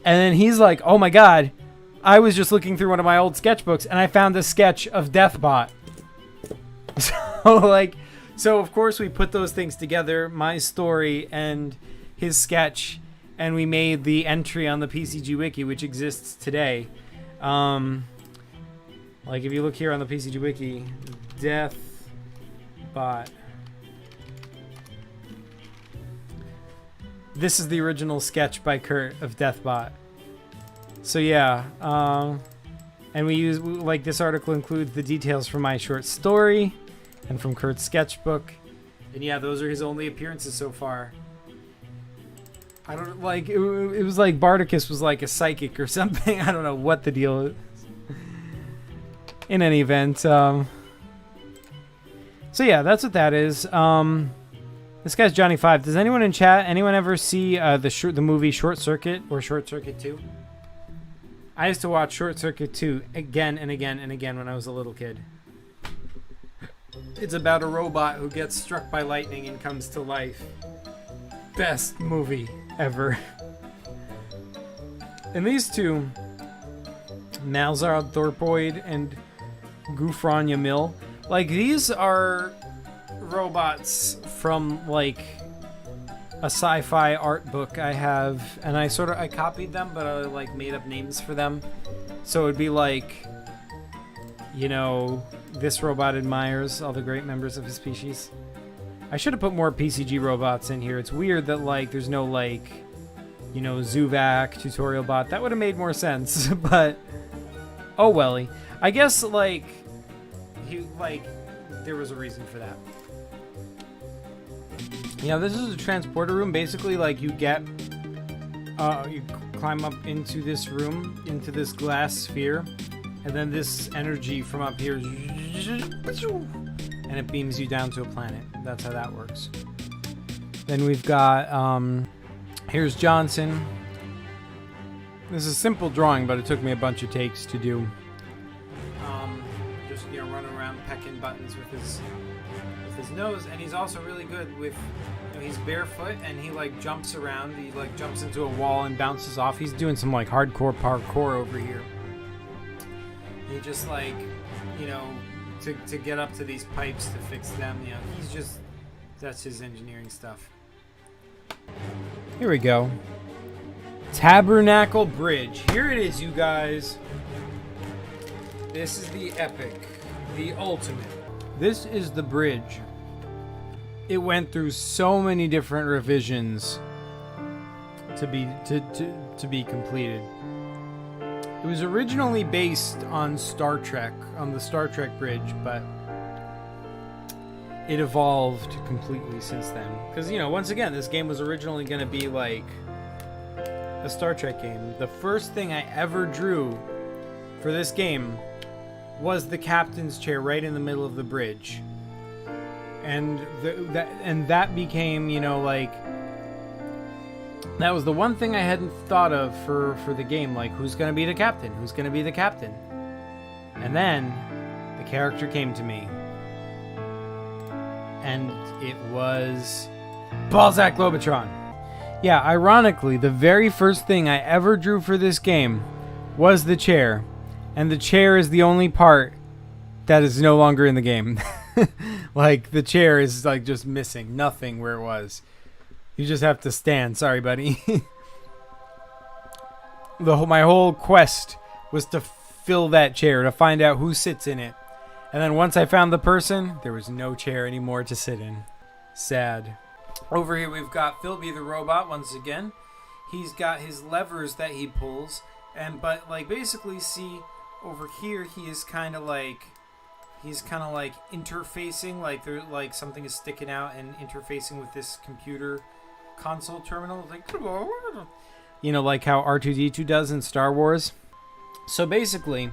And then he's like, oh my god, I was just looking through one of my old sketchbooks and I found a sketch of Deathbot. So of course we put those things together, my story and his sketch, and we made the entry on the PCG wiki, which exists today. Like if you look here on the PCG wiki, Deathbot. This is the original sketch by Kurt of Deathbot. So yeah, and like this article includes the details from my short story and from Kurt's sketchbook. And yeah, those are his only appearances so far. I don't like it was like Bardicus was like a psychic or something. I don't know what the deal is. In any event, so yeah, that's what that is. This guy's Johnny 5. Does anyone in chat, anyone ever see the movie Short Circuit or Short Circuit 2? I used to watch Short Circuit 2 again and again and again when I was a little kid. It's about a robot who gets struck by lightning and comes to life. Best movie ever. And these two, Malzar Thorpoid and Gufranya Mill, like these are robots from like a sci-fi art book I have, and I copied them, but I like made up names for them. So it'd be like, you know, this robot admires all the great members of his species. I should have put more PCG robots in here. It's weird that like there's no like, you know, Zuvak tutorial bot. That would have made more sense, but oh welly. I guess like there was a reason for that. Yeah, this is a transporter room. Basically, like you you climb up into this room, into this glass sphere, and then this energy from up here, and it beams you down to a planet. That's how that works. Then we've got, here's Johnson. This is a simple drawing, but it took me a bunch of takes to do. Just, you know, running around pecking buttons with his nose, and he's also really good with, you know, he's barefoot and he like jumps around. He like jumps into a wall and bounces off. He's doing some like hardcore parkour over here. He just like, you know, to get up to these pipes to fix them. You know, he's just, that's his engineering stuff. Here we go. Tabernacle Bridge. Here it is, you guys. This is the epic, the ultimate. This is the bridge. It went through so many different revisions to be completed. It was originally based on Star Trek, on the Star Trek bridge, but it evolved completely since then. Because, you know, once again, this game was originally going to be like a Star Trek game. The first thing I ever drew for this game was the captain's chair right in the middle of the bridge. And that became, you know, like, that was the one thing I hadn't thought of for the game. Like, who's going to be the captain? Who's going to be the captain? And then the character came to me. And it was Balzak Globotron. Yeah, ironically, the very first thing I ever drew for this game was the chair. And the chair is the only part that is no longer in the game. Like, the chair is like just missing. Nothing where it was. You just have to stand. Sorry, buddy. My whole quest was to fill that chair, to find out who sits in it. And then once I found the person, there was no chair anymore to sit in. Sad. Over here we've got Philby the robot once again. He's got his levers that he pulls. But like basically see over here he is kind of like interfacing, like there like something is sticking out and interfacing with this computer console terminal, like, you know, like how R2-D2 does in Star Wars. So basically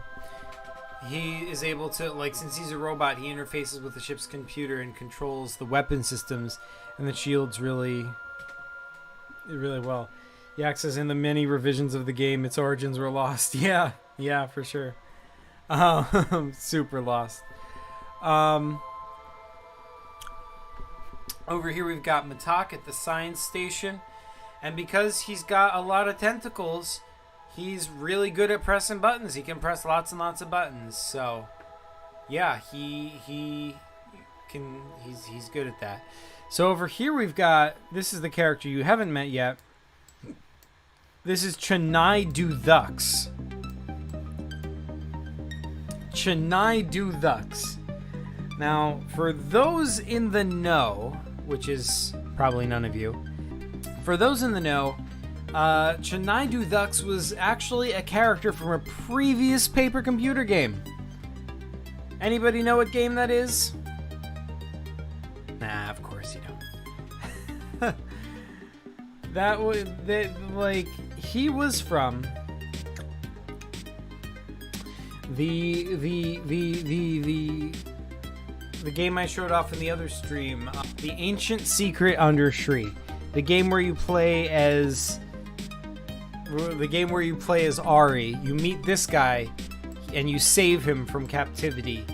he is able to, like, since he's a robot, he interfaces with the ship's computer and controls the weapon systems and the shields really well. Yak says, in the many revisions of the game, its origins were lost. Yeah, for sure. Super lost. Over here we've got Matak at the science station, and because he's got a lot of tentacles, he's really good at pressing buttons. He can press lots and lots of buttons. So, yeah, he's good at that. So over here we've got, this is the character you haven't met yet. This is Chennai Dudux. Chennai Dudux. Now, for those in the know, which is probably none of you, for those in the know, Chennai Dudux was actually a character from a previous paper computer game. Anybody know what game that is? Nah, of course you don't. He was from the game I showed off in the other stream, The Ancient Secret Under Shri. The game where you play as Ari. You meet this guy and you save him from captivity.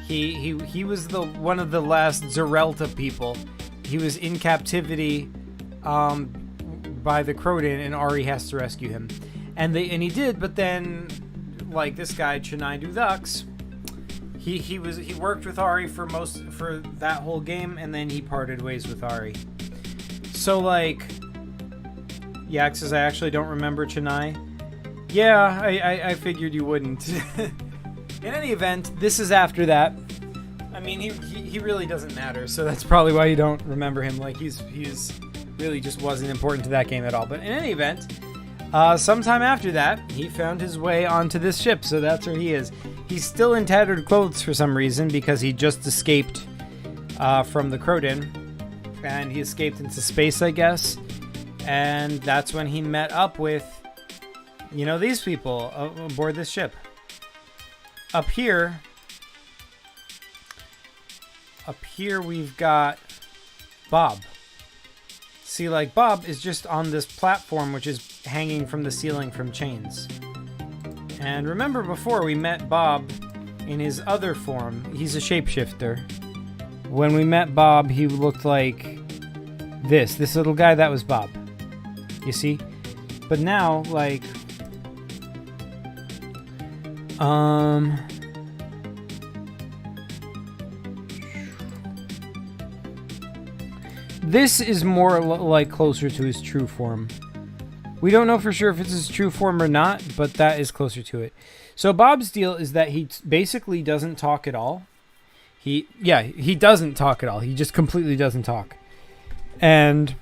He was one of the last Zerelta people. He was in captivity by the Kroden, and Ari has to rescue him. And he did, but then, like, this guy Chennai Dudux, he worked with Ari for that whole game, and then he parted ways with Ari. So, like, Yak says, I actually don't remember Chennai. Yeah, I figured you wouldn't. In any event, this is after that. I mean, he really doesn't matter, so that's probably why you don't remember him. Like, he's really just wasn't important to that game at all. But in any event, sometime after that, he found his way onto this ship, so that's where he is. He's still in tattered clothes for some reason, because he just escaped from the Kroden, and he escaped into space, I guess. And that's when he met up with, you know, these people aboard this ship. Up here we've got Bob. See, like, Bob is just on this platform, which is hanging from the ceiling from chains. And remember before we met Bob in his other form, he's a shapeshifter. When we met Bob, he looked like this little guy, that was Bob. You see? But now, like, this is more like closer to his true form. We don't know for sure if it's his true form or not, but that is closer to it. So Bob's deal is that he basically doesn't talk at all. He doesn't talk at all. He just completely doesn't talk. And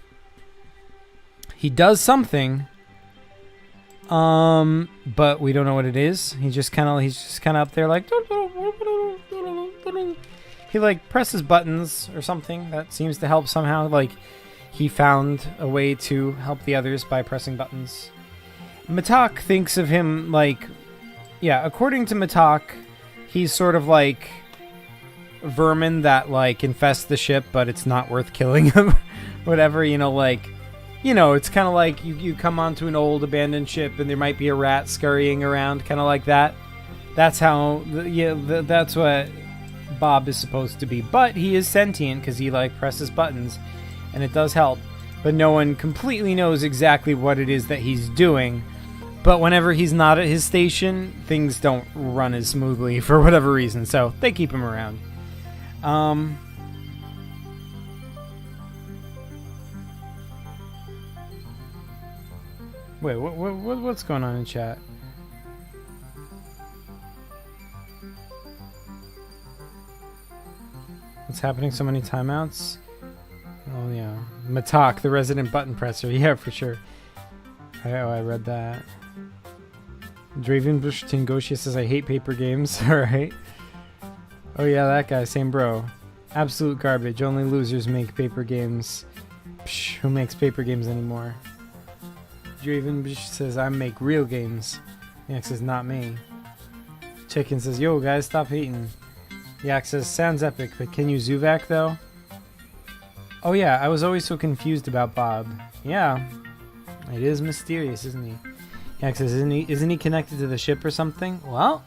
he does something, but we don't know what it is. He's just kind of up there like, he like presses buttons or something that seems to help somehow. Like he found a way to help the others by pressing buttons. Matak thinks of him like, according to Matak, he's sort of like vermin that like infest the ship, but it's not worth killing him. Whatever, it's kind of like you come onto an old abandoned ship and there might be a rat scurrying around, kind of like that. That's how, that's what Bob is supposed to be. But he is sentient because he like presses buttons and it does help. But no one completely knows exactly what it is that he's doing. But whenever he's not at his station, things don't run as smoothly for whatever reason. So they keep him around. Wait, what's going on in chat? What's happening? So many timeouts? Oh yeah. Matak, the resident button presser. Yeah, for sure. Oh, I read that. Dravenbush Tingoshi says, I hate paper games. Alright. Oh yeah, that guy. Same bro. Absolute garbage. Only losers make paper games. Psh, who makes paper games anymore? Dravenbush says, I make real games. Yak says, not me. Chicken says, yo guys, stop hating. Yak says, sounds epic, but can you Zuvac though? Oh yeah, I was always so confused about Bob. Yeah. It is mysterious, isn't he? Yak says, isn't he connected to the ship or something? Well,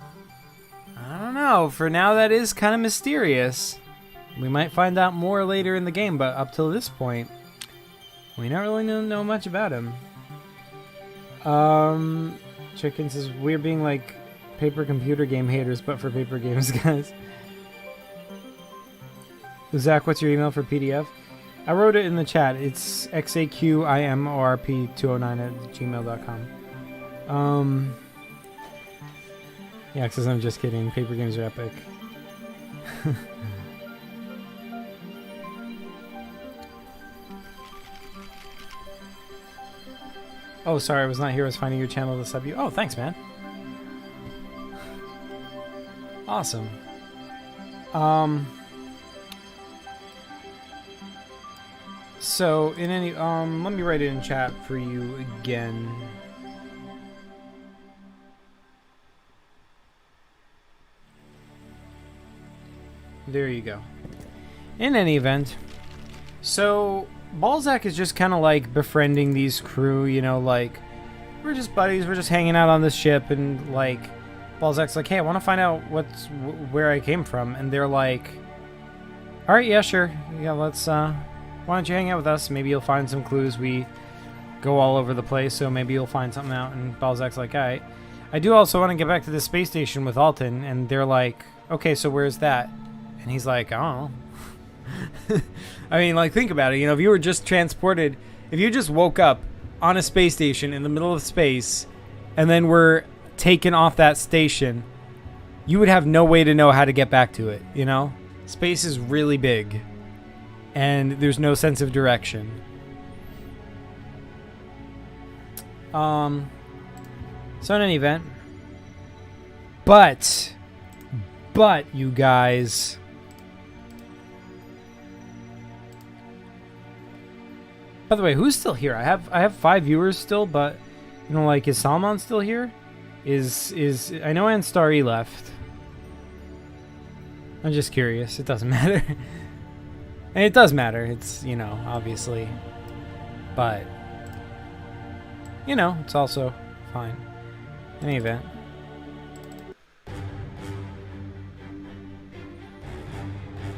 I don't know. For now, that is kind of mysterious. We might find out more later in the game, but up till this point, we don't really know much about him. Chicken says, we're being like paper computer game haters, but for paper games, guys. Zach, what's your email for PDF? I wrote it in the chat. It's xaqimorp209@gmail.com. Yeah, because I'm just kidding. Paper games are epic. Oh, sorry, I was not here. I was finding your channel to sub you. Oh, thanks, man. Awesome. So, in any, let me write it in chat for you again. There you go. In any event, so Balzak is just kind of like befriending these crew, like we're just buddies, we're just hanging out on this ship, and like Balzak's like, hey, I want to find out where I came from, and they're like, all right, yeah, sure, yeah, let's why don't you hang out with us? Maybe you'll find some clues. We go all over the place, so maybe you'll find something out. And Balzak's like, all right. I do also want to get back to the space station with Alton, and they're like, okay, so where's that? And he's like, I don't know. I mean, like, think about it. If you were just transported, if you just woke up on a space station in the middle of space, and then were taken off that station, you would have no way to know how to get back to it, Space is really big, and there's no sense of direction. So in any event, but you guys, by the way, who's still here? I have 5 viewers still, but is Salman still here? Is I know Anstari left. I'm just curious. It doesn't matter. And it does matter. It's, obviously. But you know, it's also fine. In any event.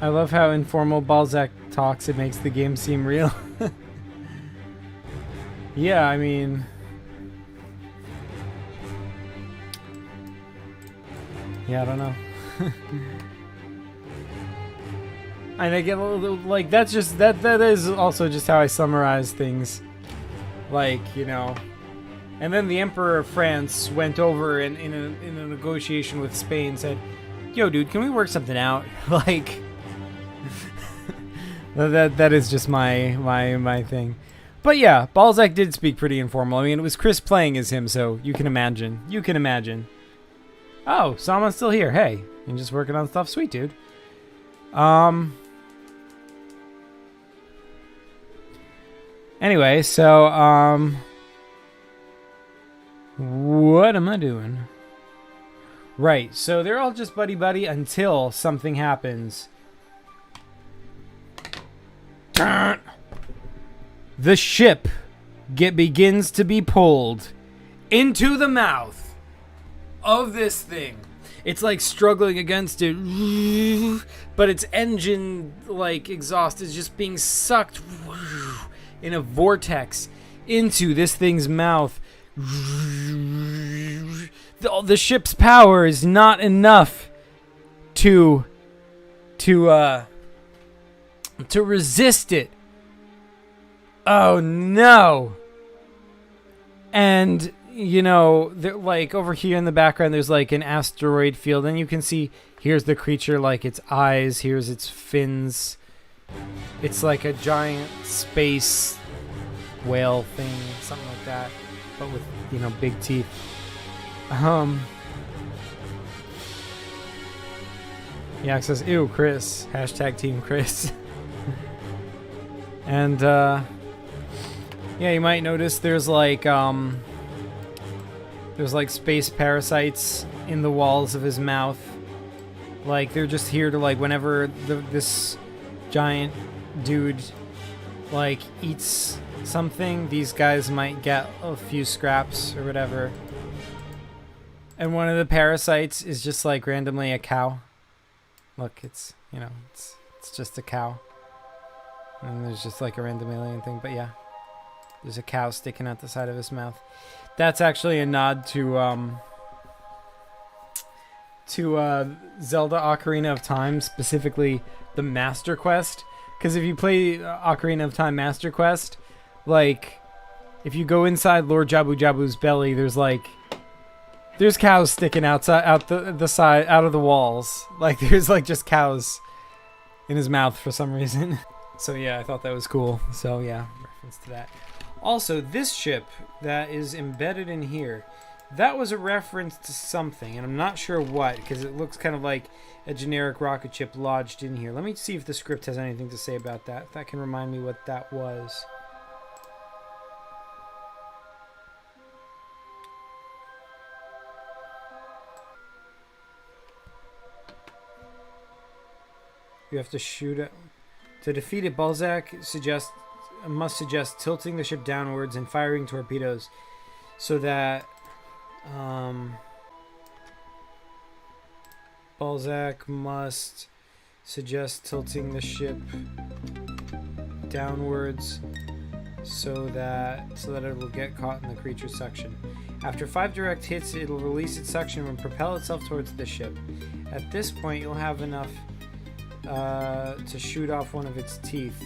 I love how informal Balzak talks. It makes the game seem real. Yeah, I mean... yeah, I don't know. And I get a little, like, that's just, that is also just how I summarize things. Like, you know... And then the Emperor of France went over and in a negotiation with Spain said, "Yo, dude, can we work something out?" Like... that is just my thing. But yeah, Balzak did speak pretty informal. I mean, it was Chris playing as him, so you can imagine. You can imagine. Oh, Salmon's still here. Hey, you're just working on stuff. Sweet, dude. Anyway, so, what am I doing? Right, so they're all just buddy-buddy until something happens. The ship begins to be pulled into the mouth of this thing. It's like struggling against it, but its engine, like, exhaust is just being sucked in a vortex into this thing's mouth. The ship's power is not enough to resist it. Oh no. And you know, like over here in the background there's like an asteroid field, and you can see here's the creature, like its eyes, here's its fins. It's like a giant space whale thing, something like that, but with, you know, big teeth. Yeah, it says, "Ew, Chris." Hashtag Team Chris. And yeah, you might notice there's like space parasites in the walls of his mouth. Like they're just here to, like, whenever this giant dude like eats something, these guys might get a few scraps or whatever. And one of the parasites is just like randomly a cow. Look, it's, you know, it's just a cow. And there's just like a random alien thing, but yeah. There's a cow sticking out the side of his mouth. That's actually a nod to Zelda Ocarina of Time, specifically the Master Quest. Because if you play Ocarina of Time Master Quest, like, if you go inside Lord Jabu Jabu's belly, there's cows sticking out the side, out of the walls. Like, there's like just cows in his mouth for some reason. So yeah, I thought that was cool. So yeah, reference to that. Also, this ship that is embedded in here, that was a reference to something, and I'm not sure what, because it looks kind of like a generic rocket ship lodged in here. Let me see if the script has anything to say about that. If that can remind me what that was. You have to shoot it. To defeat it, Balzak must suggest tilting the ship downwards and firing torpedoes so that Balzak must suggest tilting the ship downwards so that it will get caught in the creature's suction. After 5 direct hits, it will release its suction and propel itself towards the ship. At this point, you'll have enough to shoot off one of its teeth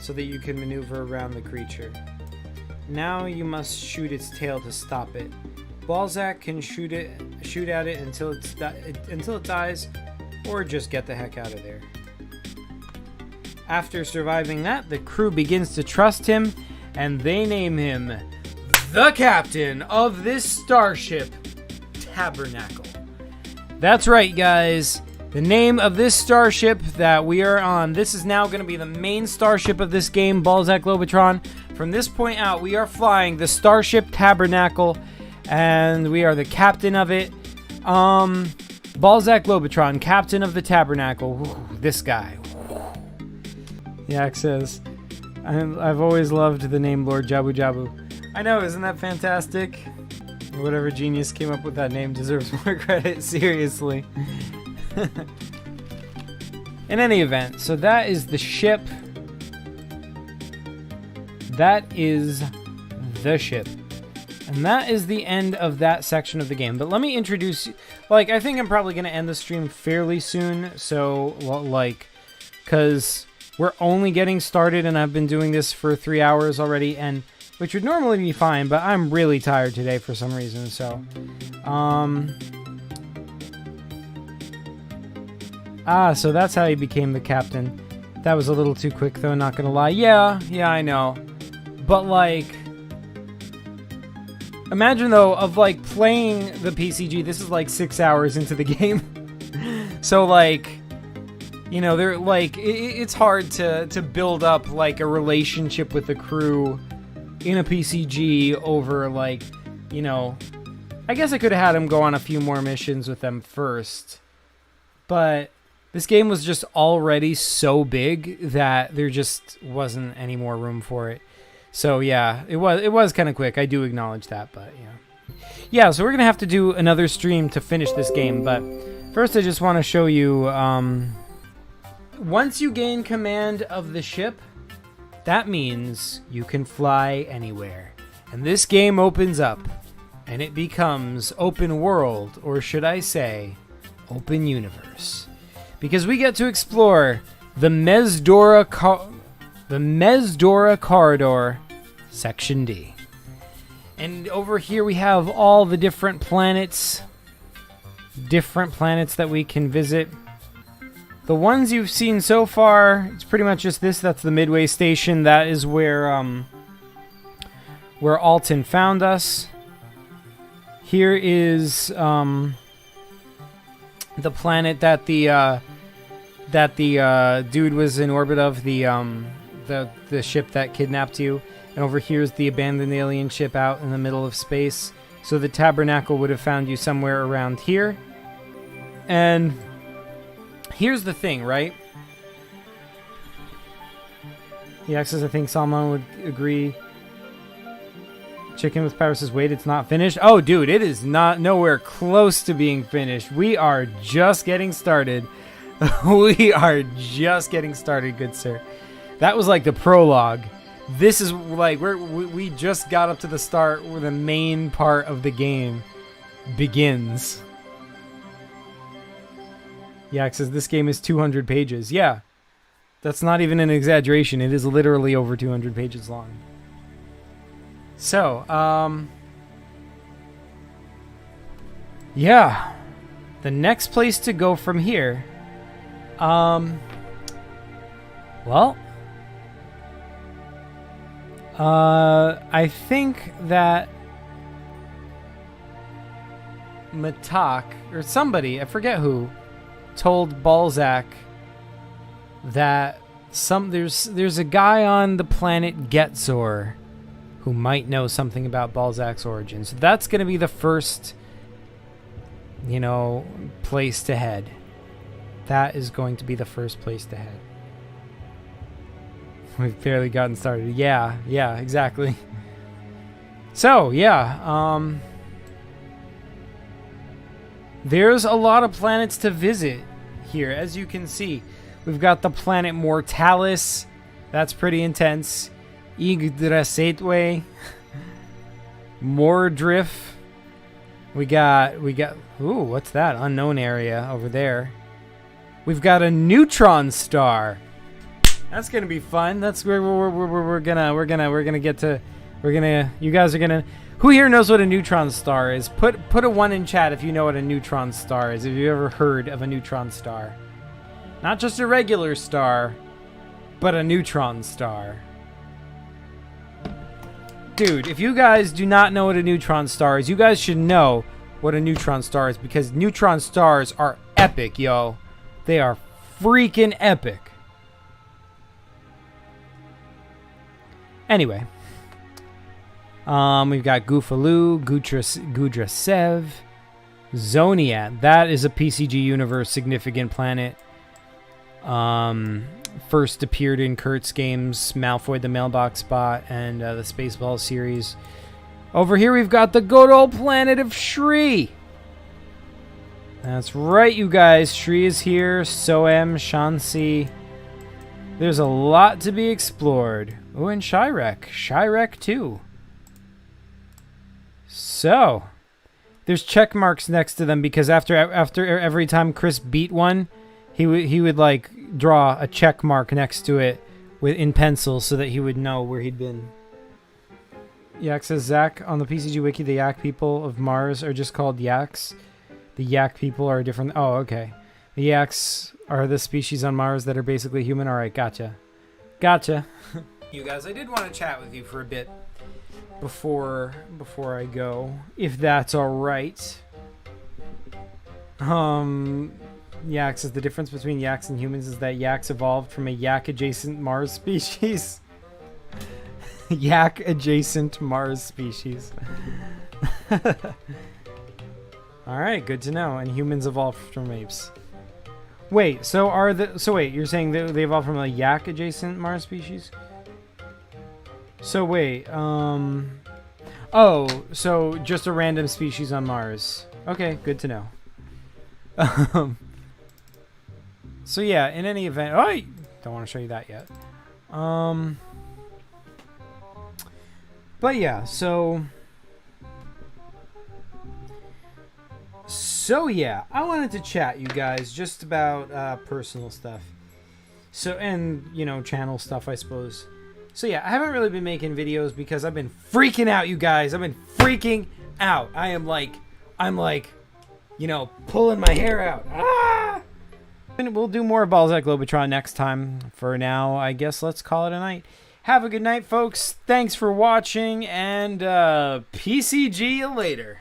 so that you can maneuver around the creature. Now you must shoot its tail to stop it. Balzak can shoot at it until it dies, or just get the heck out of there. After surviving that, the crew begins to trust him, and they name him the captain of this starship, Tabernacle. That's right, guys. The name of this starship that we are on, this is now going to be the main starship of this game, Balzak Globotron. From this point out, we are flying the Starship Tabernacle, and we are the captain of it. Balzak Globotron, captain of the Tabernacle. Ooh, this guy. Yak says, I've always loved the name Lord Jabu Jabu. I know, isn't that fantastic? Whatever genius came up with that name deserves more credit, seriously. In any event, so that is the ship. That is the ship. And that is the end of that section of the game. But let me introduce, like, I think I'm probably going to end the stream fairly soon. So, like, because we're only getting started and I've been doing this for 3 hours already, and which would normally be fine, but I'm really tired today for some reason. So, so that's how he became the captain. That was a little too quick, though, not gonna lie. Yeah, I know. But, like, imagine, though, of, like, playing the PCG. This is, like, 6 hours into the game. So, like, you know, they're, like, it's hard to build up, like, a relationship with the crew in a PCG over, like, you know, I guess I could have had him go on a few more missions with them first. But this game was just already so big that there just wasn't any more room for it. So yeah, it was kind of quick. I do acknowledge that, but yeah. Yeah, so we're going to have to do another stream to finish this game, but first I just want to show you, once you gain command of the ship, that means you can fly anywhere. And this game opens up, and it becomes open world, or should I say, open universe. Because we get to explore the Mezdora Corridor, Section D. And over here we have all the different planets that we can visit. The ones you've seen so far, it's pretty much just this. That's the Midway Station. That is where Alton found us. Here is the planet that the dude was in orbit of, the ship that kidnapped you. And over here is the abandoned alien ship out in the middle of space. So the Tabernacle would have found you somewhere around here. And here's the thing, right? The Axis, I think Salman would agree. Chicken with Pirates' wait, it's not finished. Oh, dude, it is not nowhere close to being finished. We are just getting started. We are just getting started, good sir. That was like the prologue. This is like we just got up to the start where the main part of the game begins. Yeah, it says this game is 200 pages. Yeah, that's not even an exaggeration. It is literally over 200 pages long. So, yeah, the next place to go from here, well, I think that Matak, or somebody, I forget who, told Balzak that there's a guy on the planet Getzor who might know something about Balzak's origin. So that's going to be the first, you know, place to head. That is going to be the first place to head. We've barely gotten started. Yeah, exactly. So, yeah, there's a lot of planets to visit here, as you can see. We've got the planet Mortalis. That's pretty intense. Yggdrasateway. Mordriff. We got, ooh, what's that? Unknown area over there. We've got a neutron star. That's gonna be fun. That's where we're gonna get to. You guys are gonna. Who here knows what a neutron star is? Put a 1 in chat if you know what a neutron star is. Have you ever heard of a neutron star? Not just a regular star, but a neutron star. Dude, if you guys do not know what a neutron star is, you guys should know what a neutron star is, because neutron stars are epic, yo. They are freaking epic. Anyway, we've got Gufaloo, Gudrasev, Zoniat. That is a PCG Universe significant planet. First appeared in Kurt's games, Malfoy the Mailbox Bot, and the Spaceball series. Over here we've got the good old planet of Shri. That's right, you guys. Shri is here. So am Shansi. There's a lot to be explored. Oh, and Shirek. Shirek too. So, there's check marks next to them because after every time Chris beat one, he would like draw a check mark next to it in pencil so that he would know where he'd been. Yak says, Zach, on the PCG Wiki, the Yak people of Mars are just called Yaks. The Yak people are different. Oh, okay. The Yaks are the species on Mars that are basically human. All right, gotcha. Gotcha. You guys, I did want to chat with you for a bit before I go, if that's all right. Yaks is the difference between Yaks and humans is that Yaks evolved from a Yak-adjacent Mars species. Yak-adjacent Mars species. All right, good to know. And humans evolved from apes. Wait, so wait, you're saying they evolved from a yak-adjacent Mars species? So wait, oh, so just a random species on Mars. Okay, good to know. So yeah, in any event, oh, I don't want to show you that yet. But yeah, so yeah, I wanted to chat you guys just about personal stuff. So, and you know, channel stuff, I suppose. So yeah, I haven't really been making videos because I've been freaking out, you guys. I've been freaking out. I'm like, you know, pulling my hair out. Ah! And we'll do more Balzak Globotron next time. For now, I guess let's call it a night. Have a good night, folks. Thanks for watching, and PCG you later.